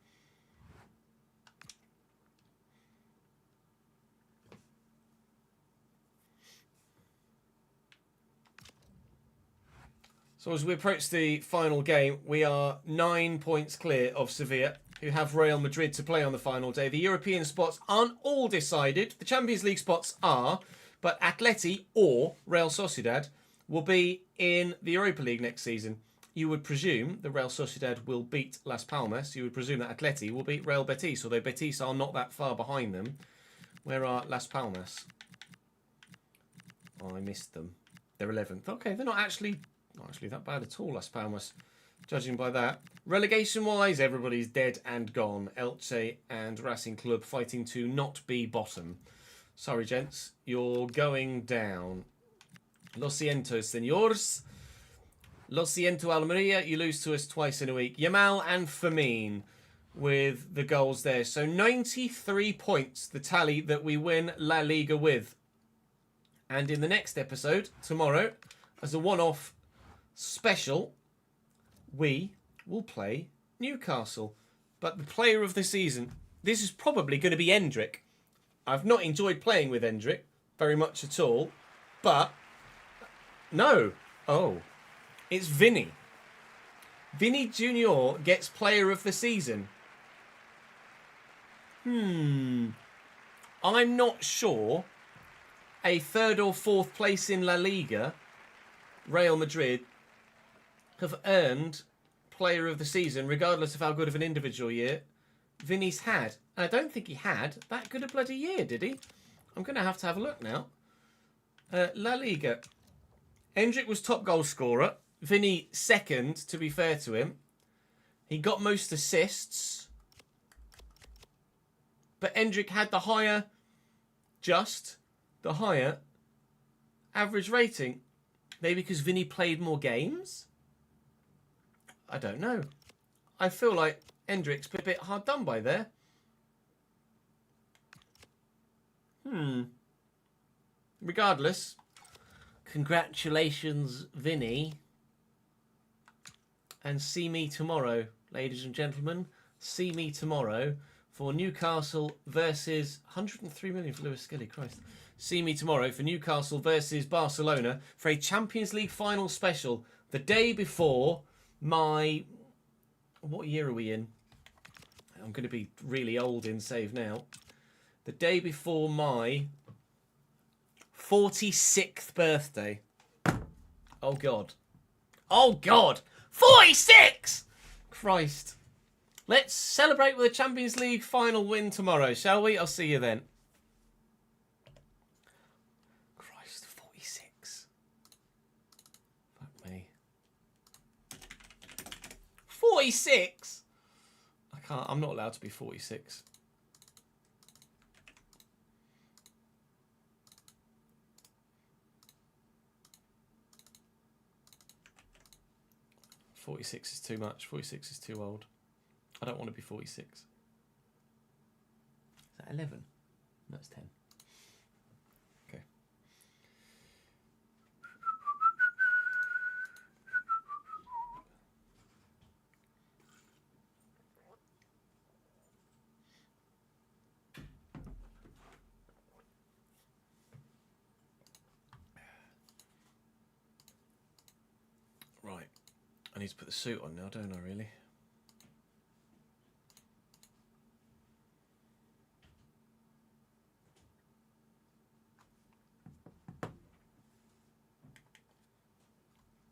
So as we approach the final game, we are 9 points clear of Sevilla, who have Real Madrid to play on the final day. The European spots aren't all decided. The Champions League spots are, but Atleti or Real Sociedad will be in the Europa League next season. You would presume that Real Sociedad will beat Las Palmas. You would presume that Atleti will beat Real Betis, although Betis are not that far behind them. Where are Las Palmas? Oh, I missed them. They're 11th. Okay, they're not actually that bad at all, Las Palmas, judging by that. Relegation-wise, everybody's dead and gone. Elche and Racing Club fighting to not be bottom. Sorry, gents. You're going down. Lo siento, señores. Lo siento, Almeria. You lose to us twice in a week. Yamal and Firmine with the goals there. So 93 points, the tally that we win La Liga with. And in the next episode, tomorrow, as a one-off special, we will play Newcastle. But the player of the season, this is probably going to be Endrick. I've not enjoyed playing with Endrick very much at all. But, no. Oh, it's Vinny. Vinny Jr. gets player of the season. I'm not sure a third or fourth place in La Liga, Real Madrid, have earned player of the season, regardless of how good of an individual year Vinny's had. And I don't think he had that good a bloody year, did he? I'm going to have a look now. La Liga. Endrick was top goal scorer. Vinny second, to be fair to him. He got most assists. But Endrick had the higher average rating. Maybe because Vinny played more games? I don't know. I feel like Endrick's a bit hard done by there. Regardless, congratulations, Vinny. And see me tomorrow, ladies and gentlemen. See me tomorrow for Newcastle versus 103 million for Lewis Skelly. Christ. See me tomorrow for Newcastle versus Barcelona for a Champions League final special. The day before my... What year are we in? I'm going to be really old in save now. The day before my 46th birthday. Oh, God. Oh, God. 46! Christ. Let's celebrate with a Champions League final win tomorrow, shall we? I'll see you then. Christ, 46. Fuck me. 46? I'm not allowed to be 46. "46 is too much. 46 is too old. I don't want to be 46. Is that 11? No, it's 10. Okay. Right. I need to put the suit on now, don't I, really?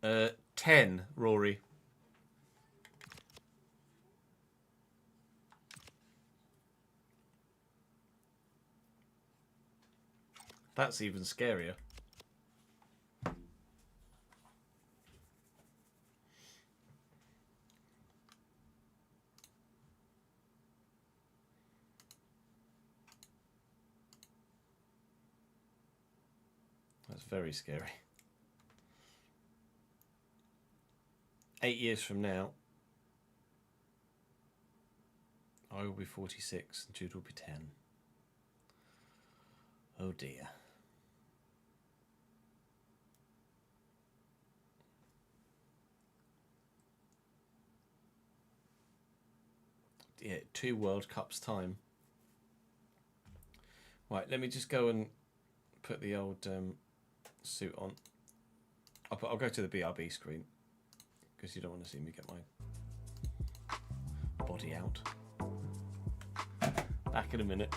Uh, 10, Rory. That's even scarier. That's very scary. 8 years from now, I will be 46 and Jude will be 10. Oh dear. Yeah, 2 World Cups time. Right, let me just go and put the old suit on. I'll go to the BRB screen because you don't want to see me get my body out. Back in a minute.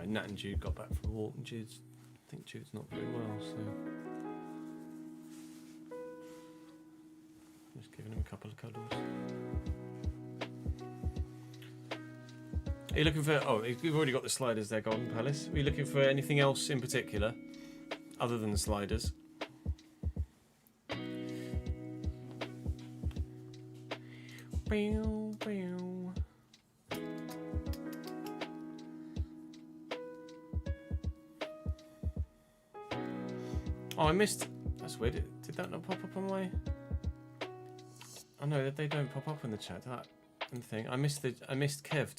Nat and Jude got back from a walk, and I think Jude's not very well, so just giving him a couple of cuddles. Are you looking for... Oh, we've already got the sliders there, Golden Palace. Are you looking for anything else in particular, other than the sliders? Oh, I missed... That's weird. Did that not pop up on my... Oh no, they don't pop up in the chat. That thing. I missed Kev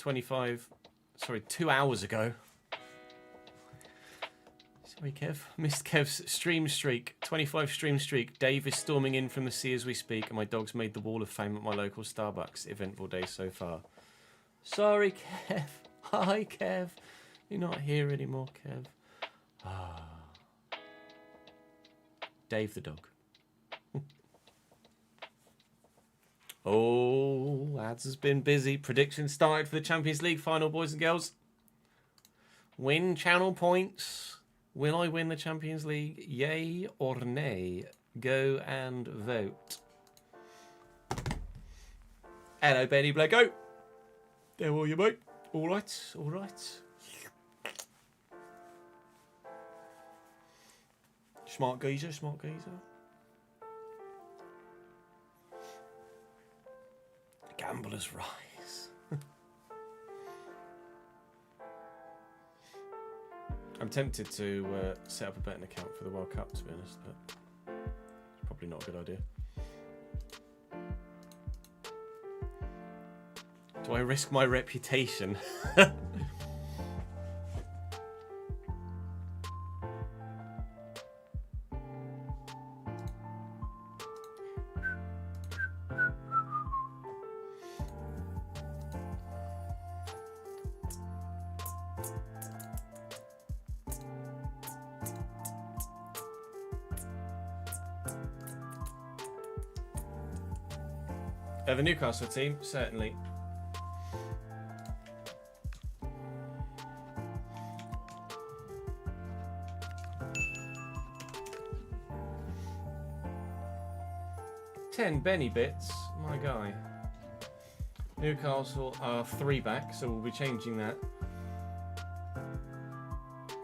2 hours ago. Sorry, Kev. Missed Kev's stream streak. 25 stream streak. Dave is storming in from the sea as we speak, and my dog's made the wall of fame at my local Starbucks. Eventful day so far. Sorry, Kev. Hi, Kev. You're not here anymore, Kev. Ah. Dave the dog. Oh, ads has been busy. Predictions started for the Champions League final, boys and girls. Win channel points. Will I win the Champions League? Yay or nay? Go and vote. Hello, Benny Blacko. How are you, mate? All right, all right. Smart geezer, smart geezer. Gamblers rise. I'm tempted to set up a betting account for the World Cup, to be honest, but it's probably not a good idea. Do I risk my reputation? The Newcastle team, certainly. $10 Benny bits, my guy. Newcastle are 3 back, so we'll be changing that.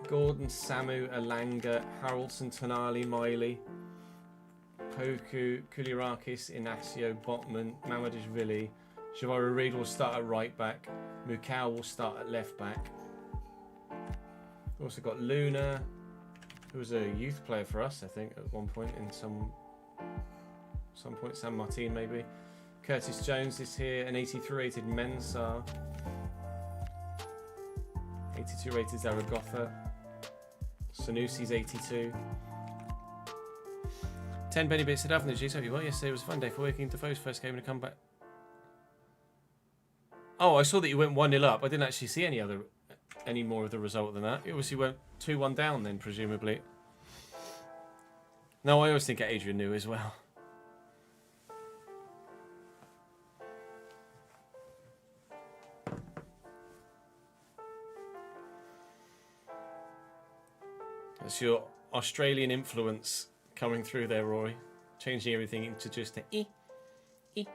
Gordon, Samu, Alanga, Haraldson, Tonali, Miley, Poku, Koulirakis, Inacio, Botman, Mamadashvili. Shavara Reid will start at right back. Mukau will start at left back. We've also got Luna, who was a youth player for us, I think, at one point in some point. San Martin, maybe. Curtis Jones is here. An 83 rated Mensah. 82 rated Zaragoza. Sanusi's 82. 10 Benny bits at Avenue. Hope you well. Yesterday was a fun day for working. Defoe's first game in a comeback. Oh, I saw that you went 1-0 up. I didn't actually see any more of the result than that. You obviously went 2-1 down then, presumably. No, I always think Adrian knew as well. That's your Australian influence coming through there, Roy. Changing everything into just a e. It's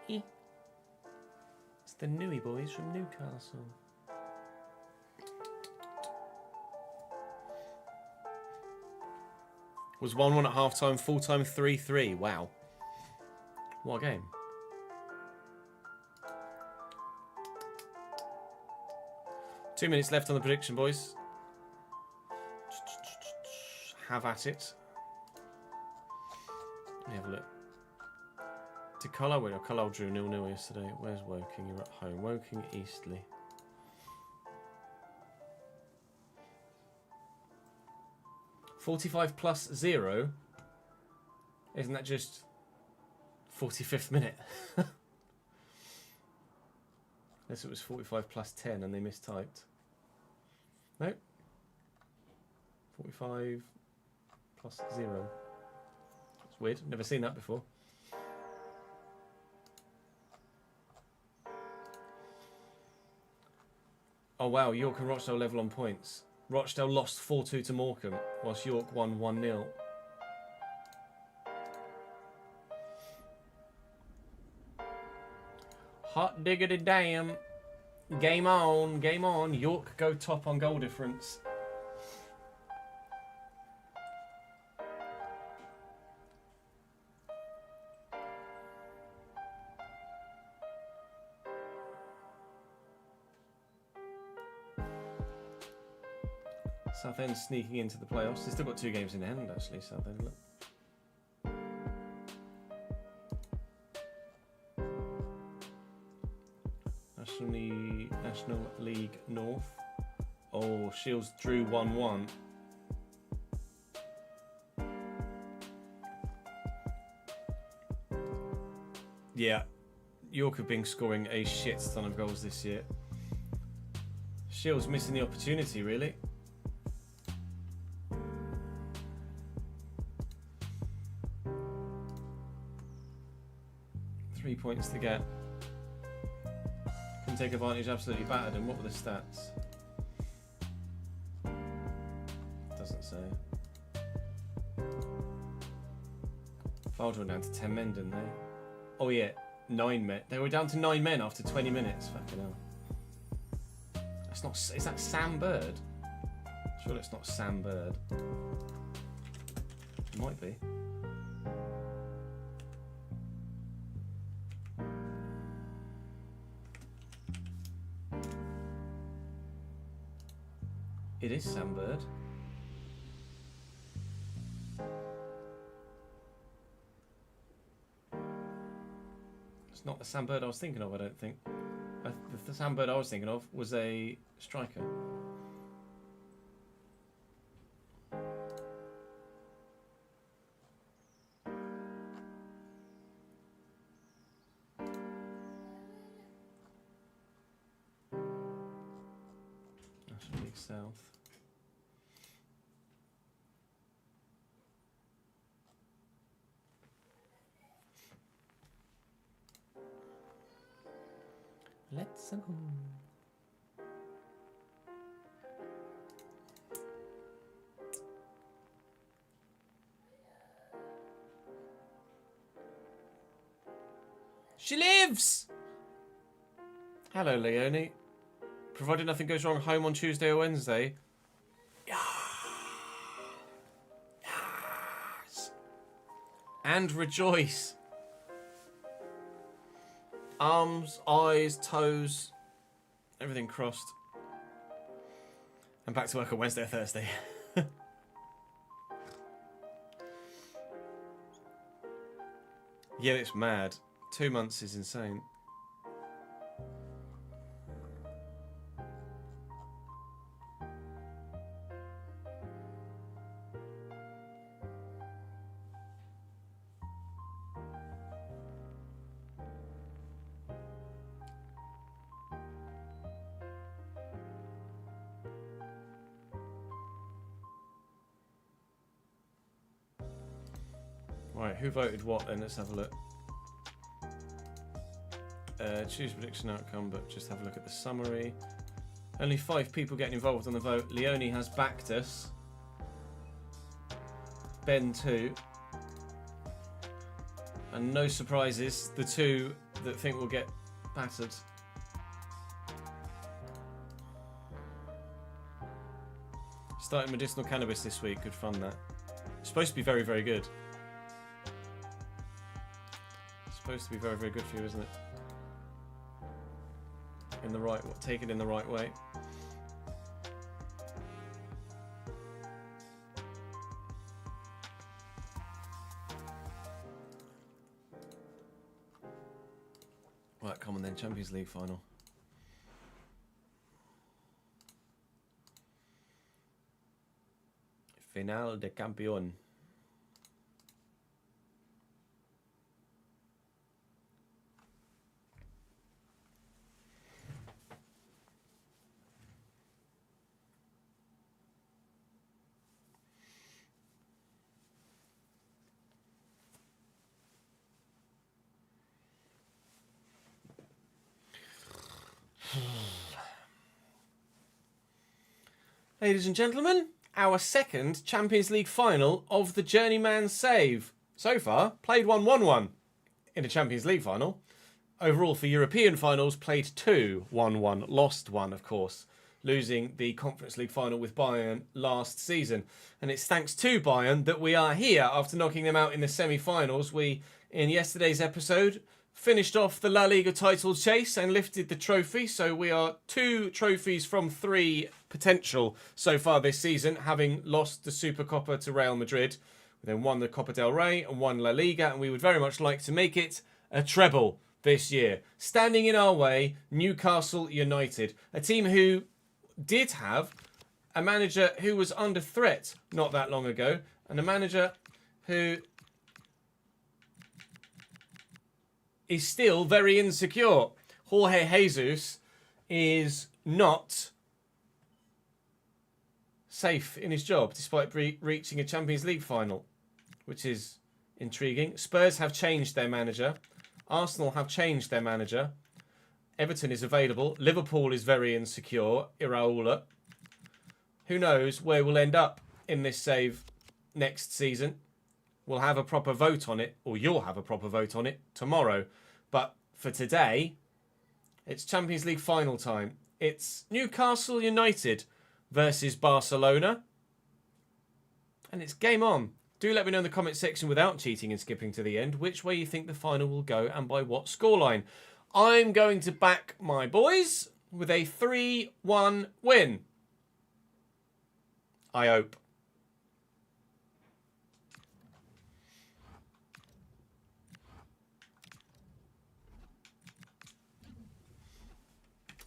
the Newey boys from Newcastle. Was 1-1 at half time, full time 3-3. Wow. What a game. Two minutes left on the prediction, boys. Have at it. Let me have a look. Did Carlisle win? Carlisle drew 0-0 yesterday. Where's Woking? You're at home. Woking, Eastleigh. $45 plus 0. Isn't that just 45th minute? Unless it was 45 plus 10 and they mistyped. No. 45 plus 0. That's weird. Never seen that before. Oh wow, York and Rochdale level on points. Rochdale lost 4-2 to Morecambe, whilst York won 1-0. Hot diggity damn. Game on, game on. York go top on goal difference. Southend sneaking into the playoffs. They've still got 2 games in hand, actually, Southend. Look. National League North. Oh, Shields drew 1-1. Yeah, York have been scoring a shit ton of goals this year. Shields missing the opportunity, really. Three points to get. Can take advantage, absolutely battered. And what were the stats? Doesn't say. Fylde went down to 10 men, didn't they? Oh yeah, 9 men. They were down to 9 men after 20 minutes. Fucking hell. That's not. Is that Sam Bird? Surely it's not Sam Bird. It might be. It is Sam Bird. It's not the Sam Bird I was thinking of, I don't think. The Sam Bird I was thinking of was a striker. National League South. Let's go. She lives! Hello, Leonie. Provided nothing goes wrong, home on Tuesday or Wednesday. Yes! And rejoice. Arms, eyes, toes, everything crossed. And back to work on Wednesday or Thursday. Yeah, it's mad. 2 months is insane. Right, who voted what then? Let's have a look. Choose prediction outcome, but just have a look at the summary. Only 5 people getting involved on the vote. Leonie has backed us. Ben 2. And no surprises, the 2 that think will get battered. Starting medicinal cannabis this week, good fun that. It's supposed to be very, very good. It's supposed to be very, very good for you, isn't it? In the right, take it in the right way. Right, come on then, Champions League final. Final de Campeón. Ladies and gentlemen, our second Champions League final of the Journeyman save. So far, played 1-1-1 in a Champions League final. Overall, for European finals, played 2 1-1, lost 1, of course, losing the Conference League final with Bayern last season. And it's thanks to Bayern that we are here after knocking them out in the semi-finals. We, in yesterday's episode, finished off the La Liga title chase and lifted the trophy. So we are 2 trophies from 3 potential so far this season, having lost the Supercopa to Real Madrid. We then won the Copa del Rey and won La Liga, and we would very much like to make it a treble this year. Standing in our way, Newcastle United, a team who did have a manager who was under threat not that long ago, and a manager who is still very insecure. Jorge Jesus is not safe in his job despite reaching a Champions League final, which is intriguing. Spurs have changed their manager. Arsenal have changed their manager. Everton is available. Liverpool is very insecure. Iraola. Who knows where we'll end up in this save next season. We'll have a proper vote on it, or you'll have a proper vote on it tomorrow. But for today, it's Champions League final time. It's Newcastle United versus Barcelona. And it's game on. Do let me know in the comment section, without cheating and skipping to the end, which way you think the final will go and by what scoreline. I'm going to back my boys with a 3-1 win. I hope.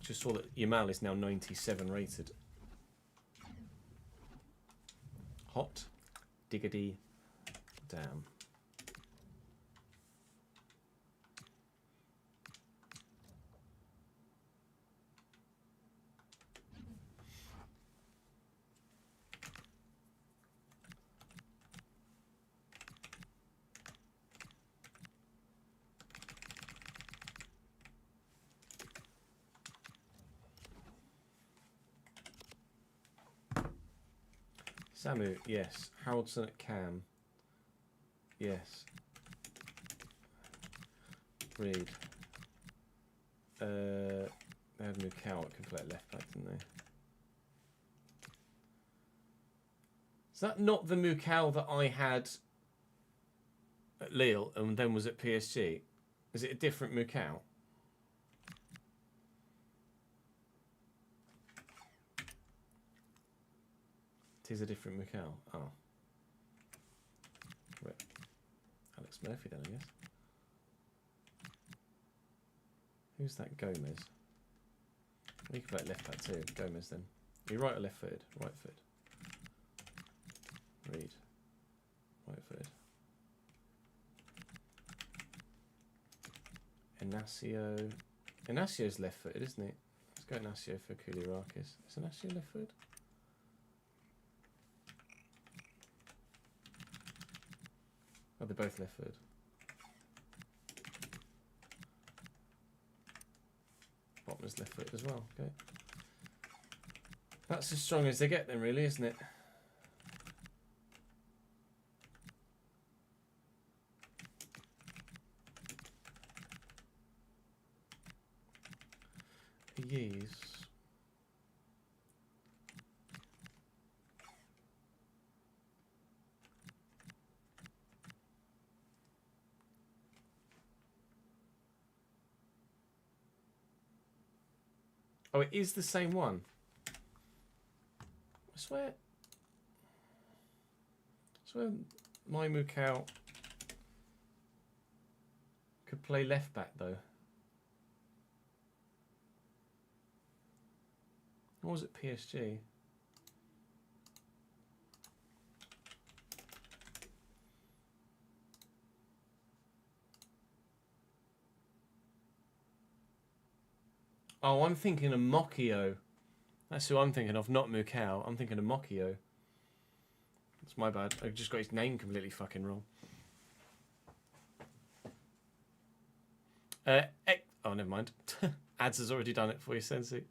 Just saw that Yamal is now 97 rated. Hot diggity damn. Samu, yes. Haroldson at Cam. Yes. Reed. They had Mukau at complete left back, didn't they? Is that not the Mukau that I had at Lille and then was at PSG? Is it a different Mukau? It is a different Mukau. Oh. Right. Alex Murphy then, I guess. Who's that Gomez? We can play left back too. Gomez then. Are you right or left footed? Right footed. Reed. Right footed. Inacio. Inacio's left footed, isn't he? Let's go Inacio for Koulirakis. Is Inacio left footed? Oh, they're both left footed. Botman's left footed as well. Okay. That's as strong as they get then, really, isn't it? Yes. Oh, it is the same one. I swear my Mukau could play left back though. Or was it PSG? Oh, I'm thinking of Mokio. That's who I'm thinking of, not Mukau. I'm thinking of Mokio. That's my bad. I just got his name completely fucking wrong. Oh, never mind. Ads has already done it for you, Sensei.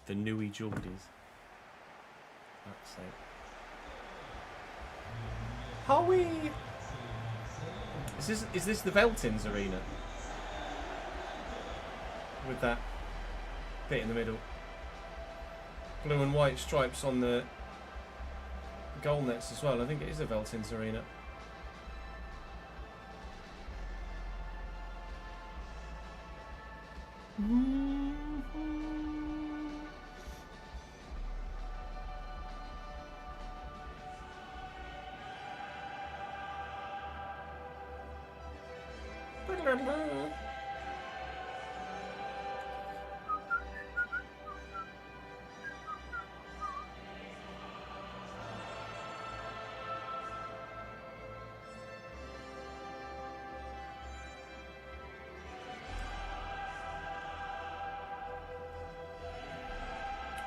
The Nui Geordies. Fuck's sake. Are we... Is this the Veltins arena? With that bit in the middle. Blue and white stripes on the goal nets as well. I think it is a Veltins arena.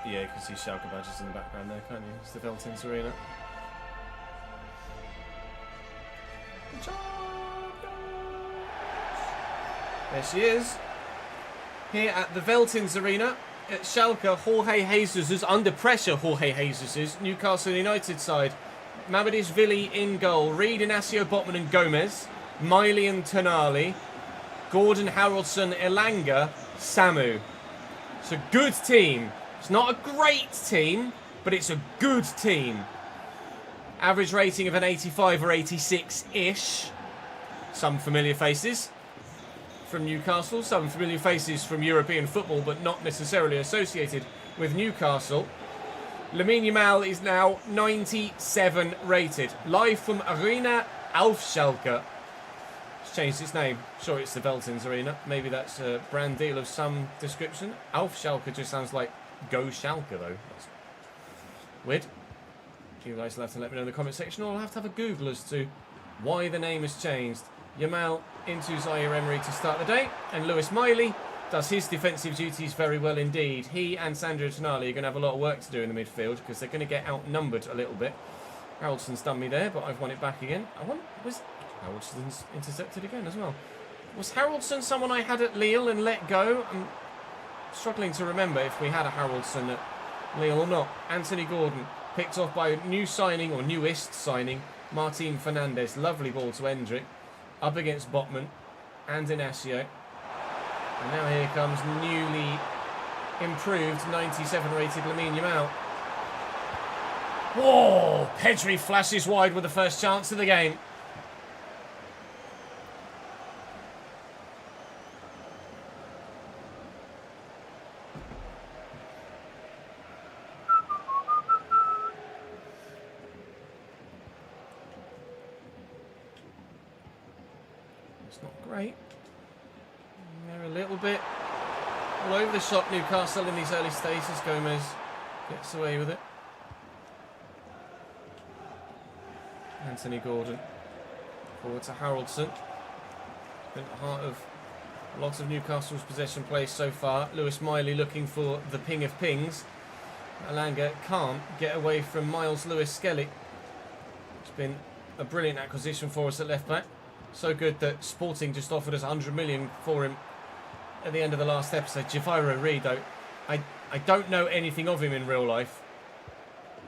Yeah, you can see Schalke badges in the background there, can't you? It's the Veltins arena. There she is. Here at the Veltins arena at Schalke, Jorge Jesus, under pressure Jorge Jesus, Newcastle United side. Mamadishvili in goal, Reed, Inacio, Botman and Gomez, Miley and Tonali, Gordon, Haraldson, Elanga, Samu. It's a good team. It's not a great team, but it's a good team. Average rating of an 85 or 86-ish. Some familiar faces from Newcastle, some familiar faces from European football, but not necessarily associated with Newcastle. Lamine Yamal is now 97 rated. Live from Arena auf Schalke. It's changed its name. Sure, it's the Veltins Arena. Maybe that's a brand deal of some description. Auf Schalke just sounds like Go Schalke, though. That's weird. You guys will have to let me know in the comment section, or I'll have to have a Google as to why the name has changed. Yamal into Zaire Emery to start the day, and Lewis Miley does his defensive duties very well indeed. He and Sandro Tonali are going to have a lot of work to do in the midfield because they're going to get outnumbered a little bit. Haraldson's done me there, but I've won it back again. Was Haraldson's intercepted again as well? Was Haraldson someone I had at Lille and let go? I'm struggling to remember if we had a Haraldson at Lille or not. Anthony Gordon picked off by a new signing, or newest signing, Martin Fernandez. Lovely ball to Hendrick. Up against Botman and Inacio. And now here comes newly improved 97 rated Lamine Yamal. Whoa! Pedri flashes wide with the first chance of the game. It's not great. They're a little bit all over the shop, Newcastle, in these early stages. Gomez gets away with it. Anthony Gordon forward to Haraldson. Been at the heart of lots of Newcastle's possession play so far. Lewis Miley looking for the ping of pings. Elanga can't get away from Miles Lewis-Skelly. It's been a brilliant acquisition for us at left back. So good that Sporting just offered us 100 million for him at the end of the last episode. Javiro Reed, though, I don't know anything of him in real life,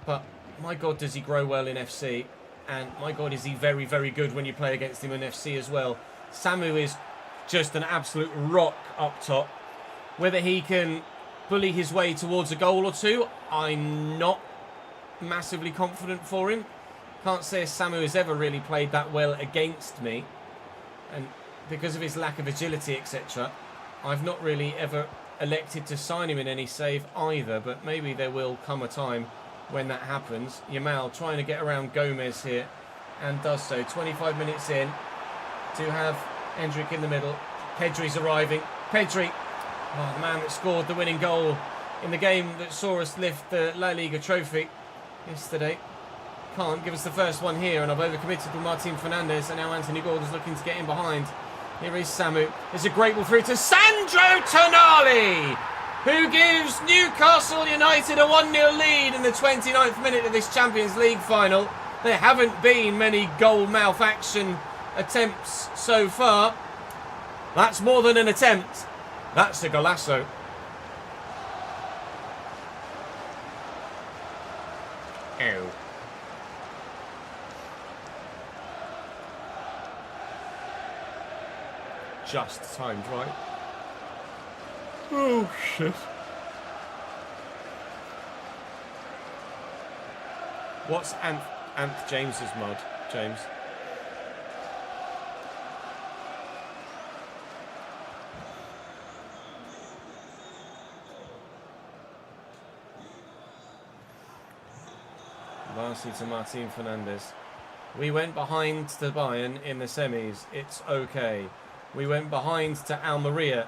but my God, does he grow well in FC, and my God, is he very, very good when you play against him in FC as well. Samu is just an absolute rock up top. Whether he can bully his way towards a goal or two, I'm not massively confident for him. Can't say Samu has ever really played that well against me, and because of his lack of agility, etc., I've not really ever elected to sign him in any save either, but maybe there will come a time when that happens. Yamal trying to get around Gomez here, and does so. 25 minutes in to have Hendrick in the middle. Pedri's arriving. Pedri, the man that scored the winning goal in the game that saw us lift the La Liga trophy yesterday. Can't give us the first one here, and I've overcommitted with Martin Fernandez, and now Anthony Gordon's looking to get in behind. Here is Samu. There's a great ball through to Sandro Tonali, who gives Newcastle United a 1-0 lead in the 29th minute of this Champions League final. There haven't been many goal mouth action attempts so far. That's more than an attempt. That's a golazo. just timed right. Oh, shit. What's Anth James's mod, James? Varsity to Martin Fernandez. We went behind to Bayern in the semis. It's okay. We went behind to Almeria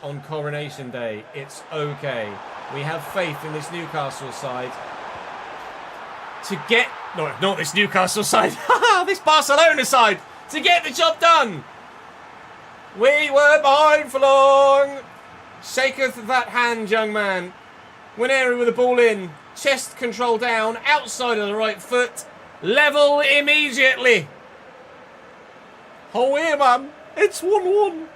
on Coronation Day. It's okay. We have faith in this Newcastle side to get... No, not this Newcastle side. This Barcelona side. To get the job done. We weren't behind for long. Shaketh that hand, young man. Wineri with the ball in. Chest control down. Outside of the right foot. Level immediately. Oh, here, man. It's 1-1.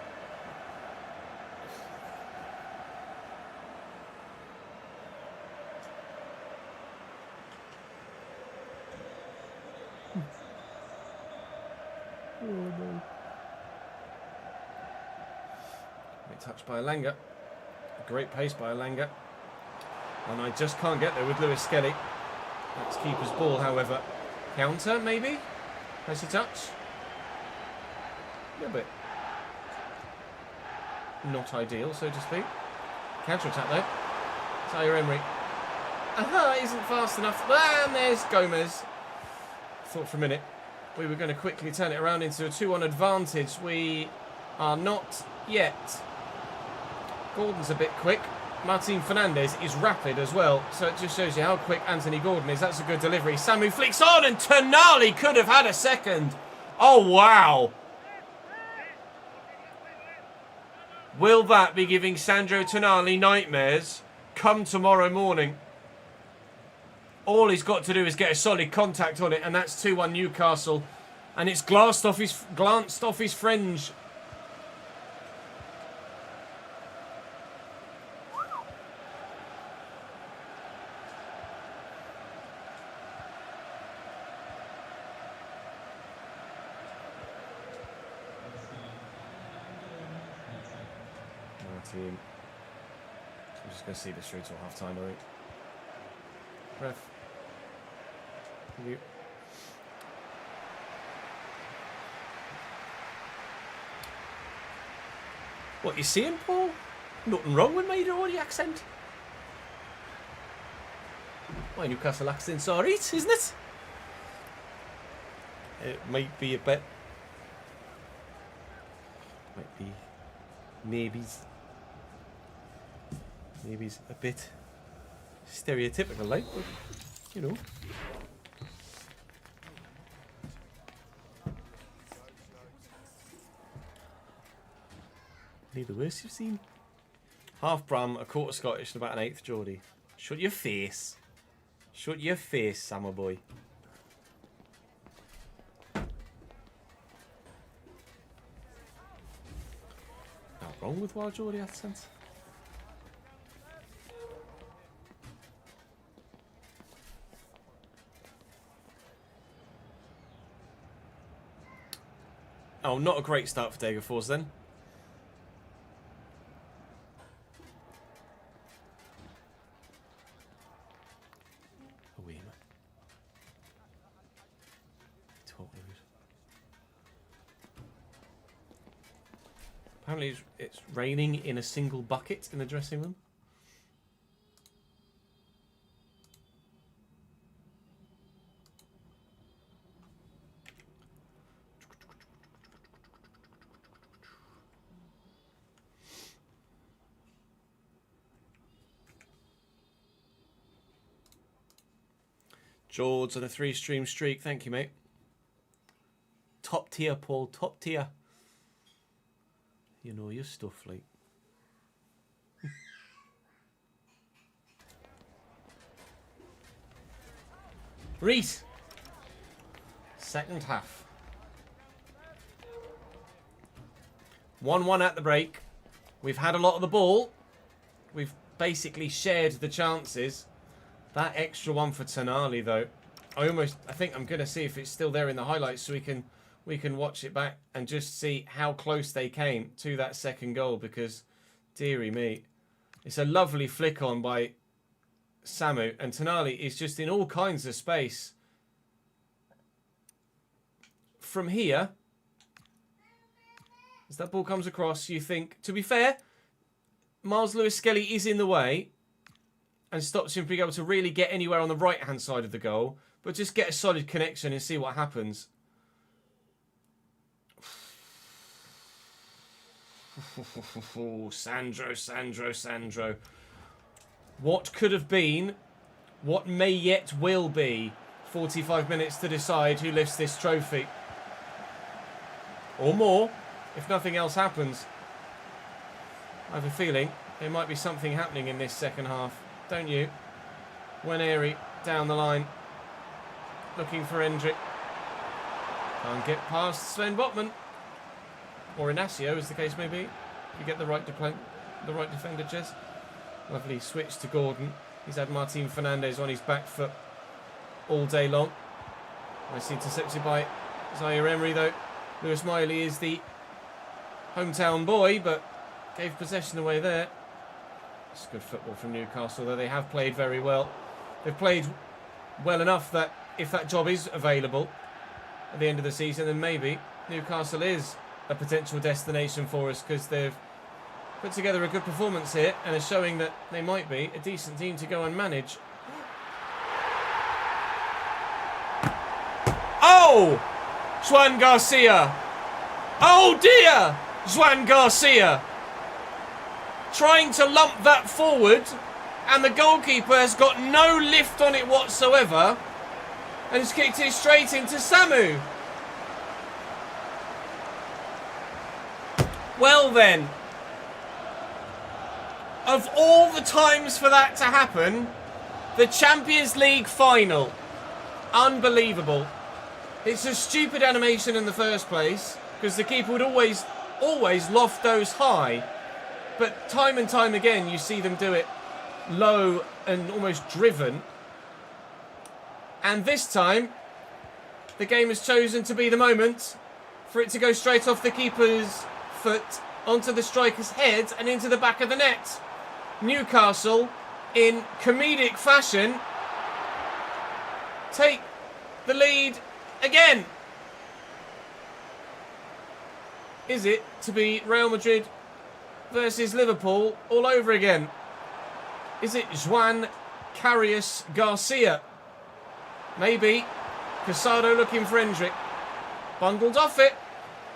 Oh, no. Great touch by Elanga. Great pace by Elanga. And I just can't get there with Lewis Skelly. That's keeper's ball, however. Counter, maybe? Nice touch. A little bit. Not ideal, so to speak. Counter attack, though. Zaire Emery. Aha, isn't fast enough. And there's Gomez. Thought for a minute we were going to quickly turn it around into a 2-1 advantage. We are not yet. Gordon's a bit quick. Martin Fernandez is rapid as well, so it just shows you how quick Anthony Gordon is. That's a good delivery. Samu flicks on, and Tonali could have had a second. Oh, wow. Will that be giving Sandro Tonali nightmares come tomorrow morning? All he's got to do is get a solid contact on it, and that's 2-1 Newcastle. And it's glanced off his fringe. Martin. I'm just going to see this through till half time, I think. Ref. You. What you seeing, Paul? Nothing wrong with my Geordie accent. My Newcastle accent's alright, isn't it? It might be a bit. Might be. Maybe's a bit stereotypical, like, but you know. The worst you've seen. Half Bram, a quarter Scottish, and about an eighth Geordie. Shut your face. Shut your face, Summer boy. Not wrong with wild Geordie accent. Oh, not a great start for Degerfors then. Apparently it's raining in a single bucket in the dressing room. George on a 3-stream streak. Thank you, mate. Top tier, Paul. Top tier. You know your stuff, like. Reese. Second half. 1-1 at the break. We've had a lot of the ball. We've basically shared the chances. That extra one for Tonali, though. I think I'm going to see if it's still there in the highlights so we can we can watch it back and just see how close they came to that second goal, because, dearie me, it's a lovely flick on by Samu, and Tonali is just in all kinds of space. From here, as that ball comes across, you think, to be fair, Miles Lewis-Skelly is in the way and stops him from being able to really get anywhere on the right-hand side of the goal, but just get a solid connection and see what happens. Sandro. What could have been, what may yet will be, 45 minutes to decide who lifts this trophy. Or more, if nothing else happens. I have a feeling there might be something happening in this second half, don't you? Waneri down the line, looking for Hendrick. Can't get past Sven Botman. Or Inacio, as the case may be. You get the right defender, Jez. Lovely switch to Gordon. He's had Martin Fernandez on his back foot all day long. Nice intercepted by Zaire Emery, though. Lewis Miley is the hometown boy, but gave possession away there. It's good football from Newcastle, though they have played very well. They've played well enough that if that job is available at the end of the season, then maybe Newcastle is a potential destination for us, because they've put together a good performance here and are showing that they might be a decent team to go and manage. Oh! Juan Garcia! Oh dear! Juan Garcia! Trying to lump that forward, and the goalkeeper has got no lift on it whatsoever and has kicked it straight into Samu. Well then, of all the times for that to happen, the Champions League final. Unbelievable. It's a stupid animation in the first place, because the keeper would always loft those high. But time and time again, you see them do it low and almost driven. And this time, the game has chosen to be the moment for it to go straight off the keeper's foot onto the striker's head and into the back of the net. Newcastle, in comedic fashion, take the lead again. Is it to be Real Madrid versus Liverpool all over again? Is it Juan Carlos Garcia? Maybe. Casado looking for Hendrick. Bundled off it.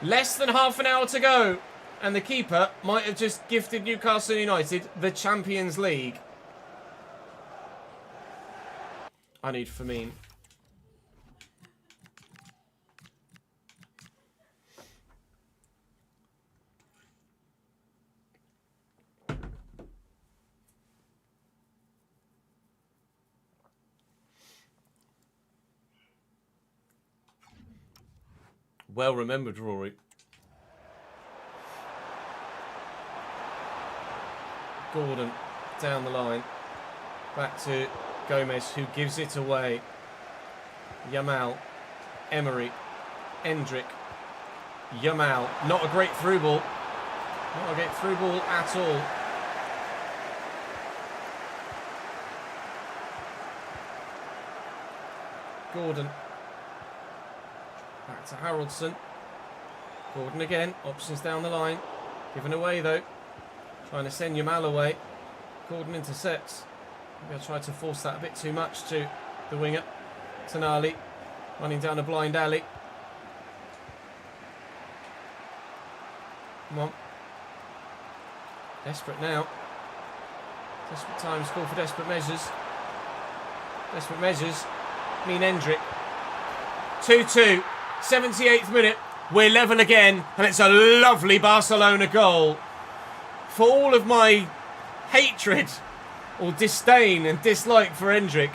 Less than half an hour to go. And the keeper might have just gifted Newcastle United the Champions League. I need Firmino. Well remembered, Rory. Gordon down the line. Back to Gomez, who gives it away. Yamal. Emery. Hendrick. Yamal. Not a great through ball. Not a great through ball at all. Gordon. Back to Haraldson. Gordon again. Options down the line. Given away though. Trying to send Yamal away. Gordon intercepts. Maybe I'll try to force that a bit too much to the winger. Tonali. Running down a blind alley. Come on. Desperate now. Desperate times call for desperate measures. Desperate measures mean Hendrick. 2-2. 78th minute. We're level again. And it's a lovely Barcelona goal. For all of my hatred or disdain and dislike for Hendrick,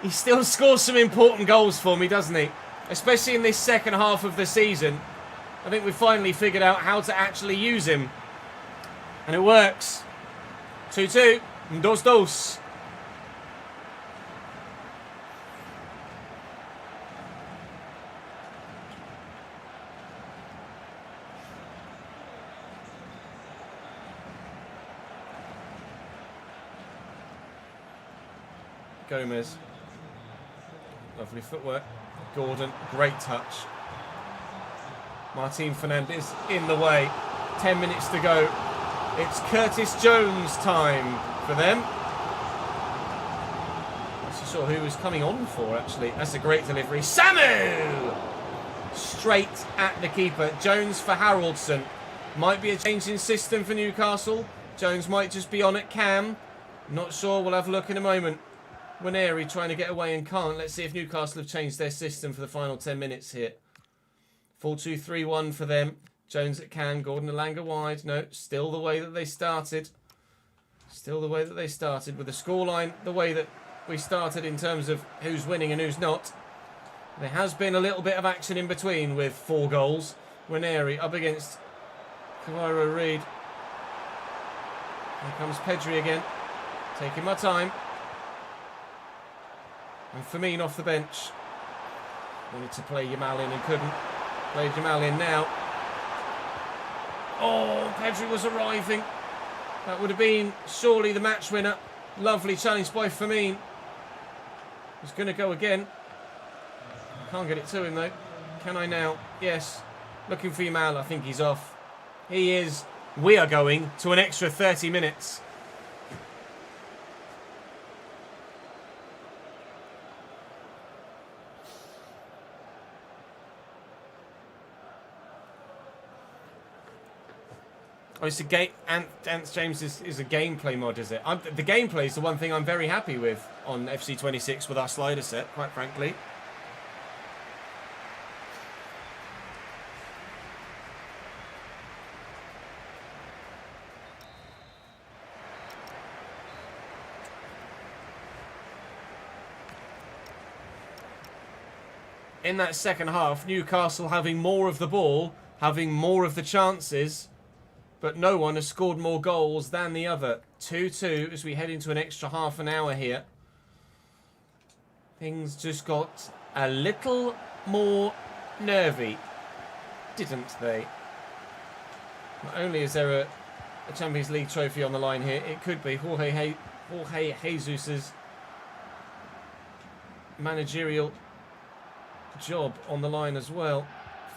he still scores some important goals for me, doesn't he? Especially in this second half of the season. I think we've finally figured out how to actually use him. And it works. 2-2. 2-2. Gomez. Lovely footwork. Gordon, great touch. Martin Fernandez in the way. 10 minutes to go. It's Curtis Jones time for them. I actually saw who was coming on for, actually. That's a great delivery. Samu! Straight at the keeper. Jones for Haraldson. Might be a change in system for Newcastle. Jones might just be on at Cam. Not sure. We'll have a look in a moment. Waneri trying to get away and can't. Let's see if Newcastle have changed their system for the final 10 minutes here. 4-2-3-1 for them. Jones at Can. Gordon Alanga wide. No, still the way that they started. Still the way that they started with the scoreline. The way that we started in terms of who's winning and who's not. There has been a little bit of action in between with 4 goals. Waneri up against Kaviro Reid. Here comes Pedri again. Taking my time. And Firmino off the bench. Wanted to play Yamal in and couldn't. Played Yamal in now. Oh, Pedri was arriving. That would have been surely the match winner. Lovely challenge by Firmino. He's going to go again. Can't get it to him though. Can I now? Yes. Looking for Yamal. I think he's off. He is. We are going to an extra 30 minutes. Oh, it's a game. Ants James is a gameplay mod, is it? The gameplay is the one thing I'm very happy with on FC26 with our slider set, quite frankly. In that second half, Newcastle having more of the ball, having more of the chances, but no one has scored more goals than the other. 2-2 as we head into an extra half an hour here. Things just got a little more nervy, didn't they? Not only is there a Champions League trophy on the line here, it could be Jorge Jesus's managerial job on the line as well.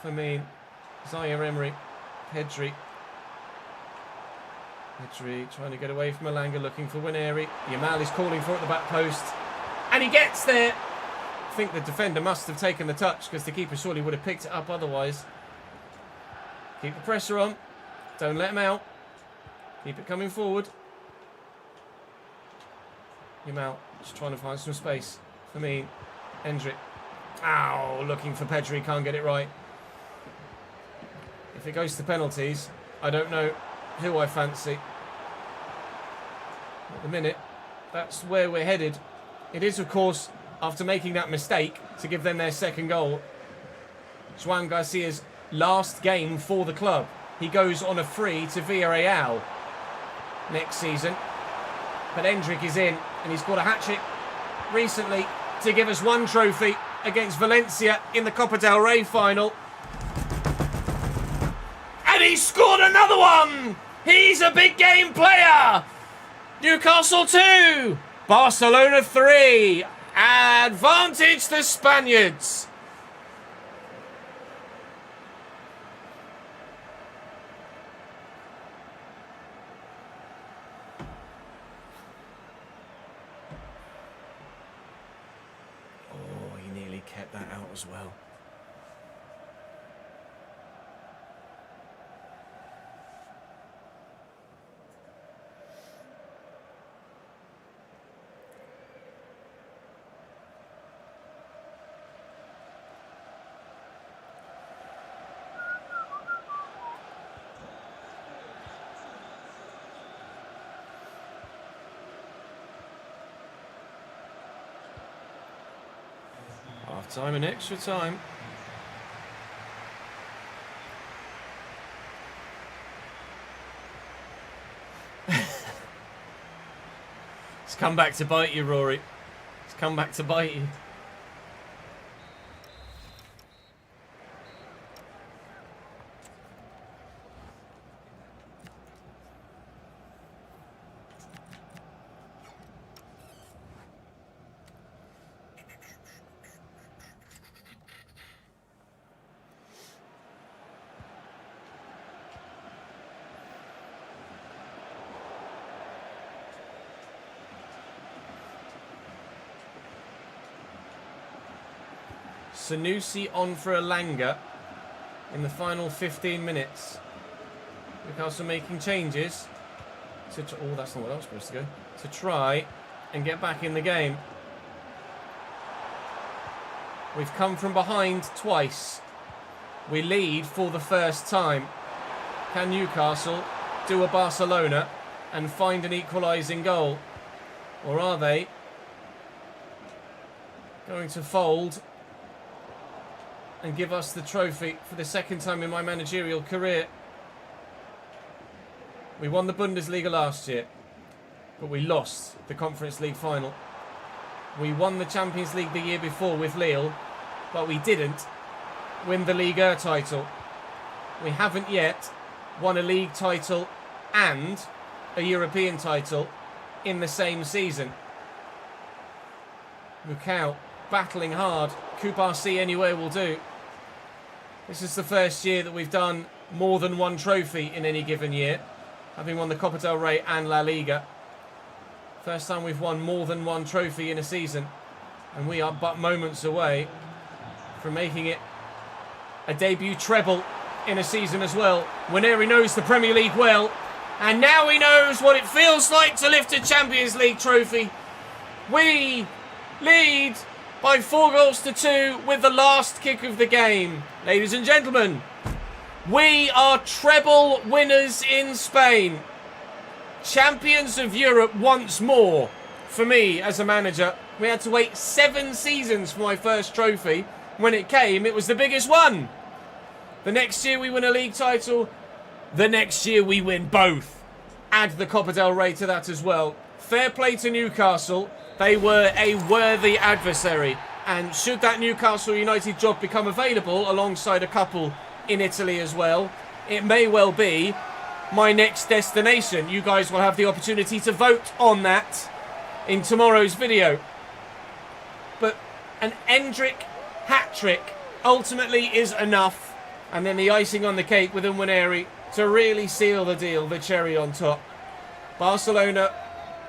For me, Zaire Emery, Pedri trying to get away from Alanga, looking for Waneri. Yamal is calling for it at the back post. And he gets there. I think the defender must have taken the touch because the keeper surely would have picked it up otherwise. Keep the pressure on. Don't let him out. Keep it coming forward. Yamal just trying to find some space. For me, Hendrick. Ow, looking for Pedri, can't get it right. If it goes to penalties, I don't know who I fancy. At the minute, that's where we're headed. It is, of course, after making that mistake to give them their second goal. Joan Garcia's last game for the club. He goes on a free to Villarreal next season. But Hendrick is in, and he's got a hat-trick recently to give us one trophy against Valencia in the Copa del Rey final. And he scored another one! He's a big game player! Newcastle 2, Barcelona 3. Advantage the Spaniards. Oh, he nearly kept that out as well. Half time and extra time. It's come back to bite you, Rory. It's come back to bite you. Sanusi on for Elanga in the final 15 minutes. Newcastle making changes. Oh, that's not where I was supposed to go. To try and get back in the game. We've come from behind twice. We lead for the first time. Can Newcastle do a Barcelona and find an equalising goal? Or are they going to fold and give us the trophy for the second time in my managerial career? We won the Bundesliga last year, but we lost the Conference League final. We won the Champions League the year before with Lille, but we didn't win the Liga title. We haven't yet won a league title and a European title in the same season. Mukau battling hard. Kubarsi anywhere will do. This is the first year that we've done more than one trophy in any given year, having won the Copa del Rey and La Liga. First time we've won more than one trophy in a season, and we are but moments away from making it a debut treble in a season as well. Ranieri knows the Premier League well, and now he knows what it feels like to lift a Champions League trophy. We lead by 4-2 with the last kick of the game. Ladies and gentlemen, we are treble winners in Spain. Champions of Europe once more. For me as a manager, we had to wait 7 seasons for my first trophy. When it came, it was the biggest one. The next year we win a league title. The next year we win both. Add the Copa del Rey to that as well. Fair play to Newcastle. They were a worthy adversary. And should that Newcastle United job become available alongside a couple in Italy as well, it may well be my next destination. You guys will have the opportunity to vote on that in tomorrow's video. But an Endrick hat-trick ultimately is enough. And then the icing on the cake with Ranieri to really seal the deal, the cherry on top. Barcelona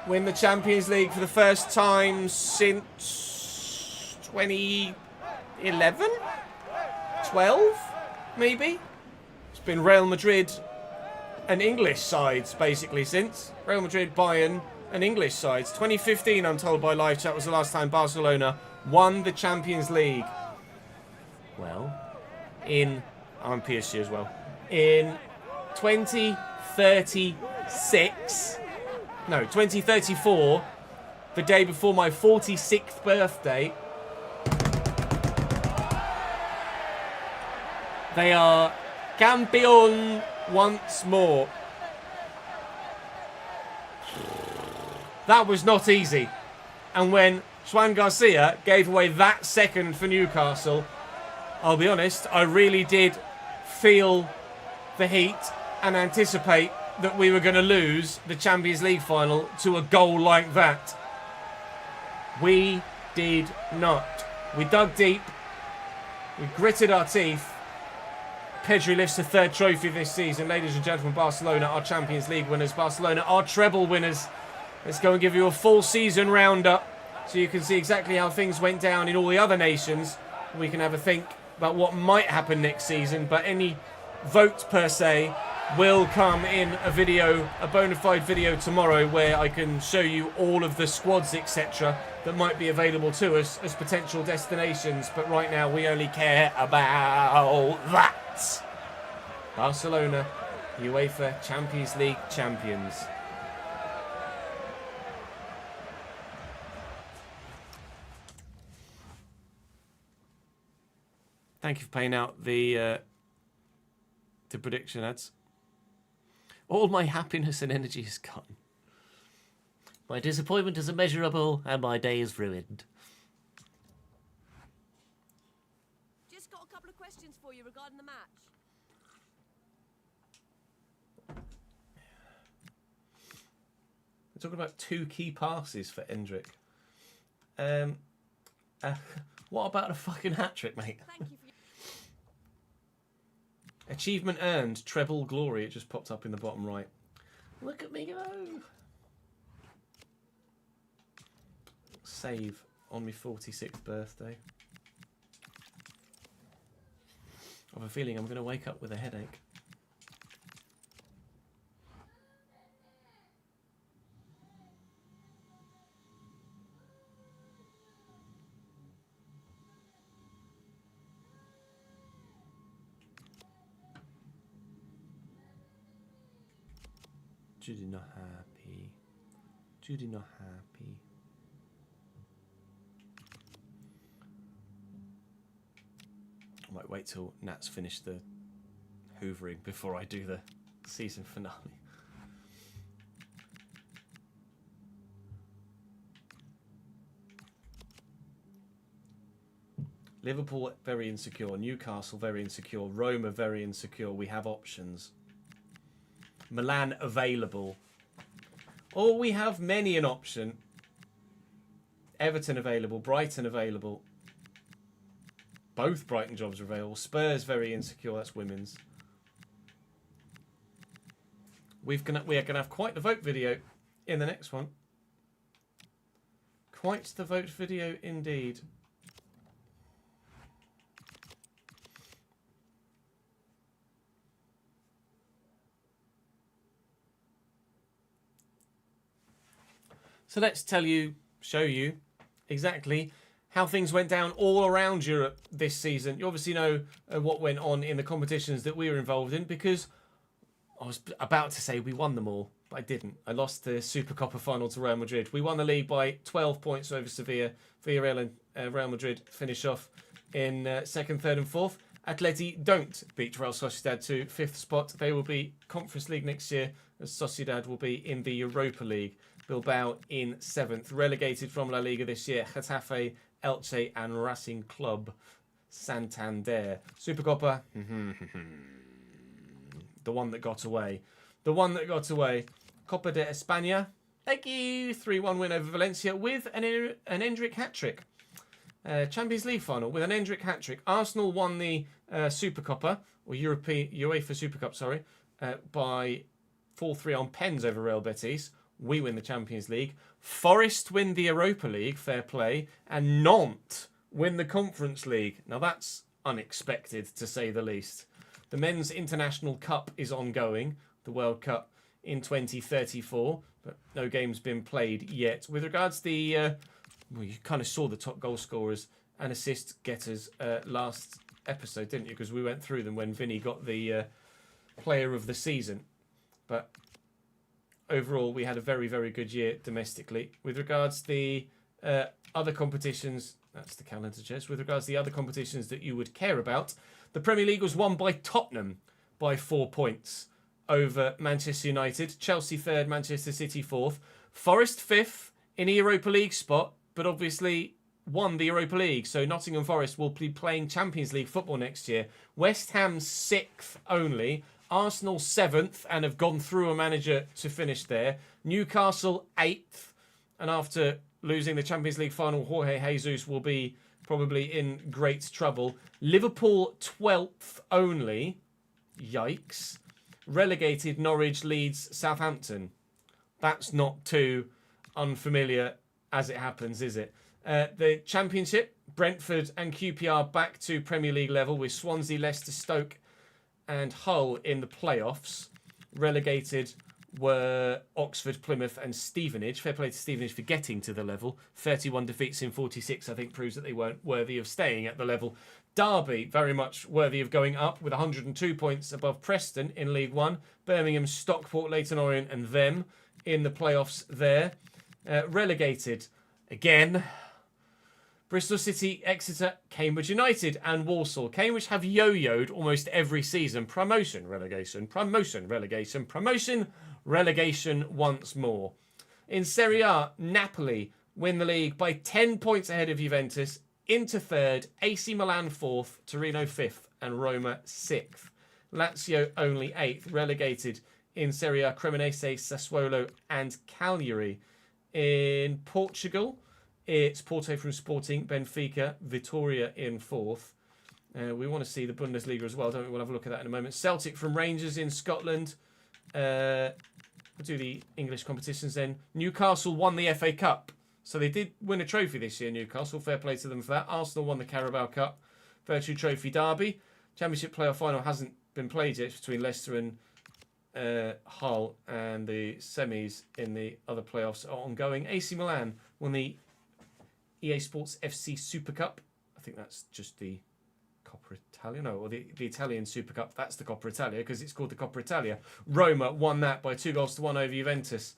win the Champions League for the first time since 2011? 12, maybe? It's been Real Madrid and English sides, basically, since. Real Madrid, Bayern, and English sides. 2015, I'm told by live chat, was the last time Barcelona won the Champions League. Well, I'm PSG as well. In 2034, the day before my 46th birthday, they are campeón once more. That was not easy. And when Juan Garcia gave away that second for Newcastle, I'll be honest, I really did feel the heat and anticipate that we were going to lose the Champions League final to a goal like that. We did not. We dug deep. We gritted our teeth. Pedri lifts the 3rd trophy this season. Ladies and gentlemen, Barcelona are Champions League winners. Barcelona are treble winners. Let's go and give you a full season roundup so you can see exactly how things went down in all the other nations. We can have a think about what might happen next season, but any vote per se will come in a video, a bona fide video tomorrow, where I can show you all of the squads, etc., that might be available to us as potential destinations. But right now we only care about that. Barcelona, UEFA Champions League champions. Thank you for paying out the prediction ads. All my happiness and energy is gone. My disappointment is immeasurable and my day is ruined. Just got a couple of questions for you regarding the match. We're talking about 2 key passes for Endrick. What about a fucking hat-trick, mate? Thank you for Achievement earned, treble glory. It just popped up in the bottom right. Look at me go. Save on my 46th birthday. I have a feeling I'm going to wake up with a headache. Judy not happy. Judy not happy. I might wait till Nat's finished the hoovering before I do the season finale. Liverpool very insecure. Newcastle very insecure. Roma very insecure. We have options. Milan available. Or we have many an option. Everton available. Brighton available. Both Brighton jobs are available. Spurs very insecure. That's women's. We are going to have quite the vote video in the next one. Quite the vote video indeed. So let's show you exactly how things went down all around Europe this season. You obviously know what went on in the competitions that we were involved in, because I was about to say we won them all, but I didn't. I lost the Super Copa final to Real Madrid. We won the league by 12 points over Sevilla. Villarreal and Real Madrid finish off in second, third and fourth. Atleti don't beat Real Sociedad to fifth spot. They will be Conference League next year, as Sociedad will be in the Europa League. Bilbao in seventh. Relegated from La Liga this year, Getafe, Elche and Racing Club Santander. Supercopa, the one that got away. The one that got away. Copa de España, thank you, 3-1 win over Valencia with an Endrick hat-trick. Champions League final with an Endrick hat-trick. Arsenal won the Supercopa, or UEFA Super Cup, sorry, by 4-3 on pens over Real Betis. We win the Champions League. Forest win the Europa League, fair play. And Nantes win the Conference League. Now that's unexpected, to say the least. The Men's International Cup is ongoing, the World Cup in 2034, but no game's been played yet. With regards to the, well, you kind of saw the top goal scorers and assist getters last episode, didn't you? Because we went through them when Vinny got the player of the season. But overall, we had a very, very good year domestically. With regards to the other competitions, that's the calendar, Jess. With regards to the other competitions that you would care about, the Premier League was won by Tottenham by 4 points over Manchester United. Chelsea third, Manchester City fourth. Forest fifth in a Europa League spot, but obviously won the Europa League. So Nottingham Forest will be playing Champions League football next year. West Ham sixth only. Arsenal seventh and have gone through a manager to finish there. Newcastle eighth, and after losing the Champions League final, Jorge Jesus will be probably in great trouble. Liverpool 12th only. Yikes. Relegated Norwich, Leeds, Southampton. That's not too unfamiliar as it happens, is it? The Championship, Brentford and QPR back to Premier League level with Swansea, Leicester, Stoke and Hull in the playoffs. Relegated were Oxford, Plymouth and Stevenage. Fair play to Stevenage for getting to the level. 31 defeats in 46, I think, proves that they weren't worthy of staying at the level. Derby, very much worthy of going up with 102 points above Preston in League One. Birmingham, Stockport, Leyton Orient and them in the playoffs there. Relegated again, Bristol City, Exeter, Cambridge United and Walsall. Cambridge have yo-yoed almost every season. Promotion, relegation, promotion, relegation, promotion, relegation once more. In Serie A, Napoli win the league by 10 points ahead of Juventus. Inter third, AC Milan fourth, Torino fifth and Roma sixth. Lazio only eighth, relegated in Serie A, Cremonese, Sassuolo and Cagliari. In Portugal, it's Porto from Sporting, Benfica, Vitória in fourth. We want to see the Bundesliga as well, don't we? We'll have a look at that in a moment. Celtic from Rangers in Scotland. We'll do the English competitions then. Newcastle won the FA Cup. So they did win a trophy this year, Newcastle. Fair play to them for that. Arsenal won the Carabao Cup. Virtue Trophy Derby. Championship playoff final hasn't been played yet between Leicester and Hull, and the semis in the other playoffs are ongoing. AC Milan won the EA Sports FC Super Cup. I think that's just the Coppa Italia, no, or the Italian Super Cup. That's the Coppa Italia because it's called the Coppa Italia. Roma won that by 2-1 over Juventus.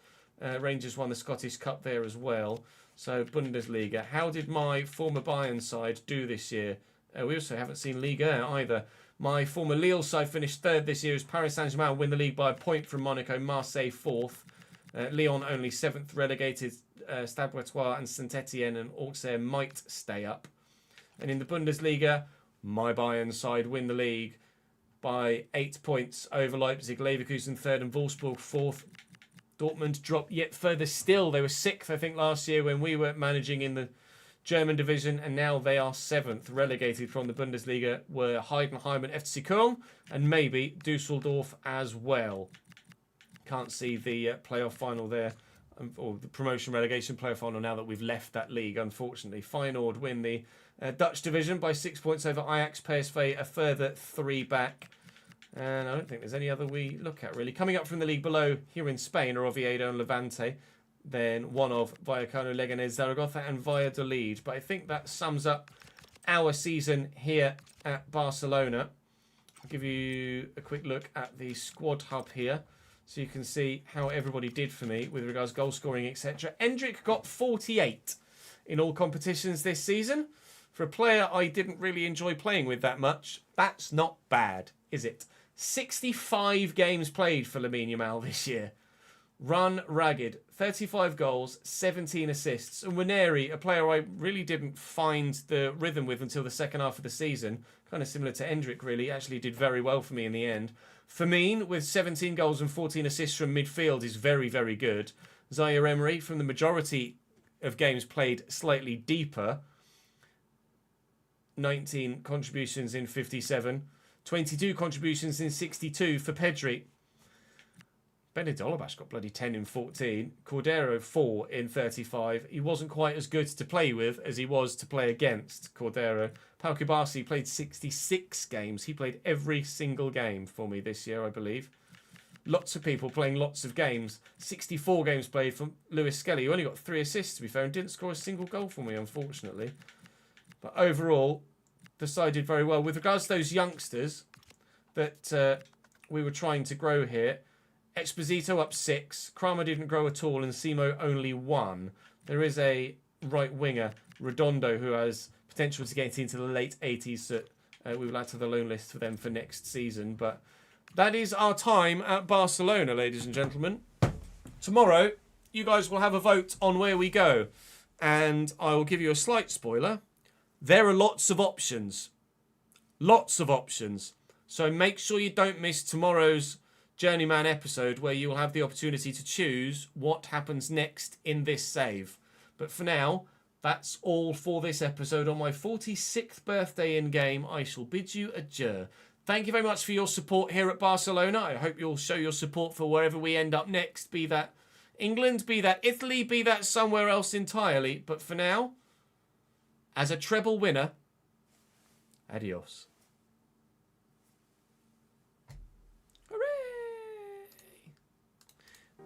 Rangers won the Scottish Cup there as well. So Bundesliga. How did my former Bayern side do this year? We also haven't seen Liga either. My former Lille side finished third this year as Paris Saint-Germain win the league by a point from Monaco. Marseille fourth. Lyon only seventh relegated. Stade Brestois and Saint-Etienne and Auxerre might stay up. And in the Bundesliga, my Bayern side win the league by 8 points over Leipzig. Leverkusen third and Wolfsburg fourth. Dortmund dropped yet further still. They were sixth, I think, last year when we were managing in the German division, and now they are seventh, relegated from the Bundesliga, were Heidenheim and FC Köln, and maybe Dusseldorf as well. Can't see the playoff final there, or the promotion relegation playoff final now that we've left that league, unfortunately. Feyenoord win the Dutch division by 6 points over Ajax. PSV a further 3 back. And I don't think there's any other we look at, really. Coming up from the league below here in Spain are Oviedo and Levante. Then one of Vallecano, Leganés, Zaragoza and Valladolid. But I think that sums up our season here at Barcelona. I'll give you a quick look at the squad hub here, so you can see how everybody did for me with regards to goal scoring, etc. Endrick got 48 in all competitions this season. For a player I didn't really enjoy playing with that much, that's not bad, is it? 65 games played for Lamine Yamal this year. Run ragged. 35 goals, 17 assists. And Winery, a player I really didn't find the rhythm with until the second half of the season, kind of similar to Endrick really, actually did very well for me in the end. Firmine, with 17 goals and 14 assists from midfield, is very, very good. Zaire Emery, from the majority of games played slightly deeper, 19 contributions in 57. 22 contributions in 62 for Pedri. Benedict Olabash got bloody 10 in 14. Cordero 4 in 35. He wasn't quite as good to play with as he was to play against, Cordero. Pau Kubasi played 66 games. He played every single game for me this year, I believe. Lots of people playing lots of games. 64 games played from Lewis Skelly, who only got 3 assists, to be fair, and didn't score a single goal for me, unfortunately. But overall, the side did very well. With regards to those youngsters that we were trying to grow here, Exposito up 6, Kramer didn't grow at all, and Simo only 1. There is a right winger, Redondo, who has potential to get into the late 80s that we will add to the loan list for them for next season. But that is our time at Barcelona, ladies and gentlemen. Tomorrow, you guys will have a vote on where we go, and I will give you a slight spoiler. There are lots of options. Lots of options. So make sure you don't miss tomorrow's Journeyman episode, where you will have the opportunity to choose what happens next in this save. But for now, that's all for this episode. On my 46th birthday in game, I shall bid you adieu. Thank you very much for your support here at Barcelona. I hope you'll show your support for wherever we end up next, be that England, be that Italy, be that somewhere else entirely. But for now, as a treble winner, adios.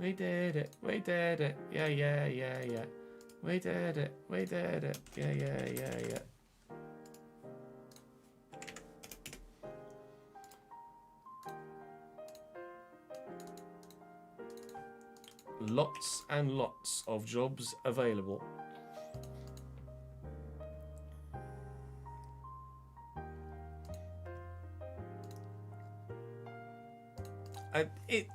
We did it, we did it, yeah, yeah, yeah, yeah. We did it, we did it, yeah, yeah, yeah, yeah. Lots and lots of jobs available.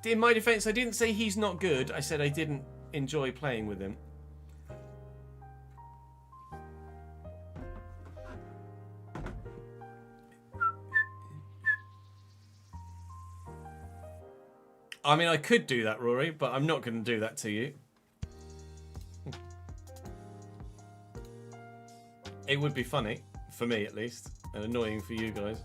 In my defence, I didn't say he's not good. I said I didn't enjoy playing with him. I mean, I could do that, Rory, but I'm not going to do that to you. It would be funny, for me at least, and annoying for you guys.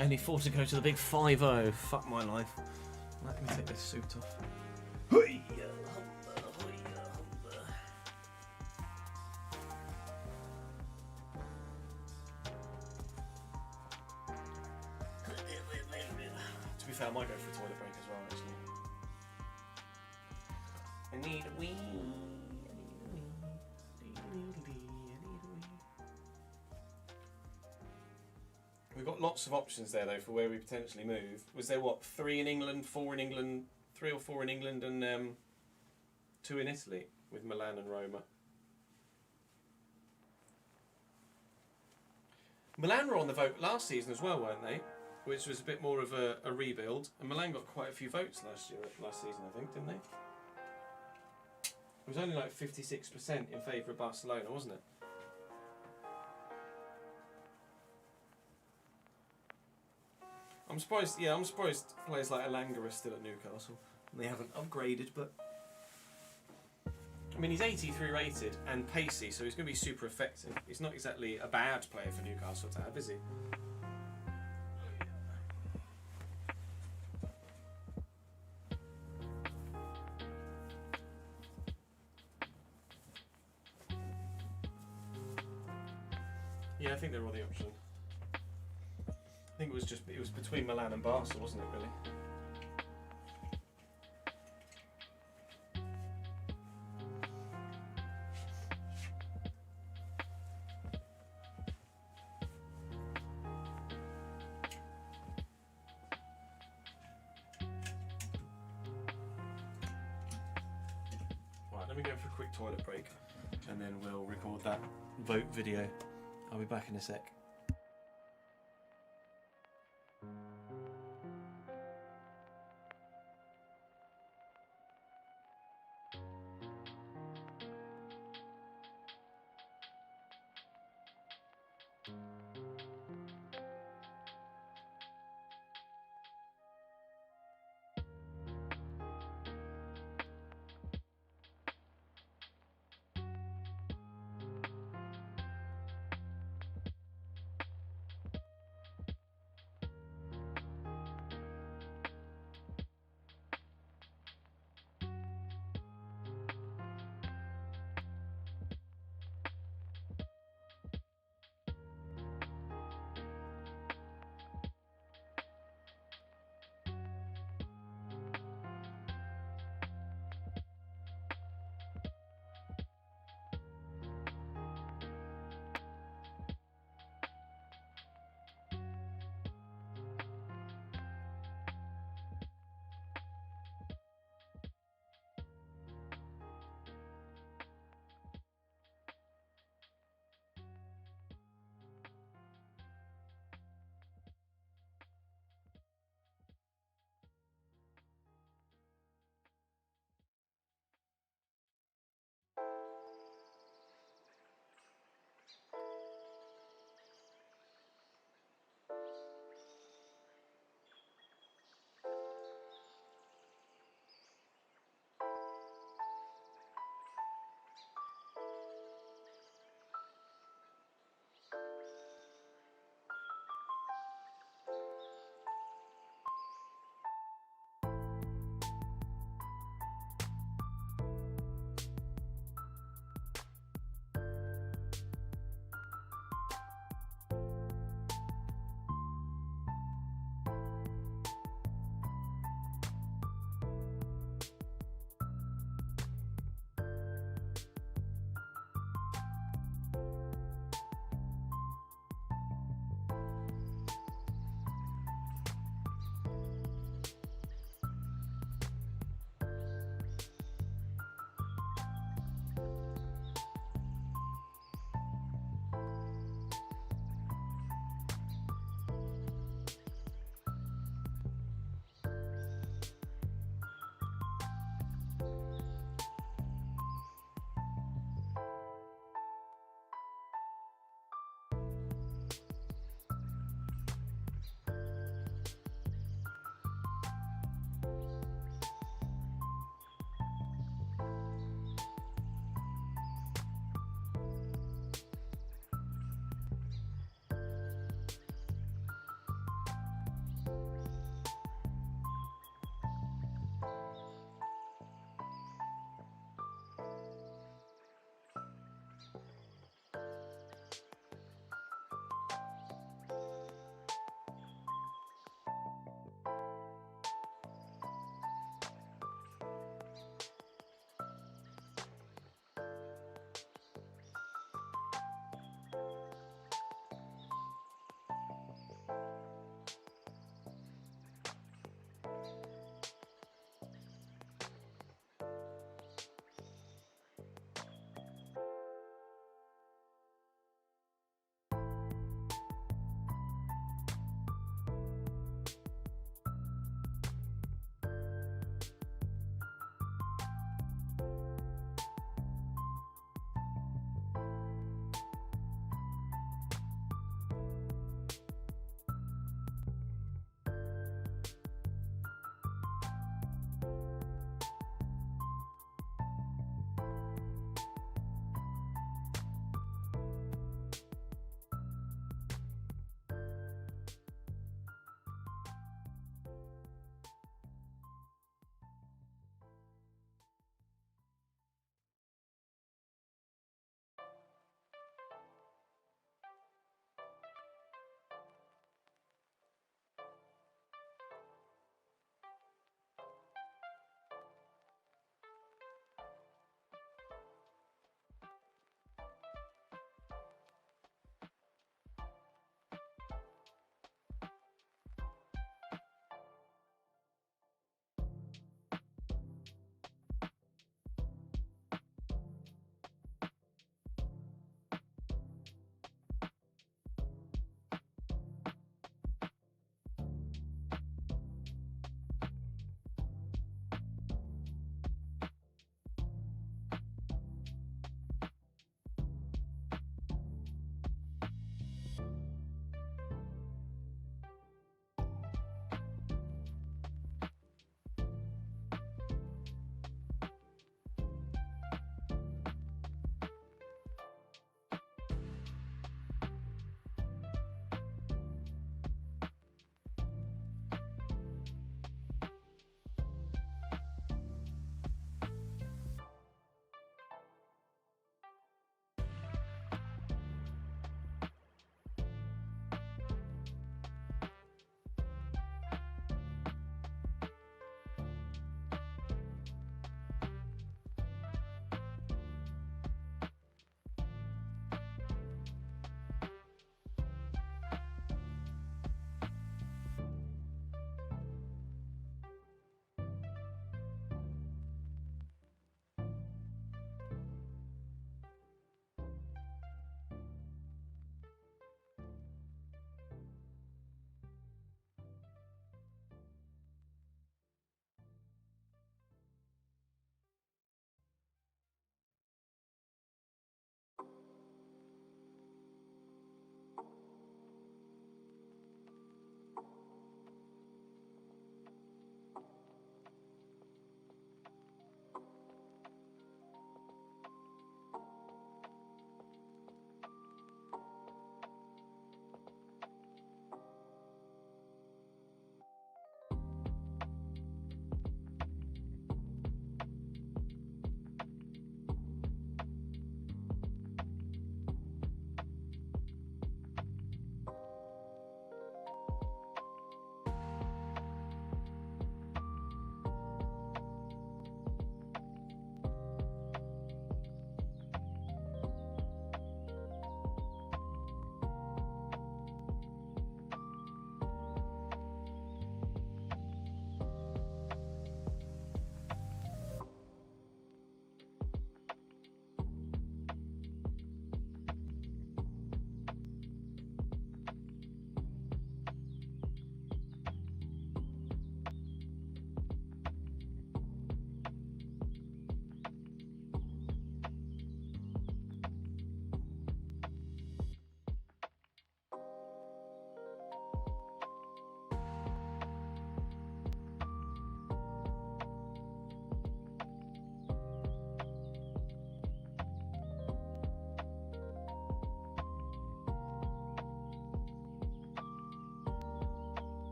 Only 4 to go to the big 5-0. Fuck my life. Let me take this suit off. Hoya, humba, hoya, humba. To be fair, I might go for a toilet break as well, actually. I need a wee. We've got lots of options there, though, for where we potentially move. Was there, what, 3 in England, 4 in England, 3 or 4 in England, and 2 in Italy, with Milan and Roma? Milan were on the vote last season as well, weren't they? Which was a bit more of a rebuild. And Milan got quite a few votes last season, I think, didn't they? It was only like 56% in favour of Barcelona, wasn't it? I'm surprised players like Elanga are still at Newcastle. They haven't upgraded, but... I mean, he's 83 rated and pacey, so he's going to be super effective. He's not exactly a bad player for Newcastle to have, is he? Yeah, I think they're all the option. I think it was between Milan and Barca, wasn't it, really? Right, let me go for a quick toilet break and then we'll record that vote video. I'll be back in a sec.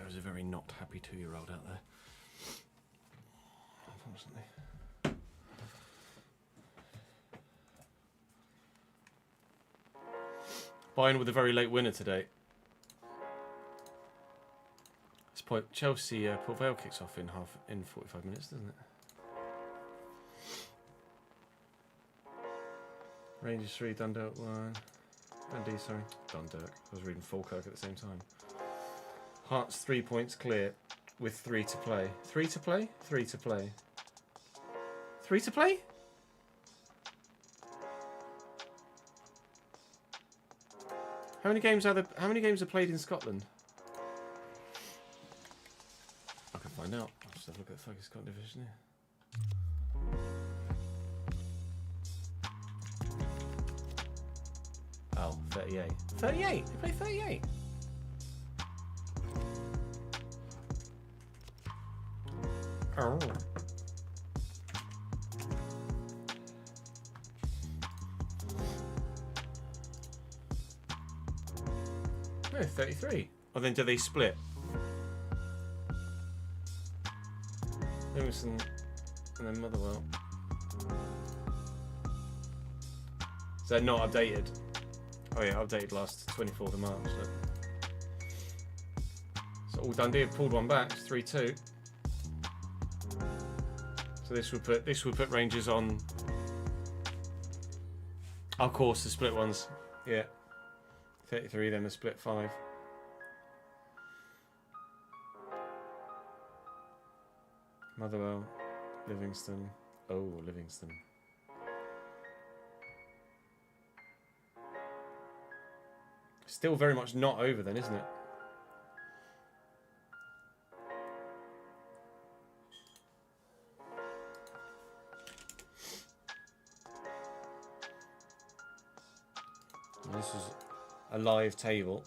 There is a very not happy 2-year-old out there. Unfortunately. Bayern with a very late winner today. This point, Chelsea Port Vale kicks off in 45 minutes, doesn't it? Rangers 3, Dundalk 1. Dundee, sorry. Dundalk. I was reading Falkirk at the same time. Hearts 3 points clear with 3 to play. 3 to play? 3 to play. 3 to play? How many games are played in Scotland? I can find out. I'll just have a look at the fucking Scotland division here. Oh, 38. 38! They play 38! Oh. No, 33. Oh, then do they split? Livingston and then Motherwell. Is that not updated? Oh yeah, updated last 24th of March. So all Dundee have pulled one back. It's 3-2. So this would put Rangers on. Of course, the split ones. Yeah. 33, then the split 5. Motherwell, Livingston. Oh, Livingston. Still very much not over then, isn't it? And this is a live table.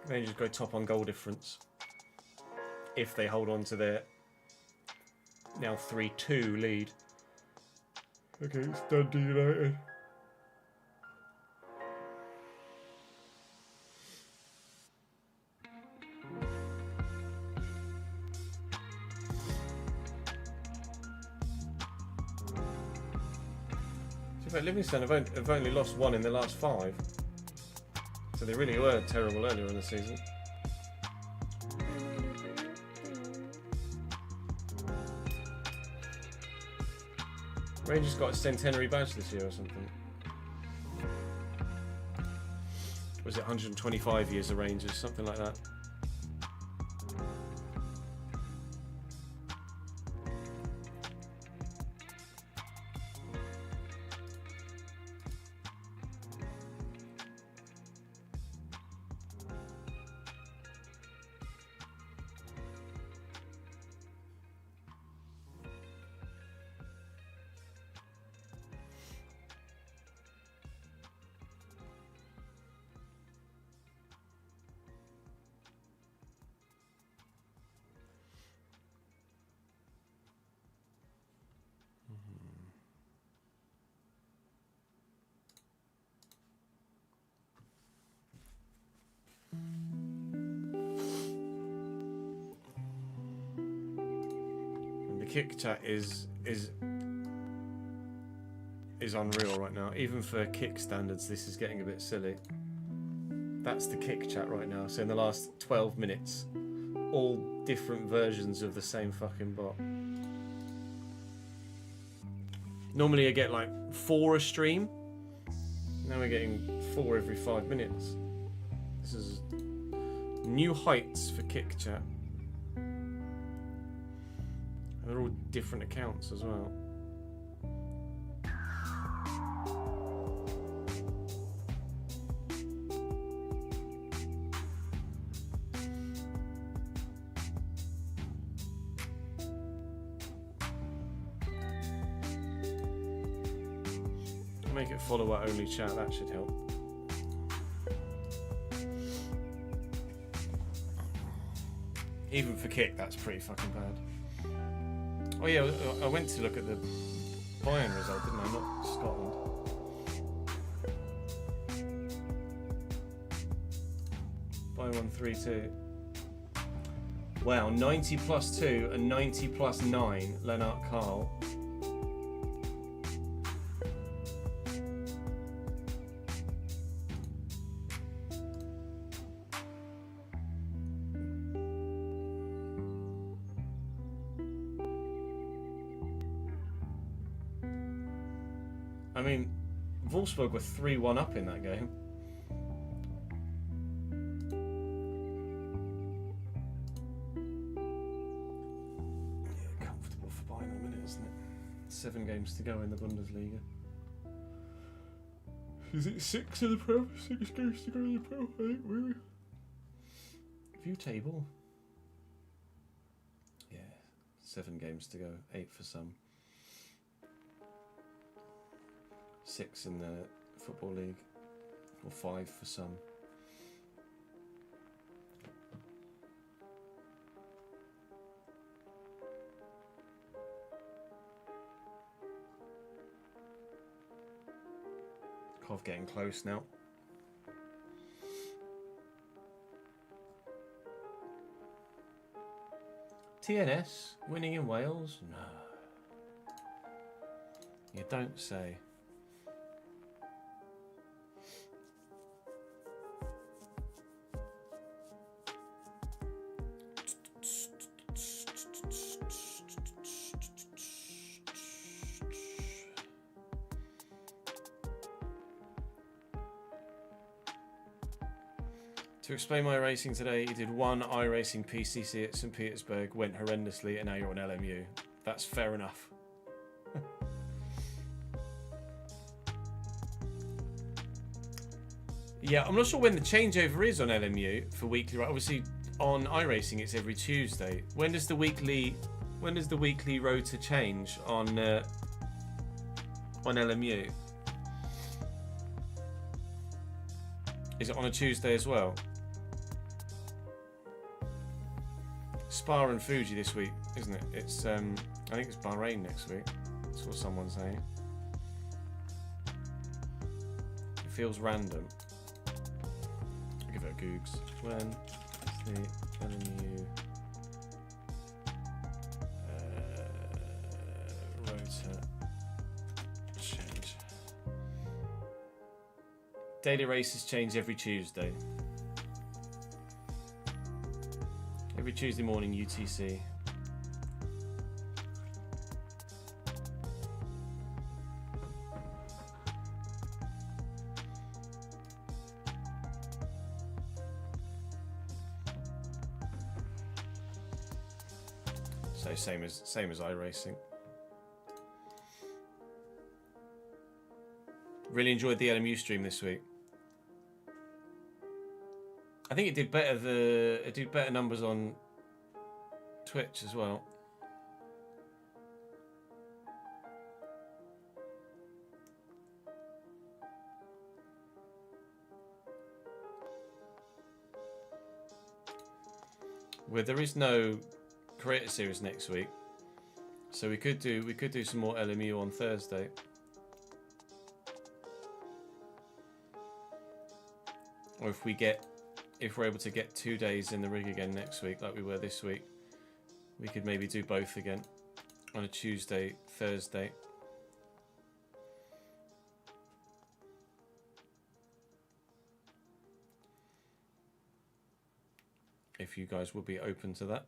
Rangers go top on goal difference if they hold on to their now 3-2 lead against Dundee United. Livingston have only lost 1 in the last 5, so they really were terrible earlier in the season. Rangers got a centenary badge this year or something. Was it 125 years of Rangers, something like that? Kick chat is unreal right now. Even for kick standards, this is getting a bit silly. That's the kick chat right now. So in the last 12 minutes, all different versions of the same fucking bot. Normally I get like 4 a stream. Now we're getting 4 every 5 minutes. This is new heights for kick chat. They're all different accounts as well. Make it follower only chat, that should help. Even for kick, that's pretty fucking bad. Oh yeah, I went to look at the Bayern result, didn't I? Not Scotland. Bayern won 3-2. Wow, 90 plus 2 and 90 plus 9, Lennart Carl. I mean, Wolfsburg were 3-1 up in that game. Yeah, comfortable for Bayern a minute, isn't it? 7 games to go in the Bundesliga. Is it 6 in the Pro? 6 games to go in the Pro, I think, really. View table. Yeah, 7 games to go, 8 for some. 6 in the Football League, or 5 for some. Cov getting close now. TNS winning in Wales? No. You don't say. To explain my racing today, you did 1 iRacing PCC at St. Petersburg, went horrendously, and now you're on LMU. That's fair enough. Yeah, I'm not sure when the changeover is on LMU for weekly. Right, obviously on iRacing it's every Tuesday. When does the weekly rota change on LMU? Is it on a Tuesday as well? Spa and Fuji this week, isn't it? It's I think it's Bahrain next week. That's what someone's saying. It feels random. I'll give it a googs. When is the LMU rota change? Daily races change every Tuesday. Every Tuesday morning UTC. So same as iRacing. Really enjoyed the LMU stream this week. I think it did better numbers on Twitch as well. Where there is no Creator Series next week, so we could do some more LMU on Thursday. Or if we're able to get 2 days in the rig again next week, like we were this week, we could maybe do both again on a Tuesday, Thursday. If you guys would be open to that.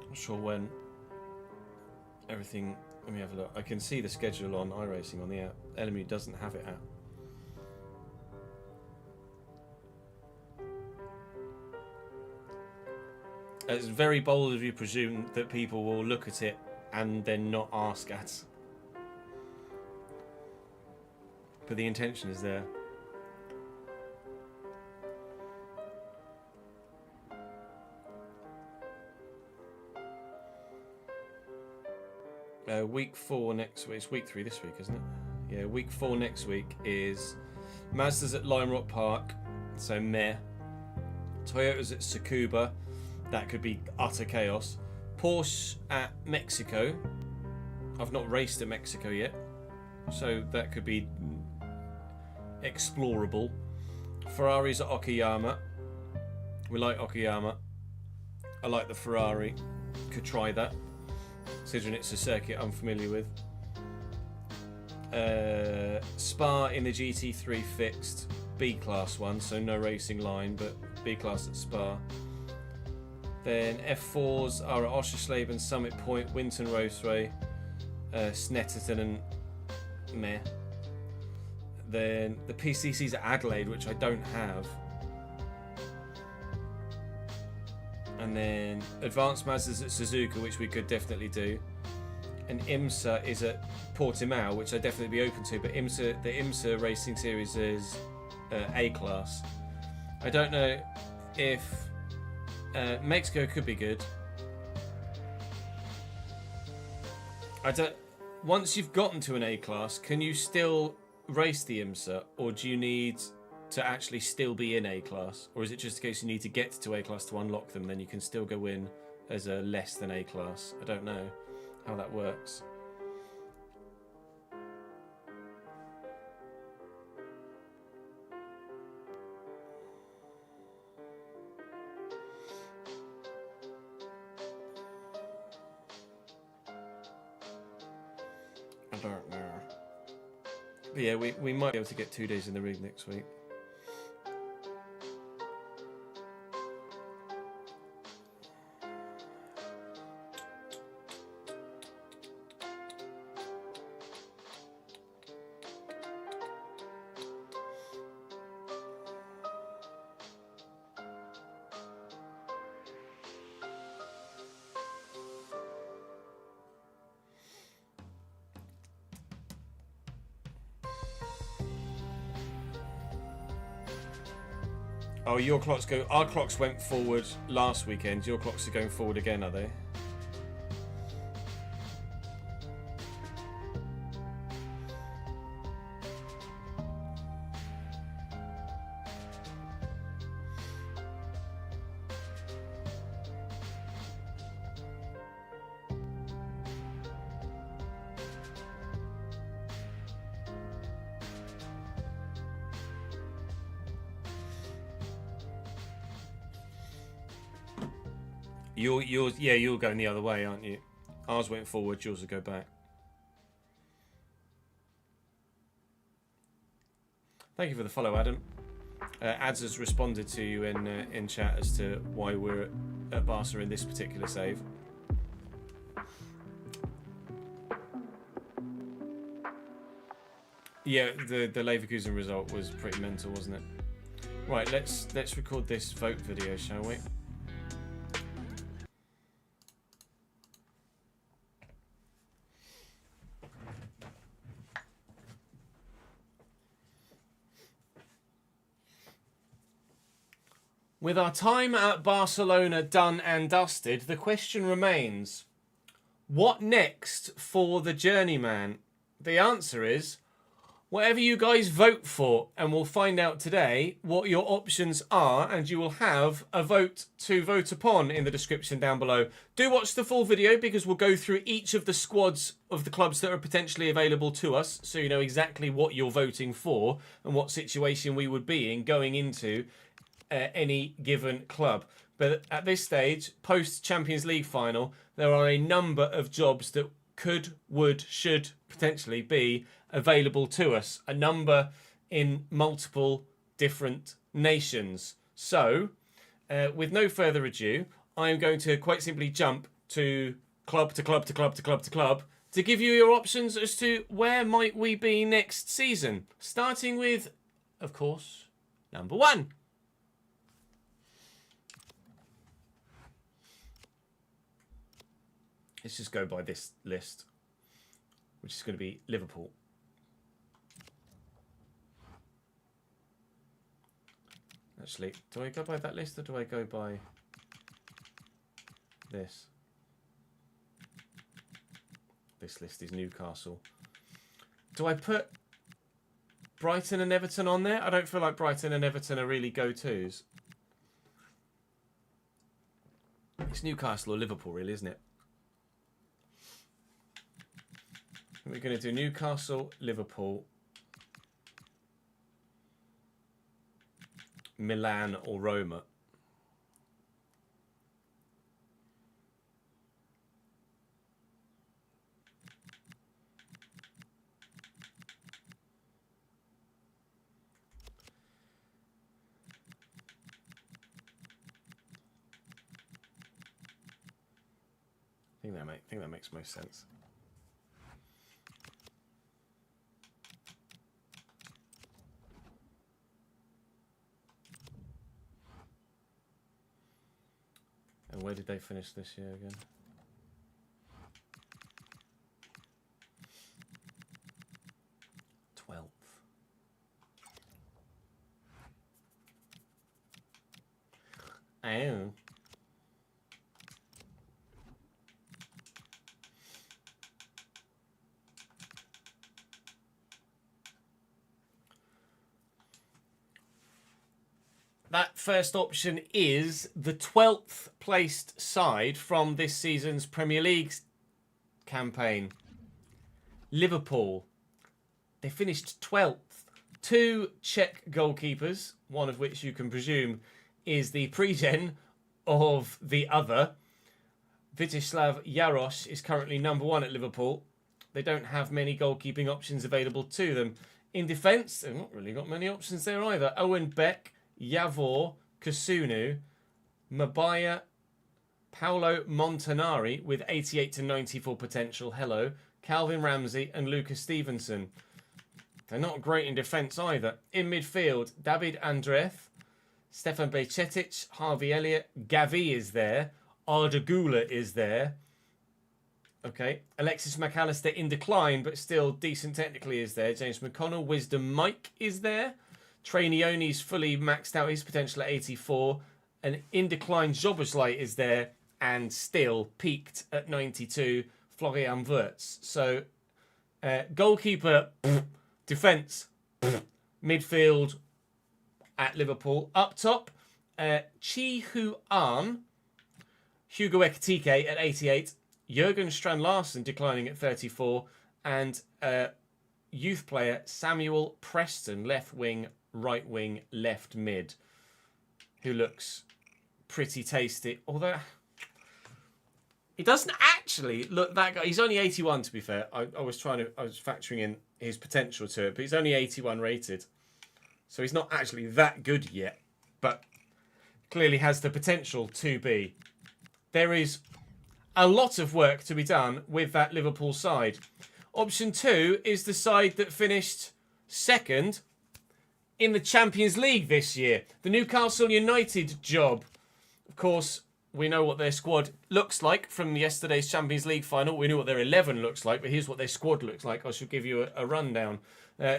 Not sure when everything. Let me have a look. I can see the schedule on iRacing on the app. LMU doesn't have it out. It's very bold of you to presume that people will look at it and then not ask ads. But the intention is there. Week 4 next week. It's week 3 this week, isn't it? Yeah, week 4 next week is Mazda's at Lime Rock Park, so meh. Toyota's at Tsukuba, that could be utter chaos. Porsche at Mexico. I've not raced at Mexico yet, so that could be explorable. Ferraris at Okayama. We like Okayama. I like the Ferrari. Could try that, considering it's a circuit I'm familiar with. Spa in the GT3 fixed. B-class one, so no racing line, but B-class at Spa. Then F4s are at Oschersleben, Summit Point, Winton Raceway, Snetterton and meh. Then the PCC's at Adelaide, which I don't have. And then Advanced Mazdas at Suzuka, which we could definitely do. And IMSA is at Portimao, which I'd definitely be open to, but the IMSA Racing Series is A-class. I don't know if Mexico could be good. Once you've gotten to an A-class, can you still race the IMSA, or do you need to actually still be in A-class? Or is it just a case you need to get to A-class to unlock them, then you can still go in as a less than A-class? I don't know how that works. I don't know. But yeah, we might be able to get 2 days in the rig next week. Oh, your clocks go. Our clocks went forward last weekend. Your clocks are going forward again, are they? You're going the other way, aren't you? Ours went forward, yours will go back. Thank you for the follow, Adam. Ads has responded to you in chat as to why we're at Barca in this particular save. Yeah, the Leverkusen result was pretty mental, wasn't it? Right, let's record this vote video, shall we? With our time at Barcelona done and dusted, the question remains, what next for the Journeyman? The answer is, whatever you guys vote for, and we'll find out today what your options are, and you will have a vote to vote upon in the description down below. Do watch the full video, because we'll go through each of the squads of the clubs that are potentially available to us, so you know exactly what you're voting for and what situation we would be in going into any given club. But at this stage, post Champions League final, there are a number of jobs that could, would, should potentially be available to us. A number in multiple different nations. So, with no further ado, I am going to quite simply jump to club to club to club to club to club to give you your options as to where might we be next season. Starting with, of course, number 1. Let's just go by this list, which is going to be Liverpool. Actually, do I go by that list or do I go by this? This list is Newcastle. Do I put Brighton and Everton on there? I don't feel like Brighton and Everton are really go-tos. It's Newcastle or Liverpool, really, isn't it? We're going to do Newcastle, Liverpool, Milan or Roma. I think that makes most sense. And where did they finish this year again? Oh. That first option is the 12th placed side from this season's Premier League campaign. Liverpool. They finished 12th. 2 Czech goalkeepers, one of which you can presume is the pregen of the other. Vítězslav Jaroš is currently number 1 at Liverpool. They don't have many goalkeeping options available to them. In defence, they've not really got many options there either. Owen Beck, Javor, Kusunu, Mabaya, Paolo Montanari with 88 to 94 potential. Hello. Calvin Ramsey and Lucas Stevenson. They're not great in defence either. In midfield, David Andreth, Stefan Bajcetic, Harvey Elliott, Gavi is there. Arda Güler is there. Okay. Alexis McAllister in decline, but still decent technically is there. James McConnell, Wisdom Mike is there. Trainioni's fully maxed out his potential at 84. And in decline, Zoboslai is there and still peaked at 92. Florian Wirtz. So, goalkeeper, defence, midfield at Liverpool. Up top, Chi Hu An, Hugo Ekitike at 88. Jurgen Strand-Larsen declining at 34. And youth player Samuel Preston, left wing, right wing, left mid, who looks pretty tasty. Although he doesn't actually look that good. He's only 81 to be fair. I was factoring in his potential to it, but he's only 81 rated. So he's not actually that good yet, but clearly has the potential to be. There is a lot of work to be done with that Liverpool side. Option 2 is the side that finished second in the Champions League this year. The Newcastle United job. Of course, we know what their squad looks like from yesterday's Champions League final. We know what their 11 looks like, but here's what their squad looks like. I should give you a rundown.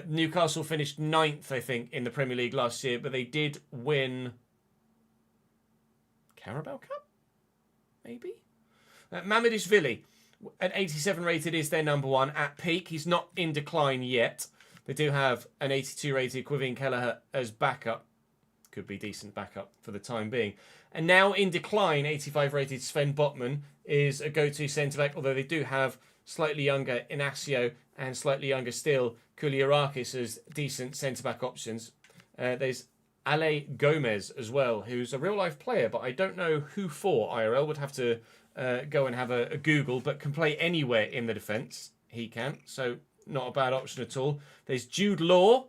Newcastle finished 9th, I think, in the Premier League last year, but they did win Carabao Cup? Maybe? Mamardashvili, at 87 rated, is their number 1 at peak. He's not in decline yet. They do have an 82 rated Quivin Kelleher as backup. Could be decent backup for the time being. And now in decline, 85 rated Sven Botman is a go-to centre-back, although they do have slightly younger Inacio and slightly younger still Kouliarakis as decent centre-back options. There's Ale Gomez as well, who's a real-life player, but I don't know who for IRL. Would have to go and have a Google, but can play anywhere in the defence. He can, so not a bad option at all. There's Jude Law.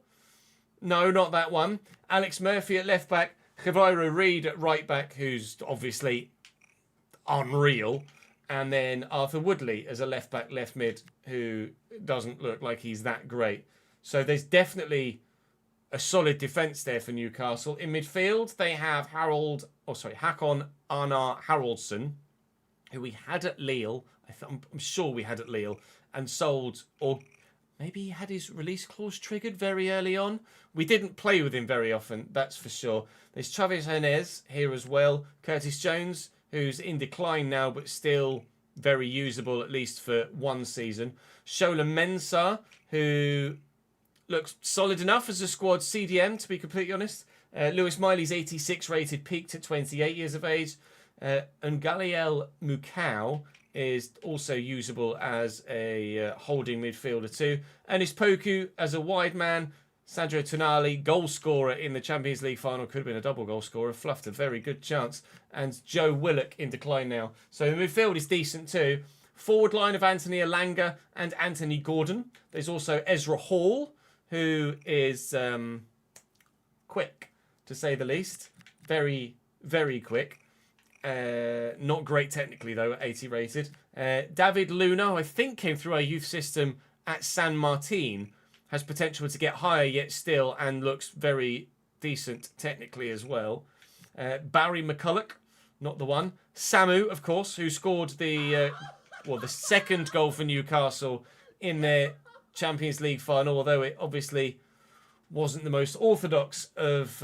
No, not that one. Alex Murphy at left-back. Javier Reid at right-back, who's obviously unreal. And then Arthur Woodley as a left-back, left-mid, who doesn't look like he's that great. So there's definitely a solid defence there for Newcastle. In midfield, they have Hakon Arnar Haraldsson, who we had at Lille. I'm sure we had at Lille, and sold, or maybe he had his release clause triggered very early on. We didn't play with him very often, that's for sure. There's Travis Hernez here as well. Curtis Jones, who's in decline now, but still very usable, at least for one season. Shola Mensah, who looks solid enough as a squad CDM, to be completely honest. Lewis Miley's 86 rated, peaked at 28 years of age. And Galiel Mukau is also usable as a holding midfielder too. And Poku as a wide man, Sandro Tonali, goal scorer in the Champions League final, could have been a double goal scorer, fluffed a very good chance. And Joe Willock in decline now. So the midfield is decent too. Forward line of Anthony Elanga and Anthony Gordon. There's also Ezra Hall, who is quick, to say the least. Very, very quick. Not great technically, though, at 80 rated. David Luna, who I think came through our youth system at San Martin, has potential to get higher yet still and looks very decent technically as well. Barry McCulloch, not the one. Samu, of course, who scored the second goal for Newcastle in their Champions League final, although it obviously wasn't the most orthodox of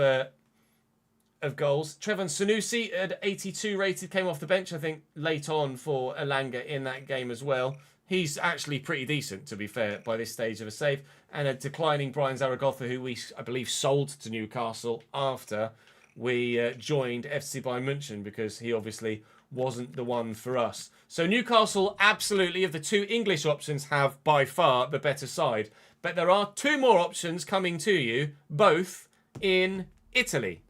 goals. Trevon Sanusi at 82 rated, came off the bench, I think, late on for Elanga in that game as well. He's actually pretty decent, to be fair, by this stage of a save. And a declining Brian Zaragoza, who we, I believe, sold to Newcastle after we joined FC Bayern München, because he obviously wasn't the one for us. So Newcastle, absolutely, of the two English options, have by far the better side. But there are two more options coming to you, both in Italy.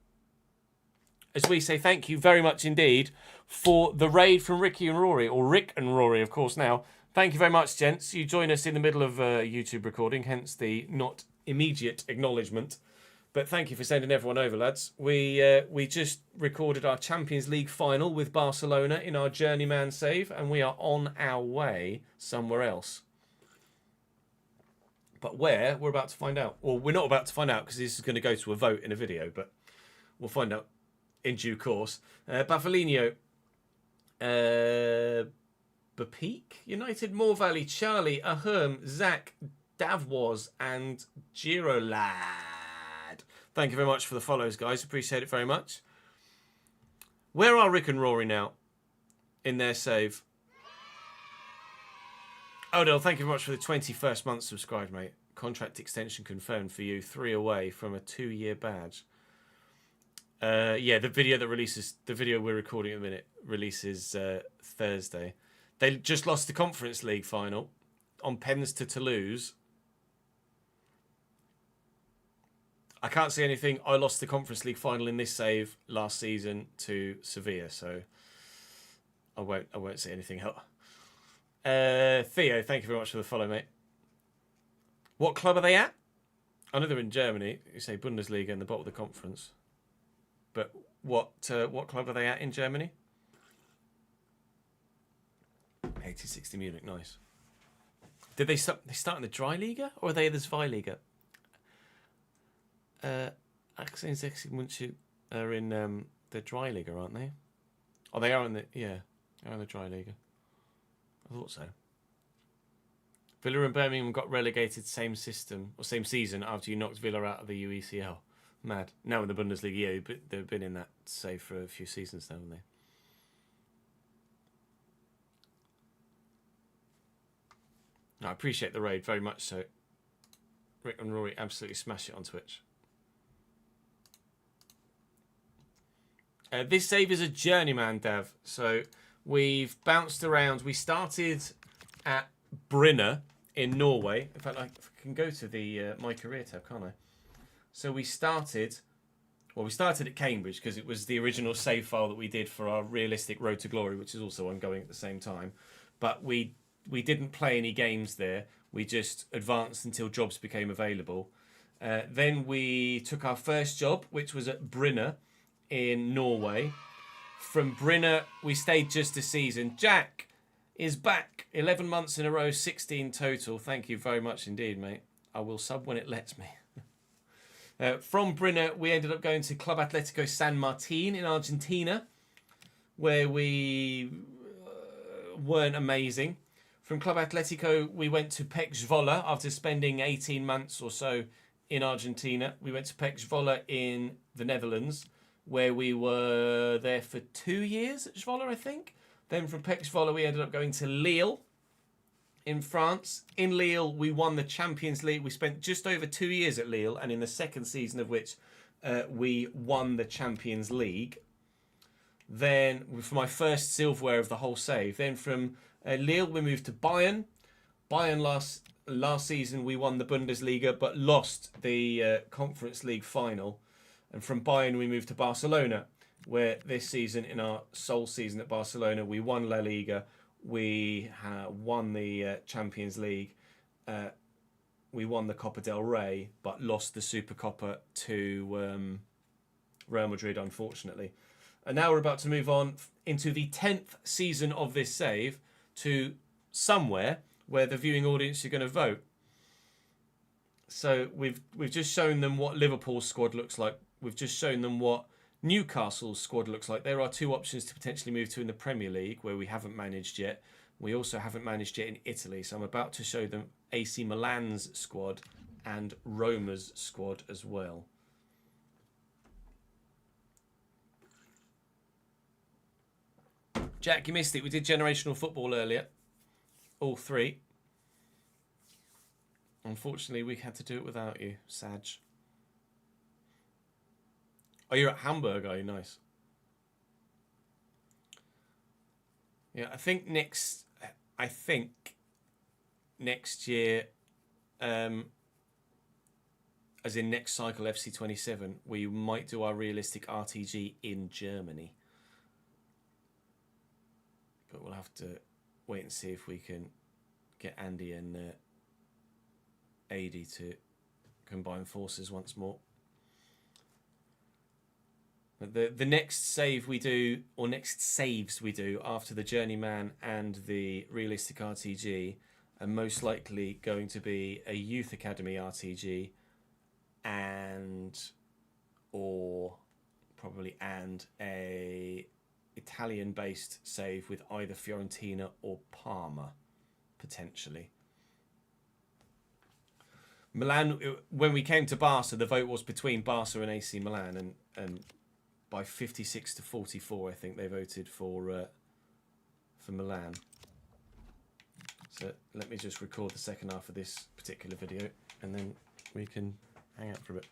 As we say thank you very much indeed for the raid from Ricky and Rory, or Rick and Rory, of course, now. Thank you very much, gents. You join us in the middle of a YouTube recording, hence the not immediate acknowledgement. But thank you for sending everyone over, lads. We just recorded our Champions League final with Barcelona in our Journeyman save, and we are on our way somewhere else. But where, we're about to find out. Well, we're not about to find out because this is going to go to a vote in a video, but we'll find out in due course. Baffalinho, Bapeak United, Moore Valley, Charlie, Ahern, Zach, Davwas, and Girolad. Thank you very much for the follows, guys. Appreciate it very much. Where are Rick and Rory now in their save? Odell, thank you very much for the 21st month subscribed, mate. Contract extension confirmed for you. 3 away from a 2-year badge. Yeah, the video we're recording at the minute releases Thursday. They just lost the Conference League final on pens to Toulouse. I can't see anything. I lost the Conference League final in this save last season to Sevilla, so I won't say anything else. Theo, thank you very much for the follow, mate. What club are they at? I know they're in Germany. You say Bundesliga in the bottom of the conference. But what club are they at in Germany? 80-60 Munich, nice. Did they start in the Dry Liga or are they the Zweiliga? 80-60 München are in the Dry Liga, aren't they? Oh, they are in the they're in the Dry Liga. I thought so. Villa and Birmingham got relegated same season after you knocked Villa out of the UECL. Mad. Now in the Bundesliga, yeah, but they've been in that save for a few seasons now, haven't they? No, I appreciate the raid very much so. Rick and Rory absolutely smash it on Twitch. This save is a journeyman, Dav. So we've bounced around. We started at Brinner in Norway. In fact, I can go to the My Career tab, can't I? So we started at Cambridge because it was the original save file that we did for our realistic Road to Glory, which is also ongoing at the same time. But we didn't play any games there. We just advanced until jobs became available. Then we took our first job, which was at Brinner in Norway. From Brinner, we stayed just a season. Jack is back. 11 months in a row, 16 total. Thank you very much indeed, mate. I will sub when it lets me. From Brinner, we ended up going to Club Atletico San Martin in Argentina, where we weren't amazing. From Club Atletico, we went to Pek Zwolle after spending 18 months or so in Argentina. We went to Pek Zwolle in the Netherlands, where we were there for 2 years at Zwolle, I think. Then from Pek Zwolle, we ended up going to Lille in France. In Lille, we won the Champions League. We spent just over 2 years at Lille, and in the second season of which we won the Champions League. Then, for my first silverware of the whole save. Then from Lille, we moved to Bayern, Bayern last season we won the Bundesliga but lost the Conference League final. And from Bayern we moved to Barcelona, where this season, in our sole season at Barcelona, we won La Liga, we won the Champions League, we won the Copa del Rey, but lost the Supercopa to Real Madrid, unfortunately. And now we're about to move on into the 10th season of this save to somewhere where the viewing audience are going to vote. So we've just shown them what Liverpool's squad looks like. We've just shown them what Newcastle's squad looks like. There are two options to potentially move to in the Premier League, where we haven't managed yet. We also haven't managed yet in Italy. So I'm about to show them AC Milan's squad and Roma's squad as well. Jack, you missed it. We did generational football earlier. All three. Unfortunately, we had to do it without you, Sag. Oh, you're at Hamburg, are you? Nice. Yeah, I think next year, as in next cycle FC27, we might do our realistic RTG in Germany. But we'll have to wait and see if we can get Andy and AD to combine forces once more. But the next save we do, or next saves we do after the Journeyman and the realistic RTG, are most likely going to be a Youth Academy RTG or a Italian-based save with either Fiorentina or Parma, potentially. Milan, when we came to Barca, the vote was between Barca and AC Milan, and by 56 to 44, I think they voted for Milan. So let me just record the second half of this particular video, and then we can hang out for a bit.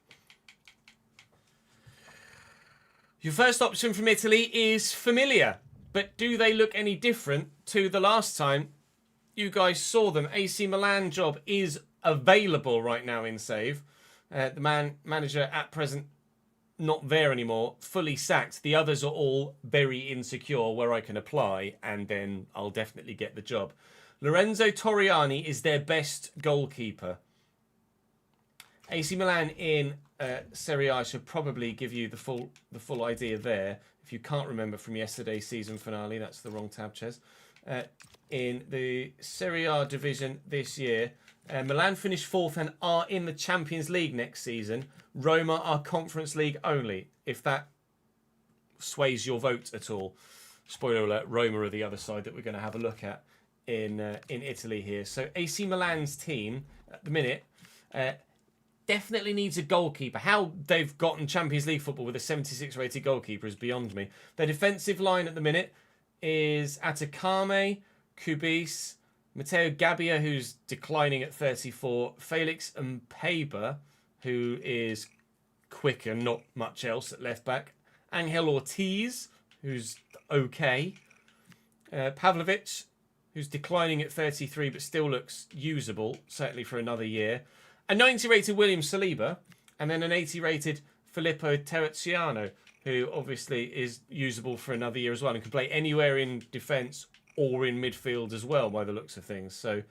Your first option from Italy is familiar, but do they look any different to the last time you guys saw them? AC Milan job is available right now in Save. The manager at present not there anymore, fully sacked. The others are all very insecure where I can apply, and then I'll definitely get the job. Lorenzo Torriani is their best goalkeeper. AC Milan in Serie A should probably give you the full idea there. If you can't remember from yesterday's season finale, that's the wrong tab, Ches. In the Serie A division this year, Milan finished fourth and are in the Champions League next season. Roma are Conference League only, if that sways your vote at all. Spoiler alert, Roma are the other side that we're going to have a look at in Italy here. So AC Milan's team at the minute definitely needs a goalkeeper. How they've gotten Champions League football with a 76 rated goalkeeper is beyond me. Their defensive line at the minute is Atacame, Kubis, Matteo Gabbia, who's declining at 34, Felix Mpeba, who is quick and not much else at left back, Angel Ortiz, who's okay, Pavlovic, who's declining at 33 but still looks usable, certainly for another year, a 90 rated William Saliba, and then an 80 rated Filippo Terraziano, who obviously is usable for another year as well and can play anywhere in defence or in midfield as well by the looks of things. So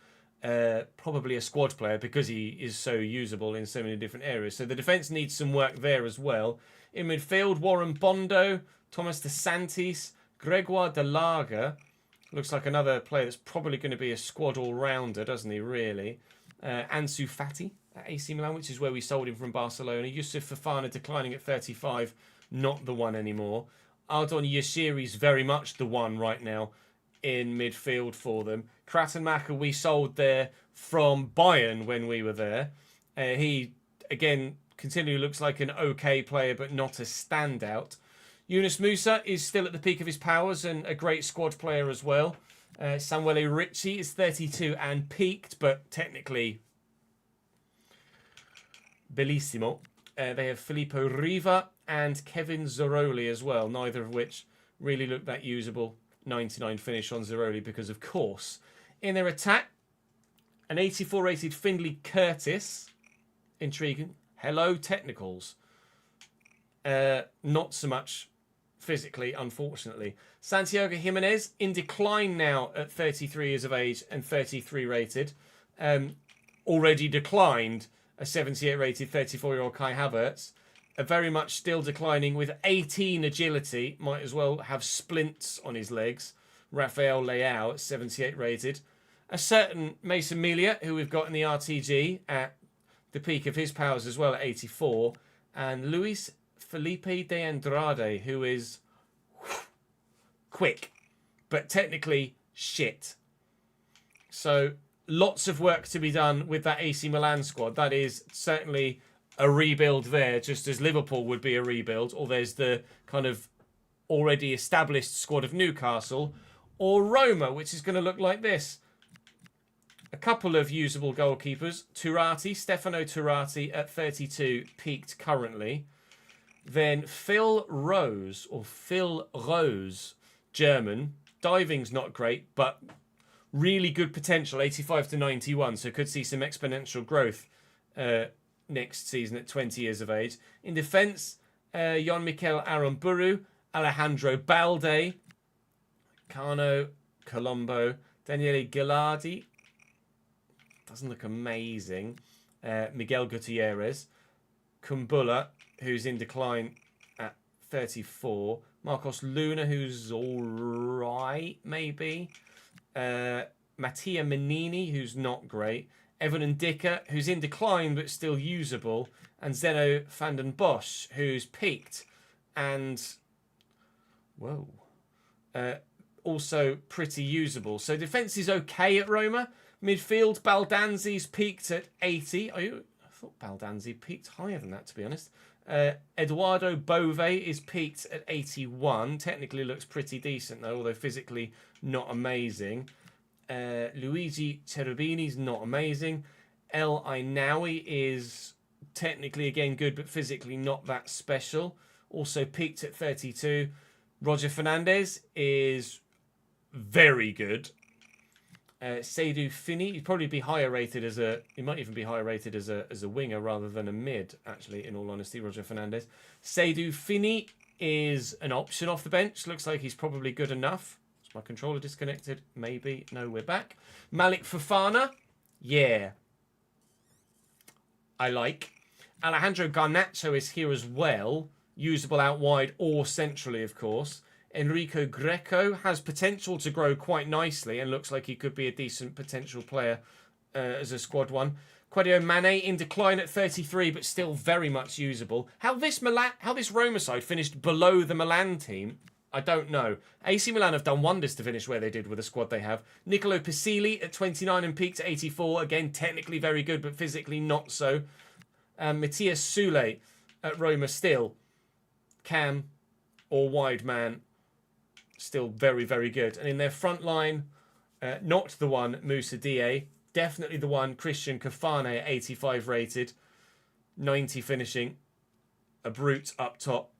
probably a squad player because he is so usable in so many different areas. So the defence needs some work there as well. In midfield, Warren Bondo, Thomas De Santis, Gregoire de Laga. Looks like another player that's probably going to be a squad all-rounder, doesn't he, really? Ansu Fati at AC Milan, which is where we sold him from Barcelona. Yusuf Fofana declining at 35, not the one anymore. Ardon Yashiri's very much the one right now in midfield for them. Kratenmacher we sold there from Bayern when we were there. He, again, continually looks like an okay player, but not a standout. Yunus Musa is still at the peak of his powers and a great squad player as well. Samuele Ricci is 32 and peaked, but technically bellissimo. They have Filippo Riva and Kevin Zeroli as well, neither of which really look that usable. 99 finish on Zeroli because, of course, in their attack, An 84 rated Findlay Curtis. Intriguing. Hello, technicals. Not so much physically, unfortunately. Santiago Jimenez in decline now at 33 years of age and 33 rated. Already declined a 78 rated 34-year-old Kai Havertz. Very much still declining with 18 agility. Might as well have splints on his legs. Rafael Leao at 78 rated. A certain Mason Melia, who we've got in the RTG at the peak of his powers as well at 84. And Luis Felipe de Andrade, who is quick, but technically shit. So lots of work to be done with that AC Milan squad. That is certainly a rebuild there, just as Liverpool would be a rebuild. Or there's the kind of already established squad of Newcastle. Or Roma, which is going to look like this. A couple of usable goalkeepers. Stefano Turati at 32, peaked currently. Then Phil Rose, German. Diving's not great, but really good potential, 85 to 91. So could see some exponential growth next season at 20 years of age. In defence, Jon Mikel Aramburu, Alejandro Balde, Cano, Colombo, Daniele Gilardi. Doesn't look amazing. Miguel Gutierrez. Kumbula, who's in decline at 34. Marcos Luna, who's all right, maybe. Mattia Menini, who's not great. Evan Ndicka, who's in decline but still usable. And Zeno van den Bosch, who's peaked and, also pretty usable. So defence is okay at Roma. Midfield, Baldanzi's peaked at 80. I thought Baldanzi peaked higher than that, to be honest. Eduardo Bove is peaked at 81. Technically looks pretty decent, though, although physically not amazing. Luigi Cherubini's not amazing. El Ainawi is technically, again, good, but physically not that special. Also peaked at 32. Roger Fernandez is very good. Seydou Fini, he'd probably be higher rated as a... He might even be higher rated as a winger rather than a mid, actually, in all honesty, Roger Fernandez. Seydou Fini is an option off the bench. Looks like he's probably good enough. Is my controller disconnected? Maybe. No, we're back. Malik Fofana. Yeah. I like. Alejandro Garnacho is here as well. Usable out wide or centrally, of course. Enrico Greco has potential to grow quite nicely and looks like he could be a decent potential player as a squad one. Quadio Mane in decline at 33, but still very much usable. How this Roma side finished below the Milan team, I don't know. AC Milan have done wonders to finish where they did with the squad they have. Nicolo Pisili at 29 and peaked at 84. Again, technically very good, but physically not so. Matthias Sule at Roma still. Cam or wide man. Still very, very good. And in their front line, not the one, Moussa Dié. Definitely the one, Christian Kafane at 85 rated. 90 finishing. A brute up top.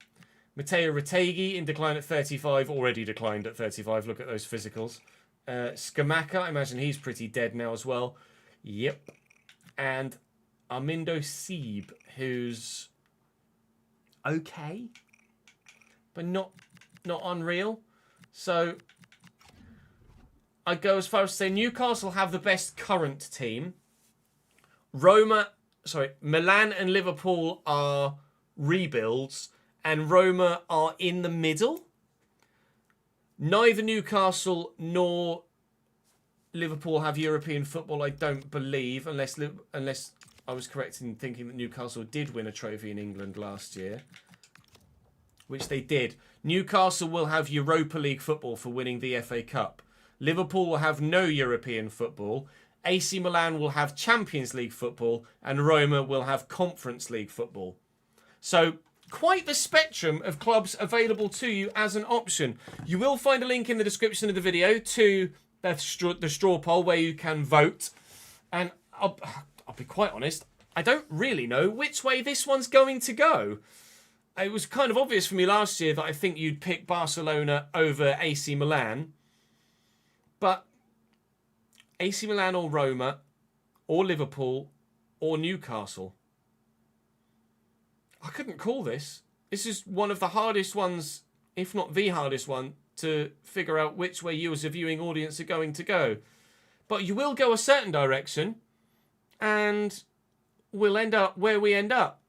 Matteo Retegui in decline at 35. Already declined at 35. Look at those physicals. Scamacca, I imagine he's pretty dead now as well. Yep. And Armindo Sieb, who's okay, but not unreal. So I'd go as far as to say Newcastle have the best current team. Milan and Liverpool are rebuilds, and Roma are in the middle. Neither Newcastle nor Liverpool have European football, I don't believe, unless I was correct in thinking that Newcastle did win a trophy in England last year, which they did. Newcastle will have Europa League football for winning the FA Cup. Liverpool will have no European football. AC Milan will have Champions League football. And Roma will have Conference League football. So, quite the spectrum of clubs available to you as an option. You will find a link in the description of the video to the straw poll where you can vote. And I'll be quite honest, I don't really know which way this one's going to go. It was kind of obvious for me last year that I think you'd pick Barcelona over AC Milan. But AC Milan or Roma, or Liverpool or Newcastle. I couldn't call this. This is one of the hardest ones, if not the hardest one, to figure out which way you as a viewing audience are going to go. But you will go a certain direction, and we'll end up where we end up.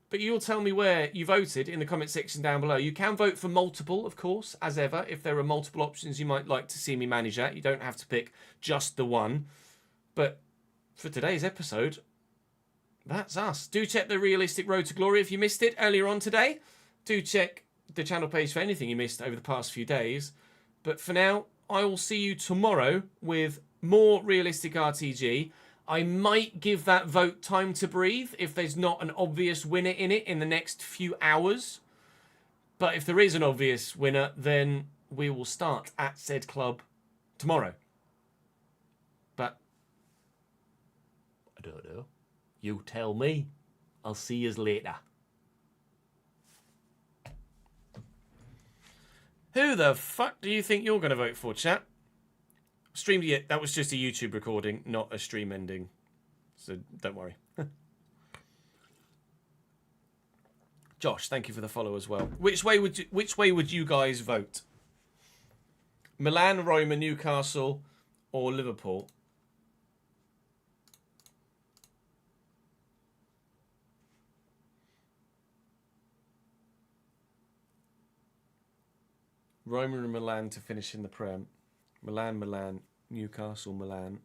But you'll tell me where you voted in the comment section down below. You can vote for multiple, of course, as ever. If there are multiple options you might like to see me manage at, you don't have to pick just the one. But for today's episode, that's us. Do check the Realistic Road to Glory if you missed it earlier on today. Do check the channel page for anything you missed over the past few days. But for now, I will see you tomorrow with more Realistic RTG. I might give that vote time to breathe if there's not an obvious winner in it in the next few hours. But if there is an obvious winner, then we will start at said club tomorrow. But I don't know. You tell me. I'll see you later. Who the fuck do you think you're going to vote for, chat? Streamed it. That was just a YouTube recording, not a stream ending. So don't worry. Josh, thank you for the follow as well. Which way would you guys vote? Milan, Roma, Newcastle, or Liverpool? Roma and Milan to finish in the Prem. Milan, Newcastle, Milan.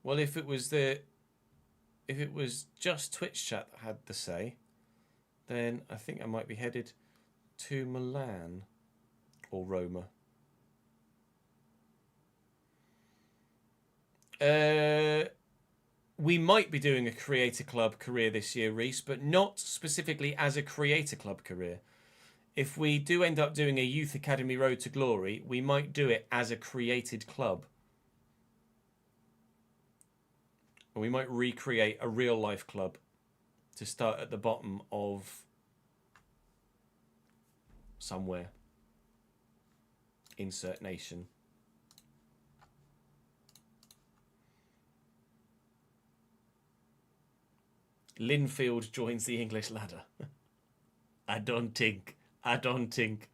Well, if it was just Twitch chat that had the say, then I think I might be headed to Milan or Roma. We might be doing a Creator Club career this year, Reese, but not specifically as a Creator Club career. If we do end up doing a Youth Academy Road to Glory, we might do it as a created club. Or we might recreate a real life club to start at the bottom of somewhere. Insert nation. Linfield joins the English ladder. I don't think. I don't think.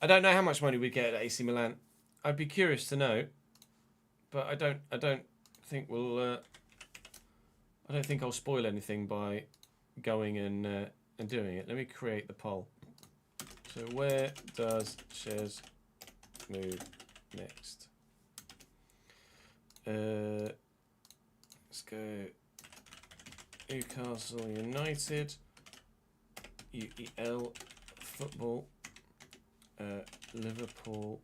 I don't know how much money we get at AC Milan. I'd be curious to know, but I don't think we'll. I don't think I'll spoil anything by going and doing it. Let me create the poll. So where does Chez move next? Let's go Newcastle United, UEL football, Liverpool,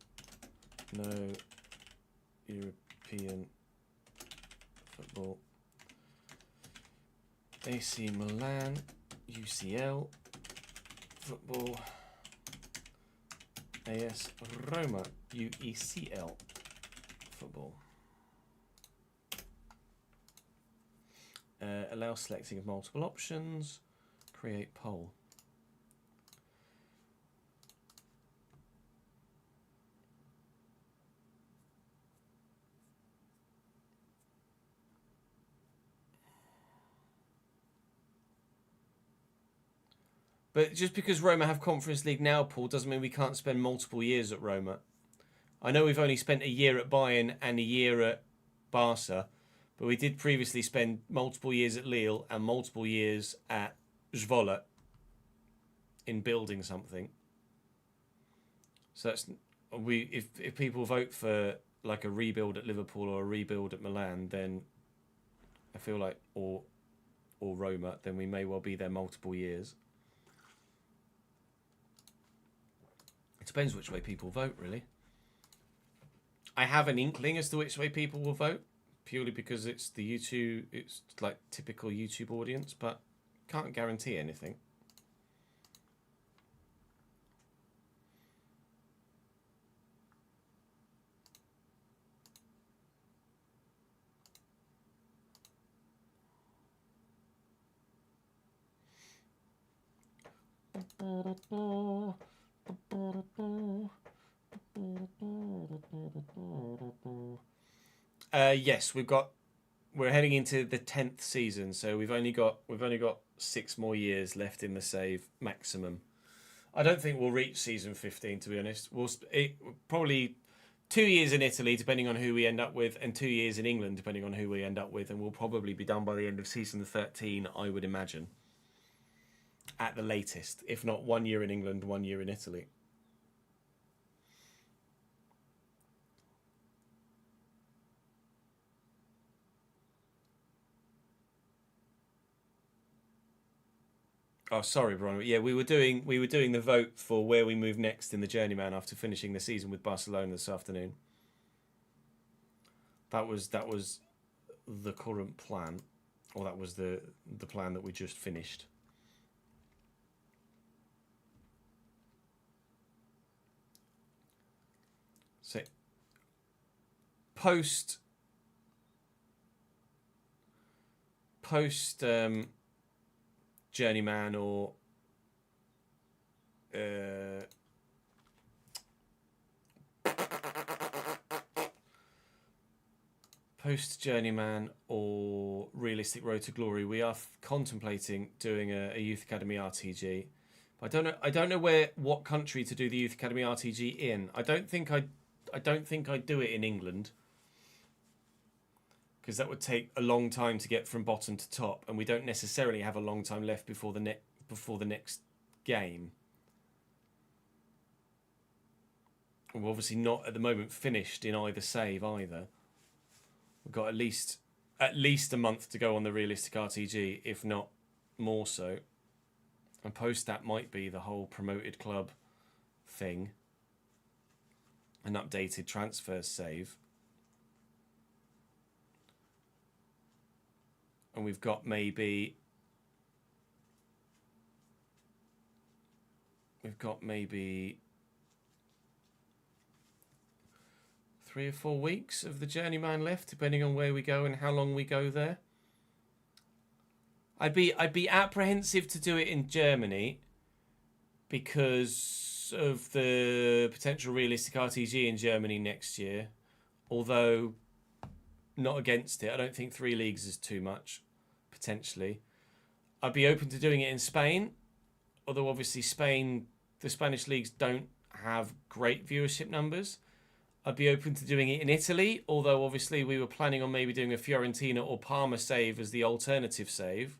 no European football, AC Milan, UCL football, AS Roma, UECL football. Allow selecting of multiple options. Create poll. But just because Roma have Conference League now, Paul, doesn't mean we can't spend multiple years at Roma. I know we've only spent a year at Bayern and a year at Barca, but we did previously spend multiple years at Lille and multiple years at Zwolle in building something. So that's if people vote for like a rebuild at Liverpool or a rebuild at Milan, then I feel like or Roma, then we may well be there multiple years. It depends which way people vote, really. I have an inkling as to which way people will vote, purely because it's like typical YouTube audience, but can't guarantee anything. Yes, we're heading into the 10th season, so we've only got 6 more years left in the save maximum. I don't think we'll reach season 15, to be honest. Probably 2 years in Italy, depending on who we end up with, and 2 years in England, depending on who we end up with, and we'll probably be done by the end of season 13, I would imagine, at the latest. If not 1 year in England, 1 year in Italy. Oh, sorry, Brian. Yeah, we were doing the vote for where we move next in the Journeyman after finishing the season with Barcelona this afternoon. That was the current plan, or that was the plan that we just finished. So post Journeyman or post Journeyman or Realistic Road to Glory, we are contemplating doing a Youth Academy RTG. I don't know what country to do the Youth Academy RTG in. I don't think I'd do it in England, because that would take a long time to get from bottom to top, and we don't necessarily have a long time left before the next game. We're obviously not at the moment finished in either save either. We've got at least a month to go on the Realistic RTG, if not more so. And post that might be the whole promoted club thing, an updated transfers save. And we've got maybe 3 or 4 weeks of the Journeyman left, depending on where we go and how long we go there. I'd be apprehensive to do it in Germany because of the potential Realistic RTG in Germany next year. Although not against it. I don't think 3 leagues is too much, potentially. I'd be open to doing it in Spain, although obviously the Spanish leagues don't have great viewership numbers. I'd be open to doing it in Italy, although obviously we were planning on maybe doing a Fiorentina or Parma save as the alternative save.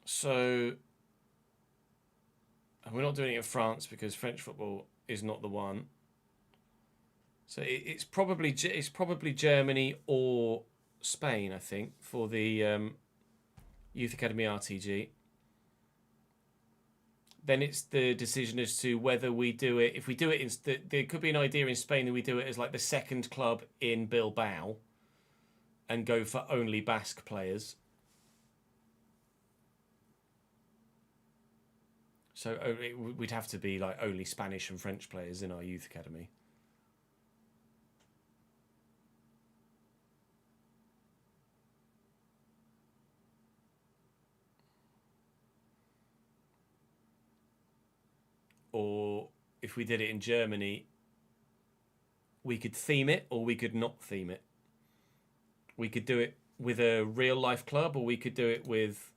So, and we're not doing it in France because French football is not the one. So it's probably Germany or Spain, I think, for the Youth Academy RTG. Then it's the decision as to whether we do it. If we do it, there could be an idea in Spain that we do it as like the second club in Bilbao and go for only Basque players. So we'd have to be like only Spanish and French players in our youth academy. Or if we did it in Germany, we could theme it or we could not theme it. We could do it with a real life club or we could do it with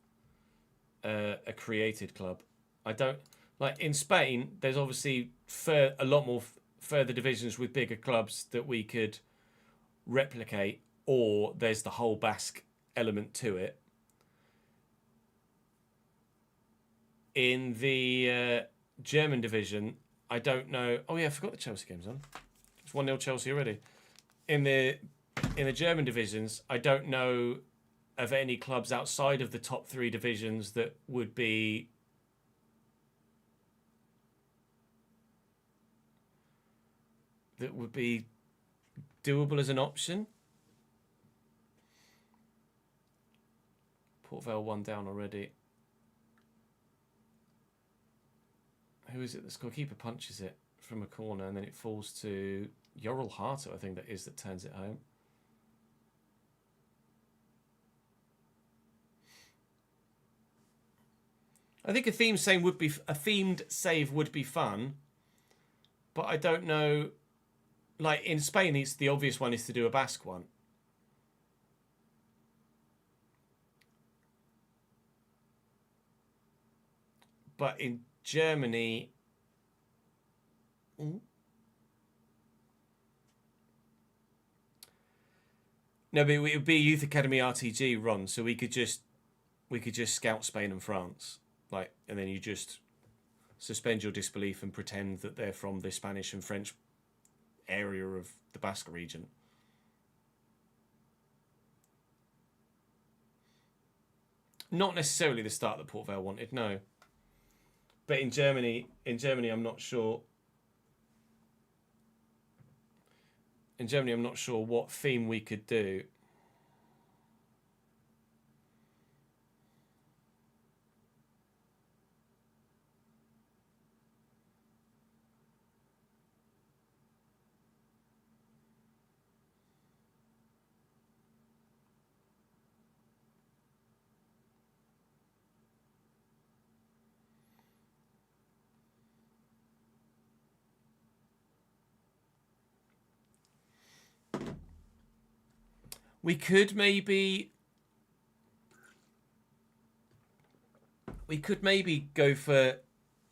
a created club. I don't like in Spain. There's obviously a lot more further divisions with bigger clubs that we could replicate, or there's the whole Basque element to it. In the German division, I don't know. Oh yeah, I forgot the Chelsea game's on. It's 1-0 Chelsea already. In the German divisions, I don't know of any clubs outside of the top 3 divisions that would be doable as an option. Port Vale 1 down already. Who is it? The scorekeeper punches it from a corner and then it falls to Yorrel Harto, I think that turns it home. I think a themed save would be fun, but I don't know. Like in Spain, it's the obvious one is to do a Basque one. But in Germany, no, but it would be a Youth Academy RTG run, so we could just scout Spain and France, like, and then you just suspend your disbelief and pretend that they're from the Spanish and French area of the Basque region. Not necessarily the start that Port Vale wanted, no. But in Germany, I'm not sure. In Germany, I'm not sure what theme we could do. We could maybe go for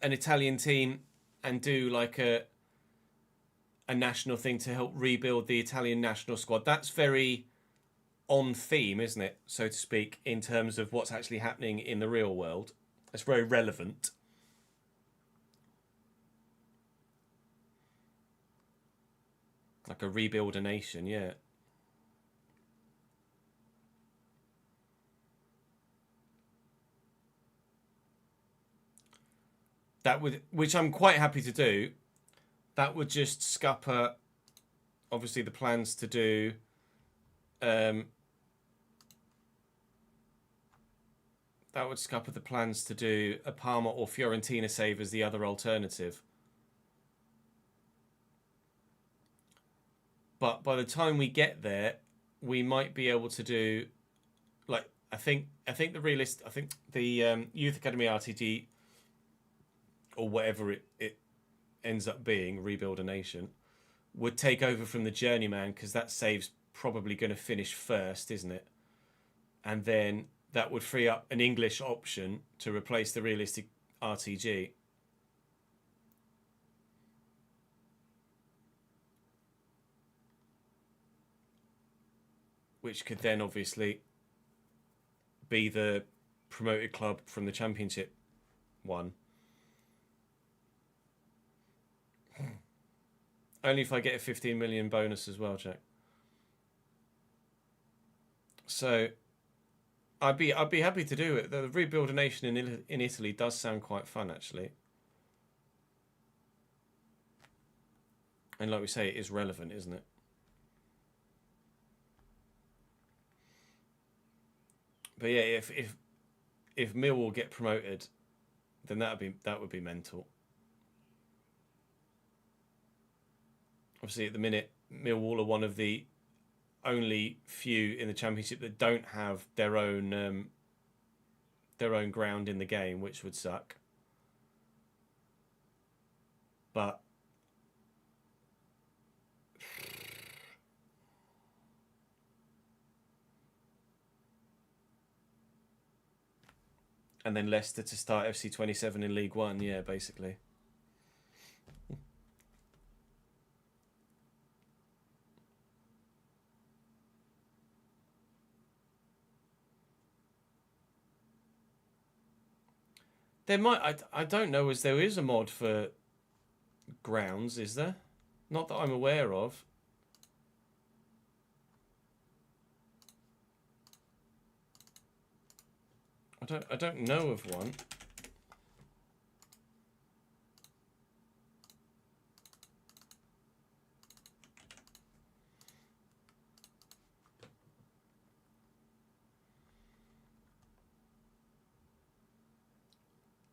an Italian team and do like a national thing to help rebuild the Italian national squad. That's very on theme, isn't it, so to speak, in terms of what's actually happening in the real world. It's very relevant. Like a rebuild a nation, yeah. That would, which I'm quite happy to do. That would just scupper, obviously, the plans to do. That would scupper the plans to do a Parma or Fiorentina save as the other alternative. But by the time we get there, we might be able to do, like, I think the Youth Academy RTG, or whatever it ends up being, Rebuild a Nation, would take over from the Journeyman, because that save's probably going to finish first, isn't it? And then that would free up an English option to replace the realistic RTG. Which could then obviously be the promoted club from the Championship one. Only if I get a 15 million bonus as well, Jack. So I'd be happy to do it. The Rebuild a Nation in Italy does sound quite fun, actually. And like we say, it is relevant, isn't it? But yeah, if Millwall get promoted, then that would be mental. Obviously, at the minute, Millwall are one of the only few in the Championship that don't have their own ground in the game, which would suck. But and then Leicester to start FC27 in League One, yeah, basically. There might, I don't know, as there is a mod for grounds, is there? Not that I'm aware of. I don't know of one.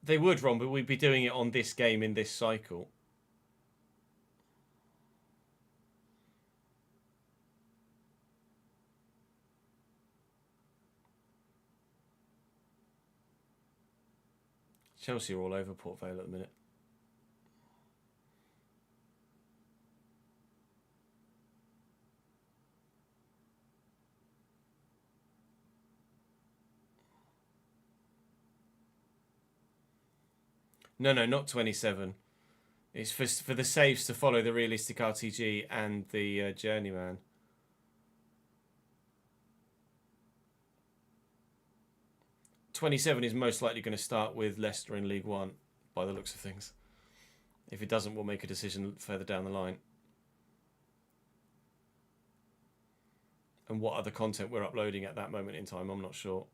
They would, Ron, but we'd be doing it on this game in this cycle. Chelsea are all over Port Vale at the minute. No, not 27. It's for the saves to follow the realistic RTG and the Journeyman. '27 is most likely going to start with Leicester in League One, by the looks of things. If it doesn't, we'll make a decision further down the line. And what other content we're uploading at that moment in time, I'm not sure.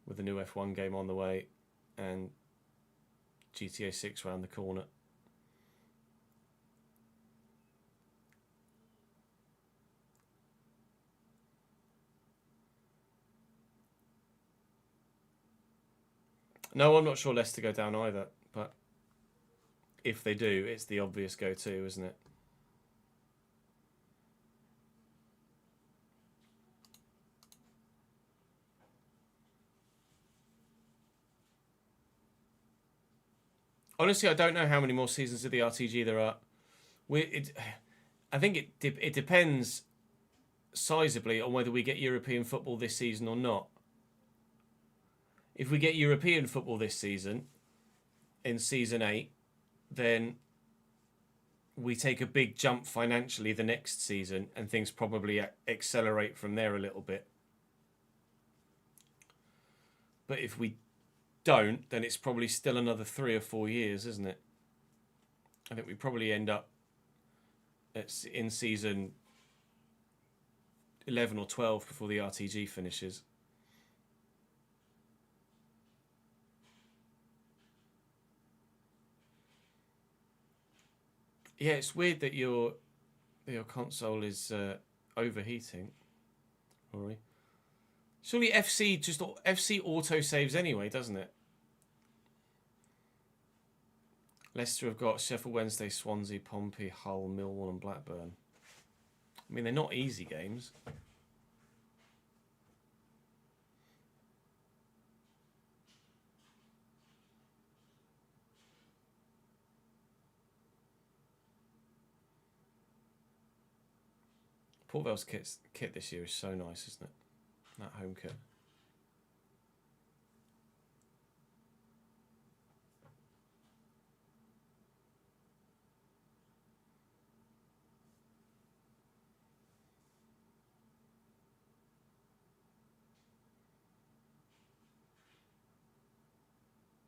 With the new F1 game on the way and GTA 6 round the corner. No, I'm not sure Leicester go down either, but if they do, it's the obvious go-to, isn't it? Honestly, I don't know how many more seasons of the RTG there are. I think it depends sizably on whether we get European football this season or not. If we get European football this season, in Season 8, then we take a big jump financially the next season and things probably accelerate from there a little bit. But if we don't, then it's probably still another 3 or 4 years, isn't it? I think we probably end up in Season 11 or 12 before the RTG finishes. Yeah, it's weird that your console is overheating, Rory. Surely FC auto saves anyway, doesn't it? Leicester have got Sheffield Wednesday, Swansea, Pompey, Hull, Millwall and Blackburn. I mean, they're not easy games. Port Vale's kit this year is so nice, isn't it? That home kit.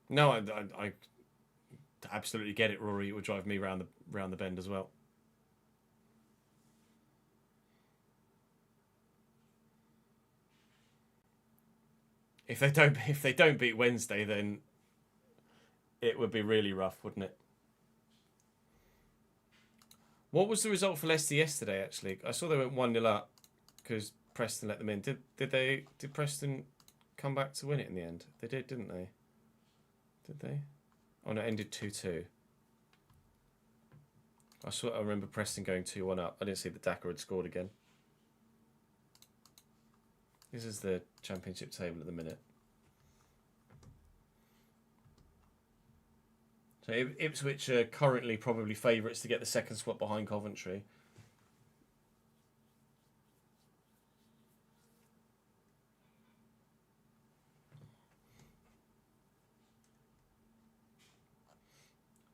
No, I absolutely get it, Rory. It would drive me round the bend as well. If they don't beat Wednesday, then it would be really rough, wouldn't it? What was the result for Leicester yesterday? Actually, I saw they went 1-0 up because Preston let them in. Did Preston come back to win it in the end? They did, didn't they? Did they? Oh no, it ended 2-2. I remember Preston going 2-1 up. I didn't see that Daka had scored again. This is the Championship table at the minute. So Ipswich are currently probably favourites to get the second spot behind Coventry.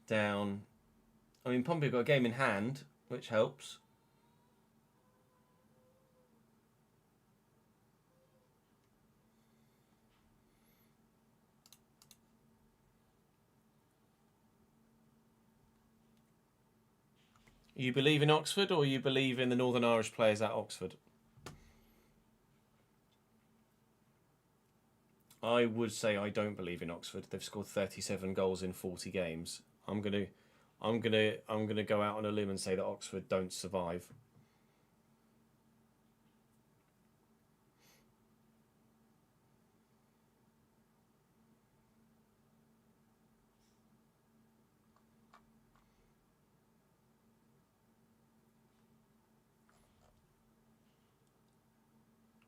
Down. I mean, Pompey got a game in hand, which helps. You believe in Oxford or you believe in the Northern Irish players at Oxford? I would say I don't believe in Oxford. They've scored 37 goals in 40 games. I'm gonna go out on a limb and say that Oxford don't survive.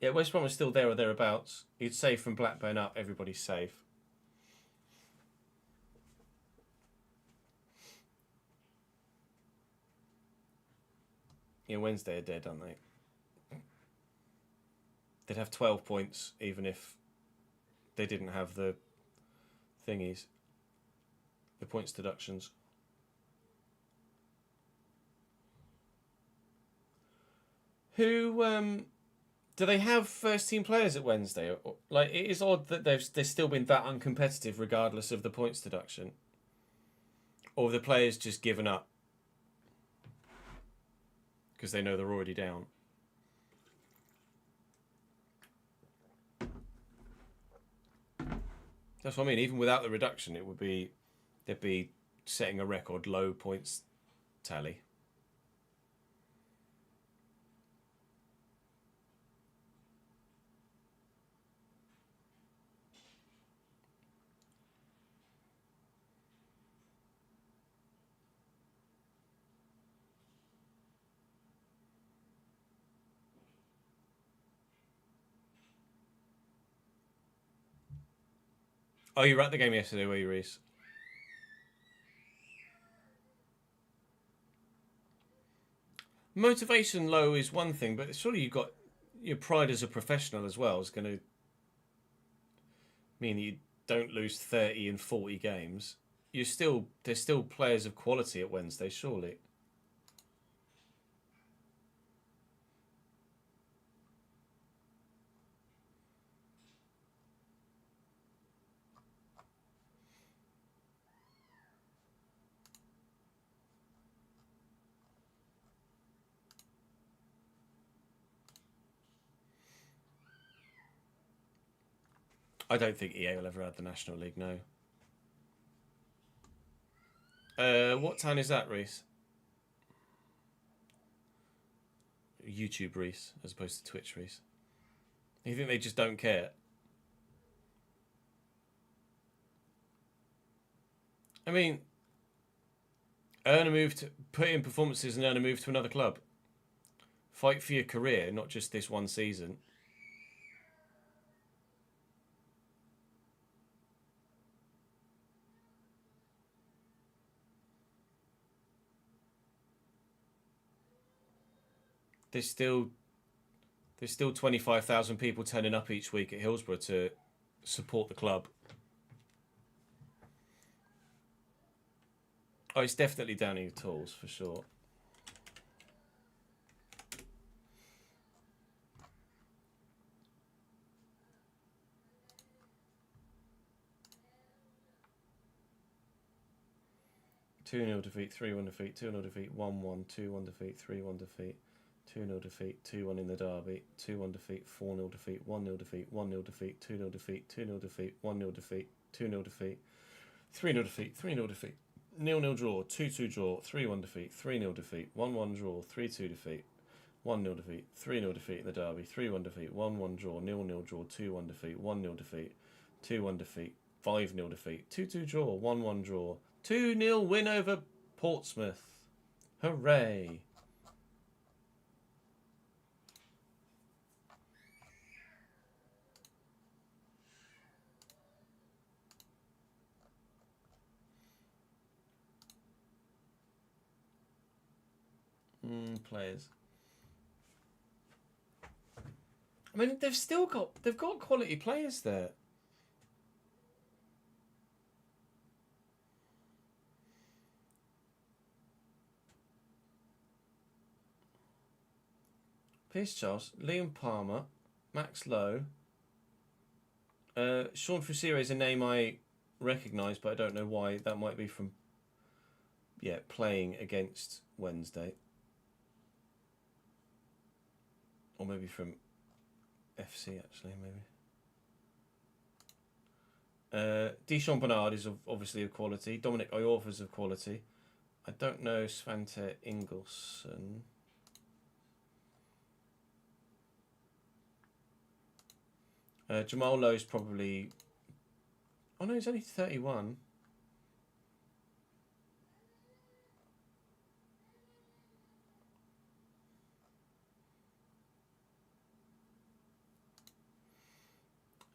Yeah, West Brom is still there or thereabouts. You'd say from Blackburn up, everybody's safe. Yeah, Wednesday are dead, aren't they? They'd have 12 points even if they didn't have the thingies, the points deductions. Who do they have first team players at Wednesday? Like, it is odd that they've still been that uncompetitive regardless of the points deduction. Or have the players just given up because they know they're already down? That's what I mean. Even without the reduction, they'd be setting a record low points tally. Oh, you were at the game yesterday, were you, Reese? Motivation low is one thing, but surely you've got your pride as a professional as well is going to mean you don't lose 30 and 40 games. There's still players of quality at Wednesday, surely. I don't think EA will ever add the National League, no. What town is that, Reese? YouTube Reese, as opposed to Twitch Reese. You think they just don't care? I mean, put in performances and earn a move to another club. Fight for your career, not just this one season. There's still 25,000 people turning up each week at Hillsborough to support the club. Oh, it's definitely downing the tools for sure. Two 0 defeat, 3-1 defeat, 2-0 defeat, 1-1, 2-1 defeat, 3-1 defeat, 2-0 defeat, 2-1 in the derby, 2-1 defeat, 4-0 defeat, 1-0 defeat, 1-0 defeat, 2-0 defeat, 2-0 defeat, 1-0 defeat, 2-0 defeat, 3-0 defeat, 3-0 defeat, 0-0 draw, 2-2 draw, 3-1 defeat, 3-0 defeat, 1-1 draw, 3-2 defeat, 1-0 defeat, 3-0 defeat in the derby, 3-1 defeat, 1-1 draw, 0-0 draw, 2-1 defeat, 1-0 defeat, 2-1 defeat, 5-0 defeat, 2-2 draw, 1-1 draw, 2-0 win over Portsmouth. Hooray. Players. I mean, they've got quality players there. Pierce Charles, Liam Palmer, Max Lowe. Sean Fusire is a name I recognise, but I don't know why. That might be from playing against Wednesday. Or maybe from FC, actually, maybe. Deschamps Bernard is obviously of quality. Dominic Iorfa is of quality. I don't know Svante Ingolson. Jamal Lowe is probably... Oh no, he's only 31.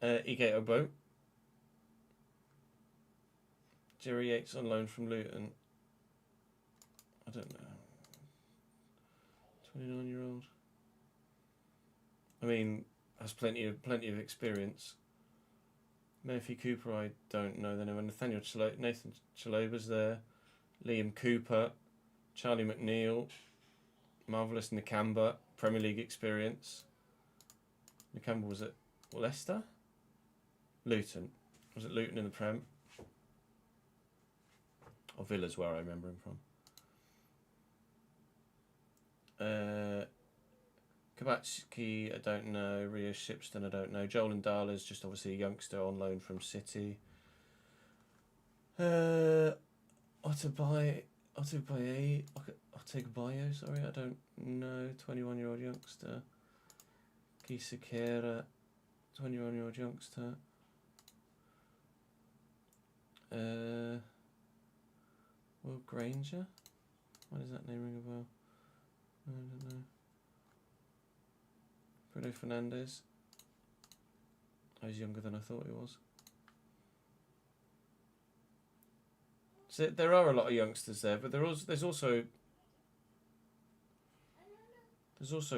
Ige Obo. Jerry Yates on loan from Luton. I don't know. 29-year-old. I mean, has plenty of experience. Murphy Cooper, I don't know. Then Nathan Chaloba's there. Liam Cooper, Charlie McNeil, Marvellous Nakamba, Premier League experience. Nakamba was at Leicester? Luton. Was it Luton in the Prem? Or Villa's where I remember him from. Kabachki, I don't know. Rio Shipston, I don't know. Joel Ndala's just obviously a youngster on loan from City. Otabayo, sorry, I don't know. 21-year-old youngster. Kisakera, 21-year-old youngster. Will Granger? Why does that name ring a bell? I don't know. Bruno Fernandes. Oh, he's younger than I thought he was. So there are a lot of youngsters there, but there's also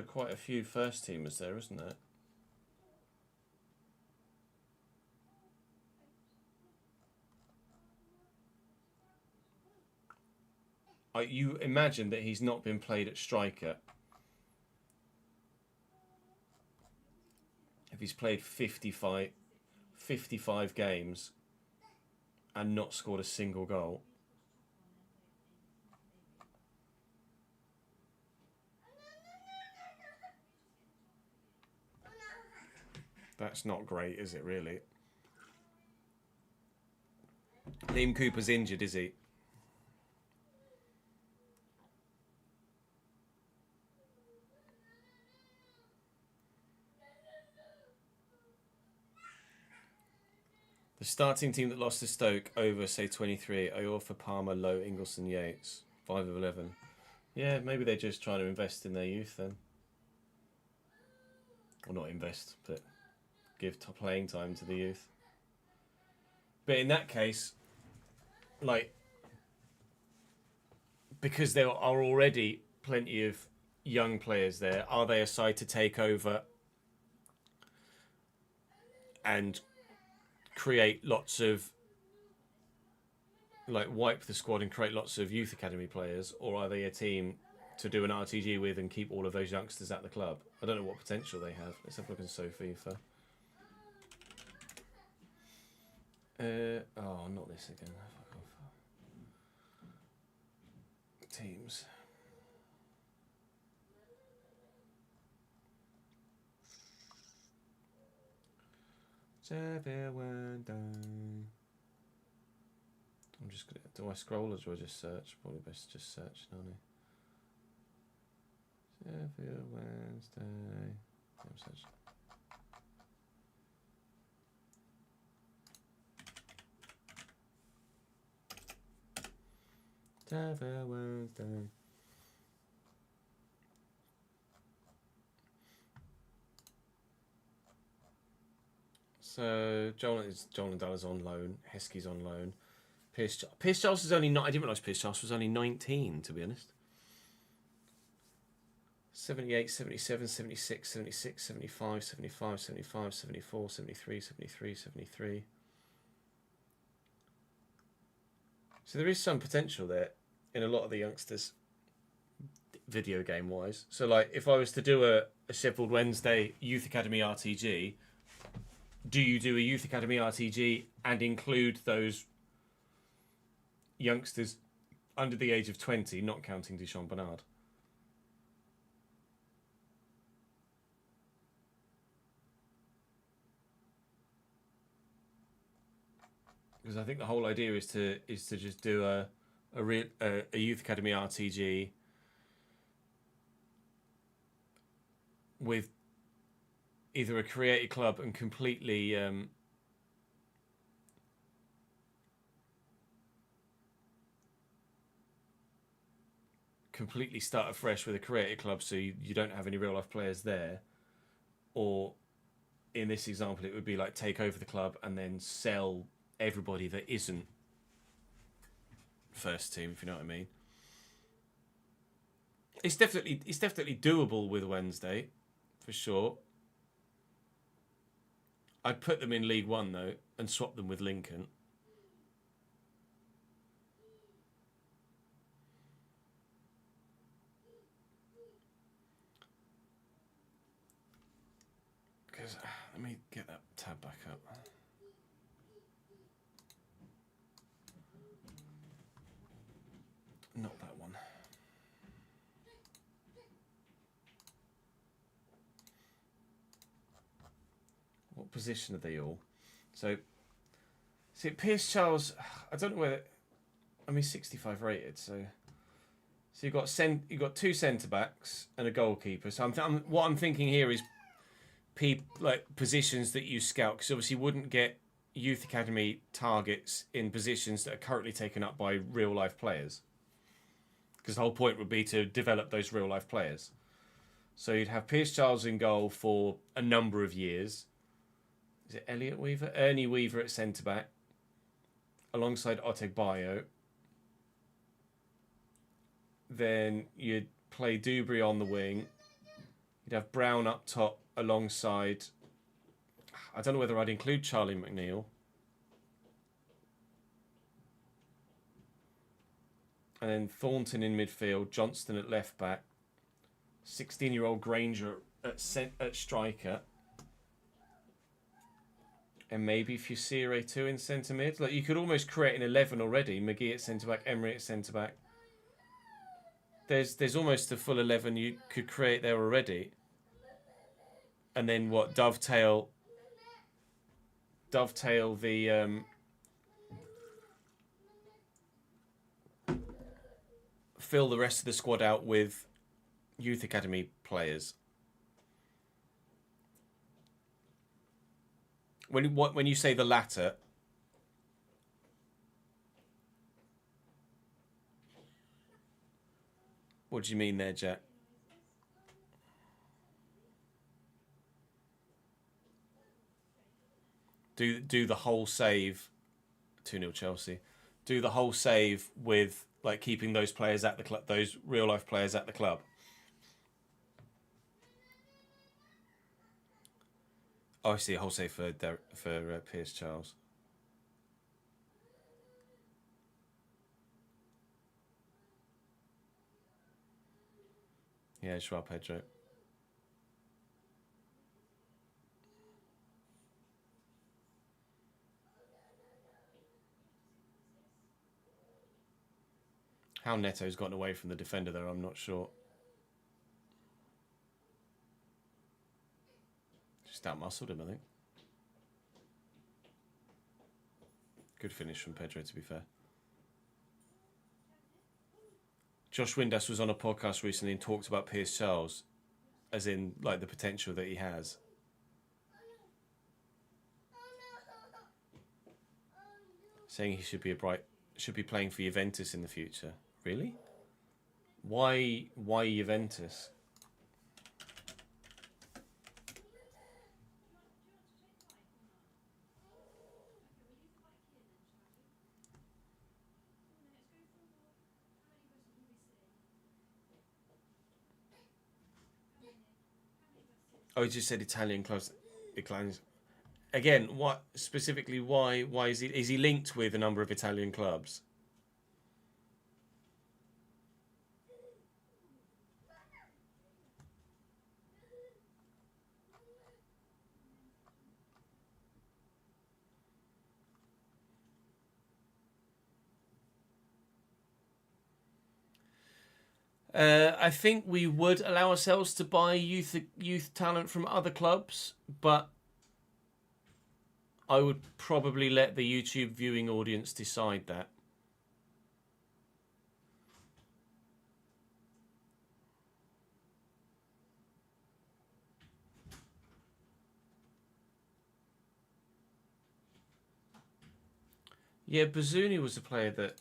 quite a few first teamers there, isn't there? You imagine that he's not been played at striker. If he's played 55 games and not scored a single goal. That's not great, is it, really? Liam Cooper's injured, is he? The starting team that lost to Stoke over, say, 23, Iorfa, Palmer, Lowe, Ingleson, Yates. 5 of 11. Yeah, maybe they're just trying to invest in their youth then. Or not invest, but give playing time to the youth. But in that case, like, because there are already plenty of young players there, are they a side to take over and create lots of, like, wipe the squad and create lots of youth academy players, or are they a team to do an RTG with and keep all of those youngsters at the club? I don't know what potential they have. Let's have a look at SoFIFA. Oh, not this again. Fuck off. Teams. I'm just gonna. Do I scroll or do I just search? Probably best just search, don't I? Sheffield Wednesday. I'm searching. Sheffield Wednesday. So Joel Ndala's on loan. Heskey's on loan. Pierce Charles is only not. I didn't realise Pierce Charles was only 19, to be honest. 78, 77, 76, 76, 75, 75, 75, 74, 73, 73, 73. So there is some potential there in a lot of the youngsters, video game wise. So, like, if I was to do a Sheffield Wednesday Youth Academy RTG, do you do a Youth Academy RTG and include those youngsters under the age of 20, not counting Deschamps Bernard? Because I think the whole idea is to just do a Youth Academy RTG with either a creative club and completely completely start afresh with a creative club, so you don't have any real life players there, or in this example it would be like take over the club and then sell everybody that isn't first team, if you know what I mean. It's definitely doable with Wednesday, for sure. I'd put them in League One though and swap them with Lincoln. Because let me get that tab back up. Not that one. What position are they all? So, see, Pierce Charles, I don't know whether, I mean, 65 rated, so you've got two centre backs and a goalkeeper. So what I'm thinking here is positions that you scout, because obviously you wouldn't get youth academy targets in positions that are currently taken up by real life players, because the whole point would be to develop those real life players. So you'd have Pierce Charles in goal for a number of years. Is it Elliot Weaver? Ernie Weaver at centre back, alongside Otegbayo. Then you'd play Dewberry on the wing. You'd have Brown up top alongside, I don't know whether I'd include Charlie McNeil. And then Thornton in midfield, Johnston at left back, 16-year-old Granger at striker, and maybe Fusire too in centre mid. Like, you could almost create an 11 already. McGee at centre back, Emery at centre back. There's almost a full 11 you could create there already. And then what? Dovetail the fill the rest of the squad out with youth academy players. When you say the latter, what do you mean there, Jack? Do the whole save, 2-0 Chelsea. Do the whole save with like keeping those players at the club, those real life players at the club. Oh, I see a whole save for Pierce Charles. Yeah, Joao Pedro. How Neto's gotten away from the defender there, I'm not sure. Just out-muscled him, I think. Good finish from Pedro, to be fair. Josh Windass was on a podcast recently and talked about Pierce Charles, as in like the potential that he has. Saying he should be playing for Juventus in the future. Really? Why Juventus? Oh, he just said Italian clubs declines. Again, what specifically? Why is he linked with a number of Italian clubs? I think we would allow ourselves to buy youth talent from other clubs, but I would probably let the YouTube viewing audience decide that. Yeah, Bazuni was a player that...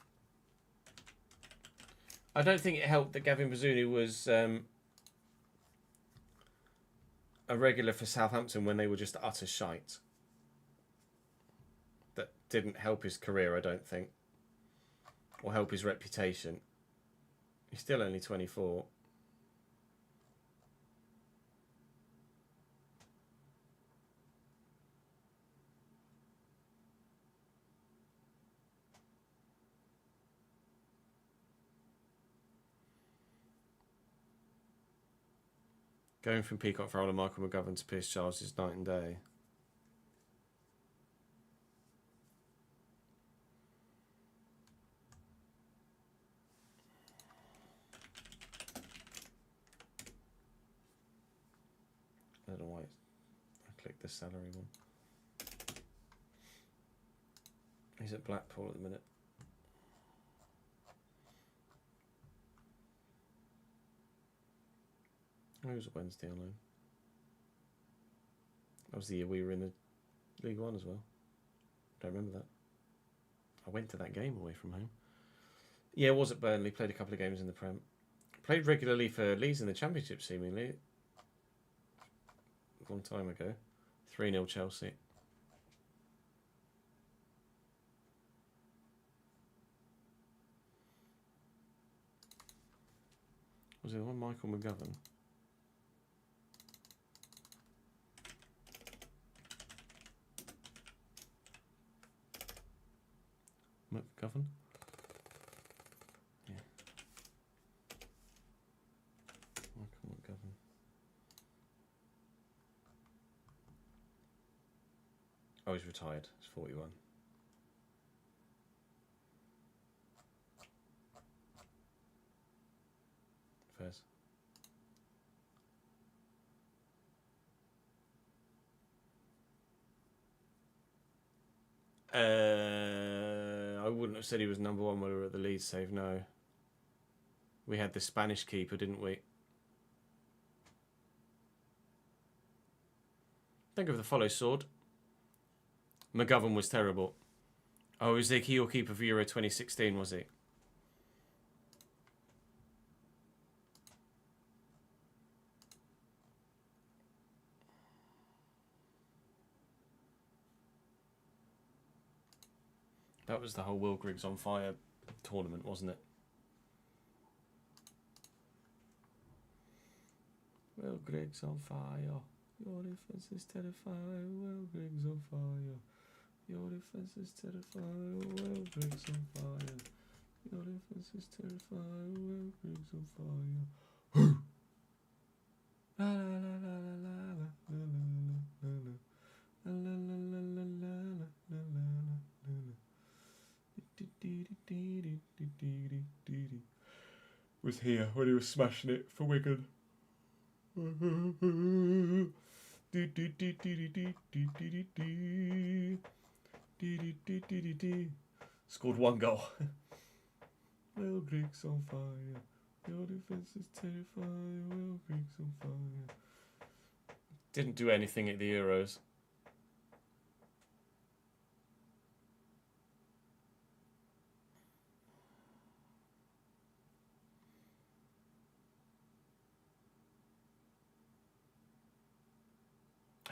I don't think it helped that Gavin Bazuni was a regular for Southampton when they were just utter shite. That didn't help his career, I don't think. Or help his reputation. He's still only 24. Going from Peacock Farrell and Michael McGovern to Pierce Charles is night and day. I don't know why I clicked the salary one. He's at Blackpool at the minute. Oh, he was at Wednesday on loan. That was the year we were in the League One as well. Don't remember that. I went to that game away from home. Yeah, was at Burnley. Played a couple of games in the Prem. Played regularly for Leeds in the Championship, seemingly. A long time ago. 3-0 Chelsea. Was it the one Michael McGovern? McGovern? Yeah. Michael McGovern. Oh, he's retired. He's 41. Fairs. I wouldn't have said he was number one when we were at the Leeds save, no. We had the Spanish keeper, didn't we? Think of the follow sword. McGovern was terrible. Oh, was he your keeper for Euro 2016, was he? That was the whole Will Griggs on fire tournament, wasn't it? Will Griggs on fire. Your defense is terrifying. Will Griggs on fire. Your defense is terrifying. Will Griggs on fire. Your defense is terrifying. Will Griggs on fire. La la la la la la la la la la la la la la la. Was here when he was smashing it for Wigan. Scored 1 goal. Will Griggs on fire. Your defense is terrifying. Will Griggs on fire. Didn't do anything at the Euros.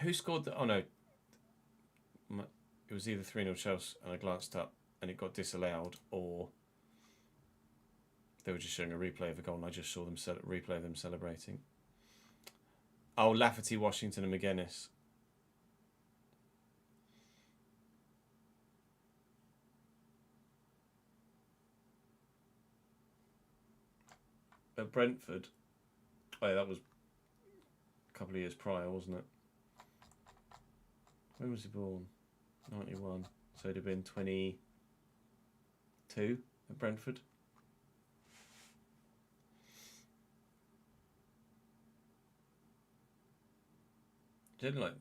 Who scored the... Oh, no. It was either 3-0 Chelsea and I glanced up and it got disallowed, or they were just showing a replay of a goal and I just saw them replay of them celebrating. Oh, Lafferty, Washington and McGuinness. At Brentford. Oh, yeah, that was a couple of years prior, wasn't it? When was he born? 91. So it'd have been 22 at Brentford. Did like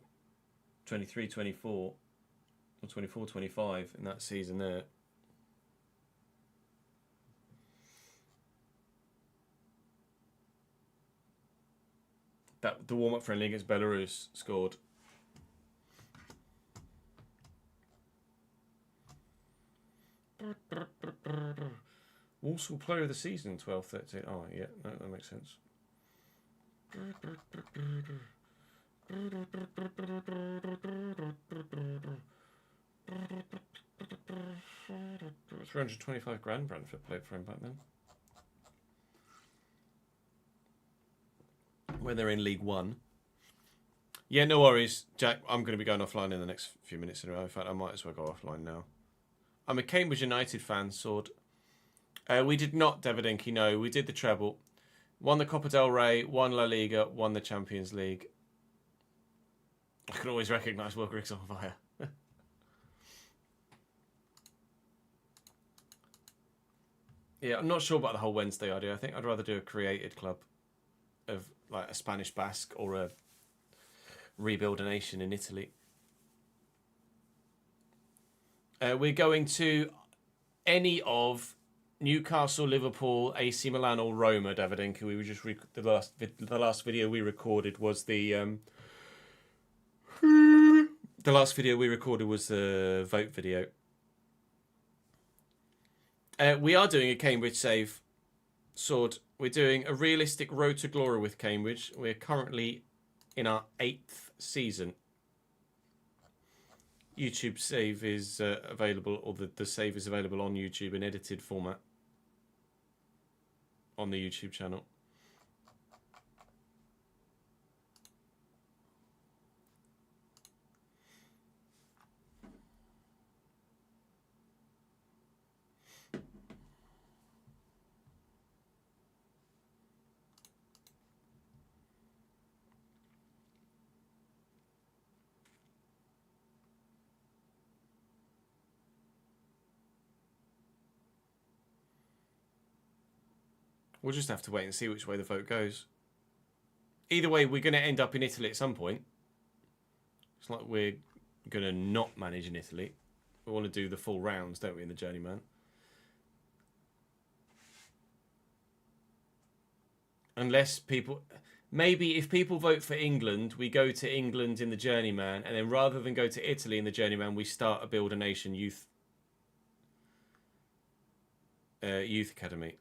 23, 24 or 24, 25 in that season there. The warm-up friendly against Belarus scored. Walsall Player of the Season 12-13. Oh, yeah, no, that makes sense. 325 grand Brentford played for him back then. When they're in League One. Yeah, no worries, Jack. I'm going to be going offline in the next few minutes anyway. In fact, I might as well go offline now. I'm a Cambridge United fan, Sword. We did not, Davidinki, no. We did the treble. Won the Copa del Rey, won La Liga, won the Champions League. I can always recognise Will Griggs on fire. Yeah, I'm not sure about the whole Wednesday idea. I think I'd rather do a created club of like a Spanish Basque or a Rebuild a Nation in Italy. We're going to any of Newcastle, Liverpool, AC Milan, or Roma. Davidenko. We were just the last video we recorded was the last video we recorded was the vote video. We are doing a Cambridge save, Sword. We're doing a realistic road to glory with Cambridge. We're currently in our 8th season. YouTube save is available, or the save is available on YouTube in edited format on the YouTube channel. We'll just have to wait and see which way the vote goes. Either way, we're going to end up in Italy at some point. It's like we're going to not manage in Italy. We want to do the full rounds, don't we, in the Journeyman? Unless people... Maybe if people vote for England, we go to England in the Journeyman, and then rather than go to Italy in the Journeyman, we start a Build a Nation youth academy.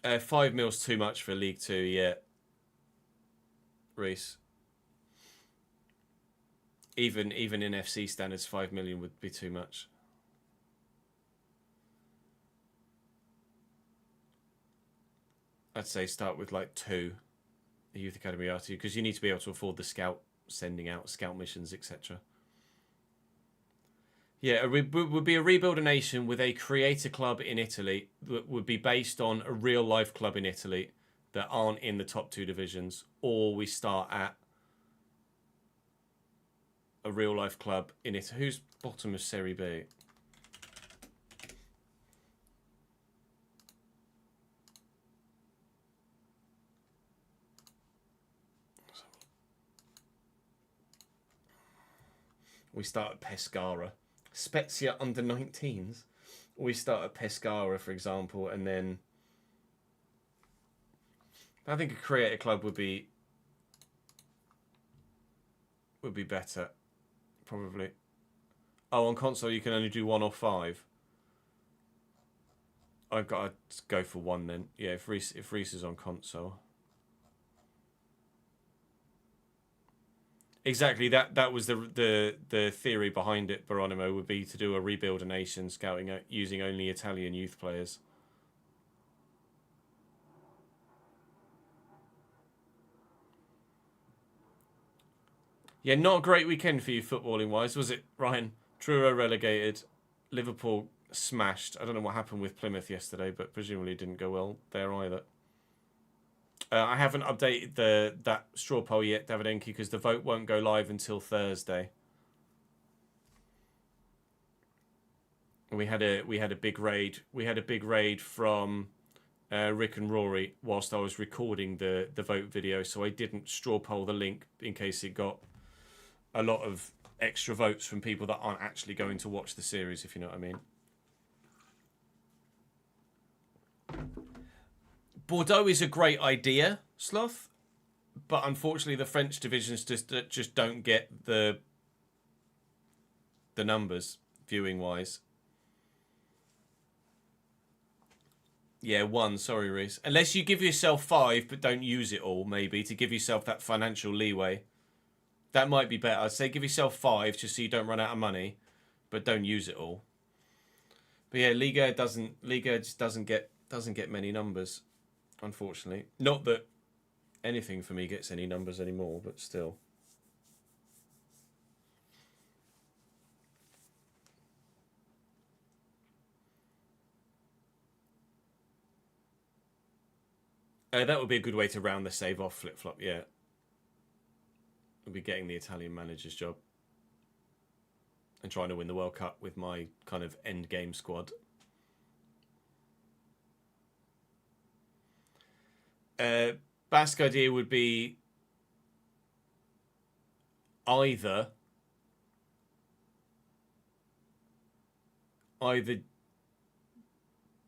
$5 mil's too much for League Two, yeah. Reese. Even in FC standards, 5 million would be too much. I'd say start with like 2, the Youth Academy RTU, because you need to be able to afford the sending out scout missions, etc. Yeah, it would be a Rebuild a Nation with a creator club in Italy that would be based on a real life club in Italy that aren't in the top 2 divisions, or we start at a real life club in Italy. Who's bottom of Serie B? We start at Pescara. Spezia under 19s. We start at Pescara, for example, and then I think a creator club would be better, probably. Oh, on console you can only do 1 or 5. I've got to go for 1 then. Yeah, if Reese is on console. Exactly, that was the theory behind it, Baronimo, would be to do a Rebuild a Nation scouting using only Italian youth players. Yeah, not a great weekend for you footballing wise, was it, Ryan? Truro relegated, Liverpool smashed. I don't know what happened with Plymouth yesterday, but presumably it didn't go well there either. I haven't updated that straw poll yet, Davidenko, because the vote won't go live until Thursday. We had a big raid. We had a big raid from Rick and Rory whilst I was recording the vote video, so I didn't straw poll the link in case it got a lot of extra votes from people that aren't actually going to watch the series, if you know what I mean. Bordeaux is a great idea, Sloth, but unfortunately the French divisions just don't get the numbers viewing wise. Yeah, 1. Sorry, Reese. Unless you give yourself 5, but don't use it all, maybe to give yourself that financial leeway. That might be better. I'd say give yourself 5 just so you don't run out of money, but don't use it all. But yeah, Liga just doesn't get many numbers. Unfortunately. Not that anything for me gets any numbers anymore, but still. That would be a good way to round the save off flip-flop, yeah. I'll be getting the Italian manager's job. And trying to win the World Cup with my kind of end game squad. Basque idea would be either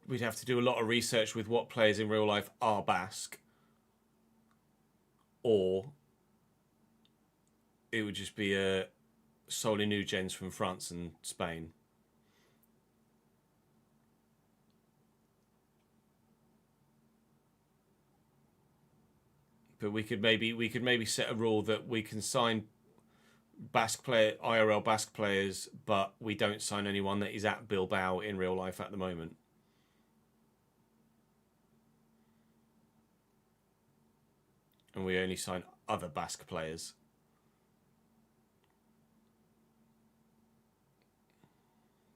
we'd have to do a lot of research with what players in real life are Basque, or it would just be solely new gens from France and Spain. But we could maybe set a rule that we can sign IRL Basque players, but we don't sign anyone that is at Bilbao in real life at the moment. And we only sign other Basque players.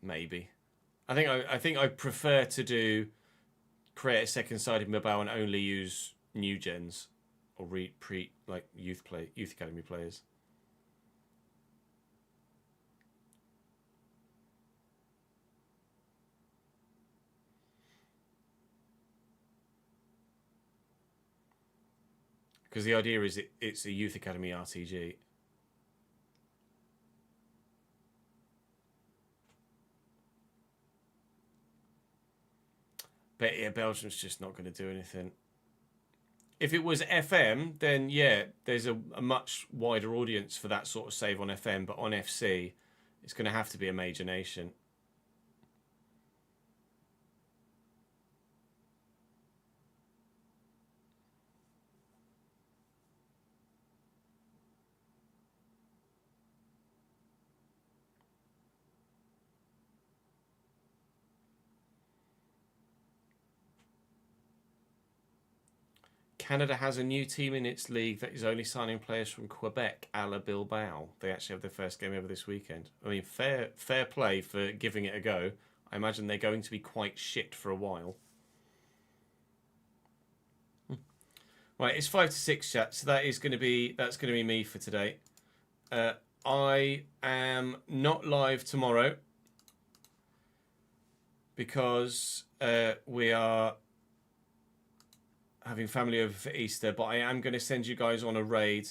Maybe. I think I prefer to create a second side in Bilbao and only use new gens or youth academy players. Because the idea is it's a youth academy RTG. But yeah, Belgium's just not going to do anything. If it was FM, then yeah, there's a much wider audience for that sort of save on FM. But on FC, it's going to have to be a major nation. Canada has a new team in its league that is only signing players from Quebec, a la Bilbao. They actually have their first game ever this weekend. I mean, fair play for giving it a go. I imagine they're going to be quite shit for a while. Right, it's 5 to 6 chat, so that's going to be me for today. I am not live tomorrow because we are having family over for Easter, but I am going to send you guys on a raid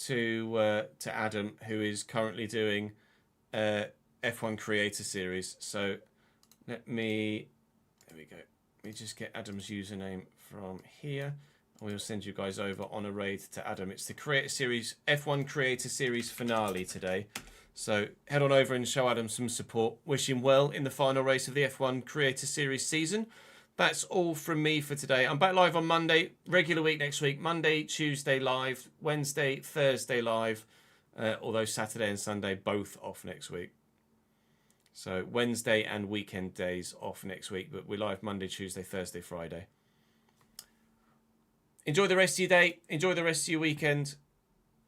to Adam, who is currently doing F1 Creator Series. So there we go. Let me just get Adam's username from here. And we'll send you guys over on a raid to Adam. It's the Creator Series, F1 Creator Series finale today. So head on over and show Adam some support. Wish him well in the final race of the F1 Creator Series season. That's all from me for today. I'm back live on Monday, regular week next week. Monday, Tuesday live, Wednesday, Thursday live. Although Saturday and Sunday both off next week. So Wednesday and weekend days off next week. But we're live Monday, Tuesday, Thursday, Friday. Enjoy the rest of your day. Enjoy the rest of your weekend.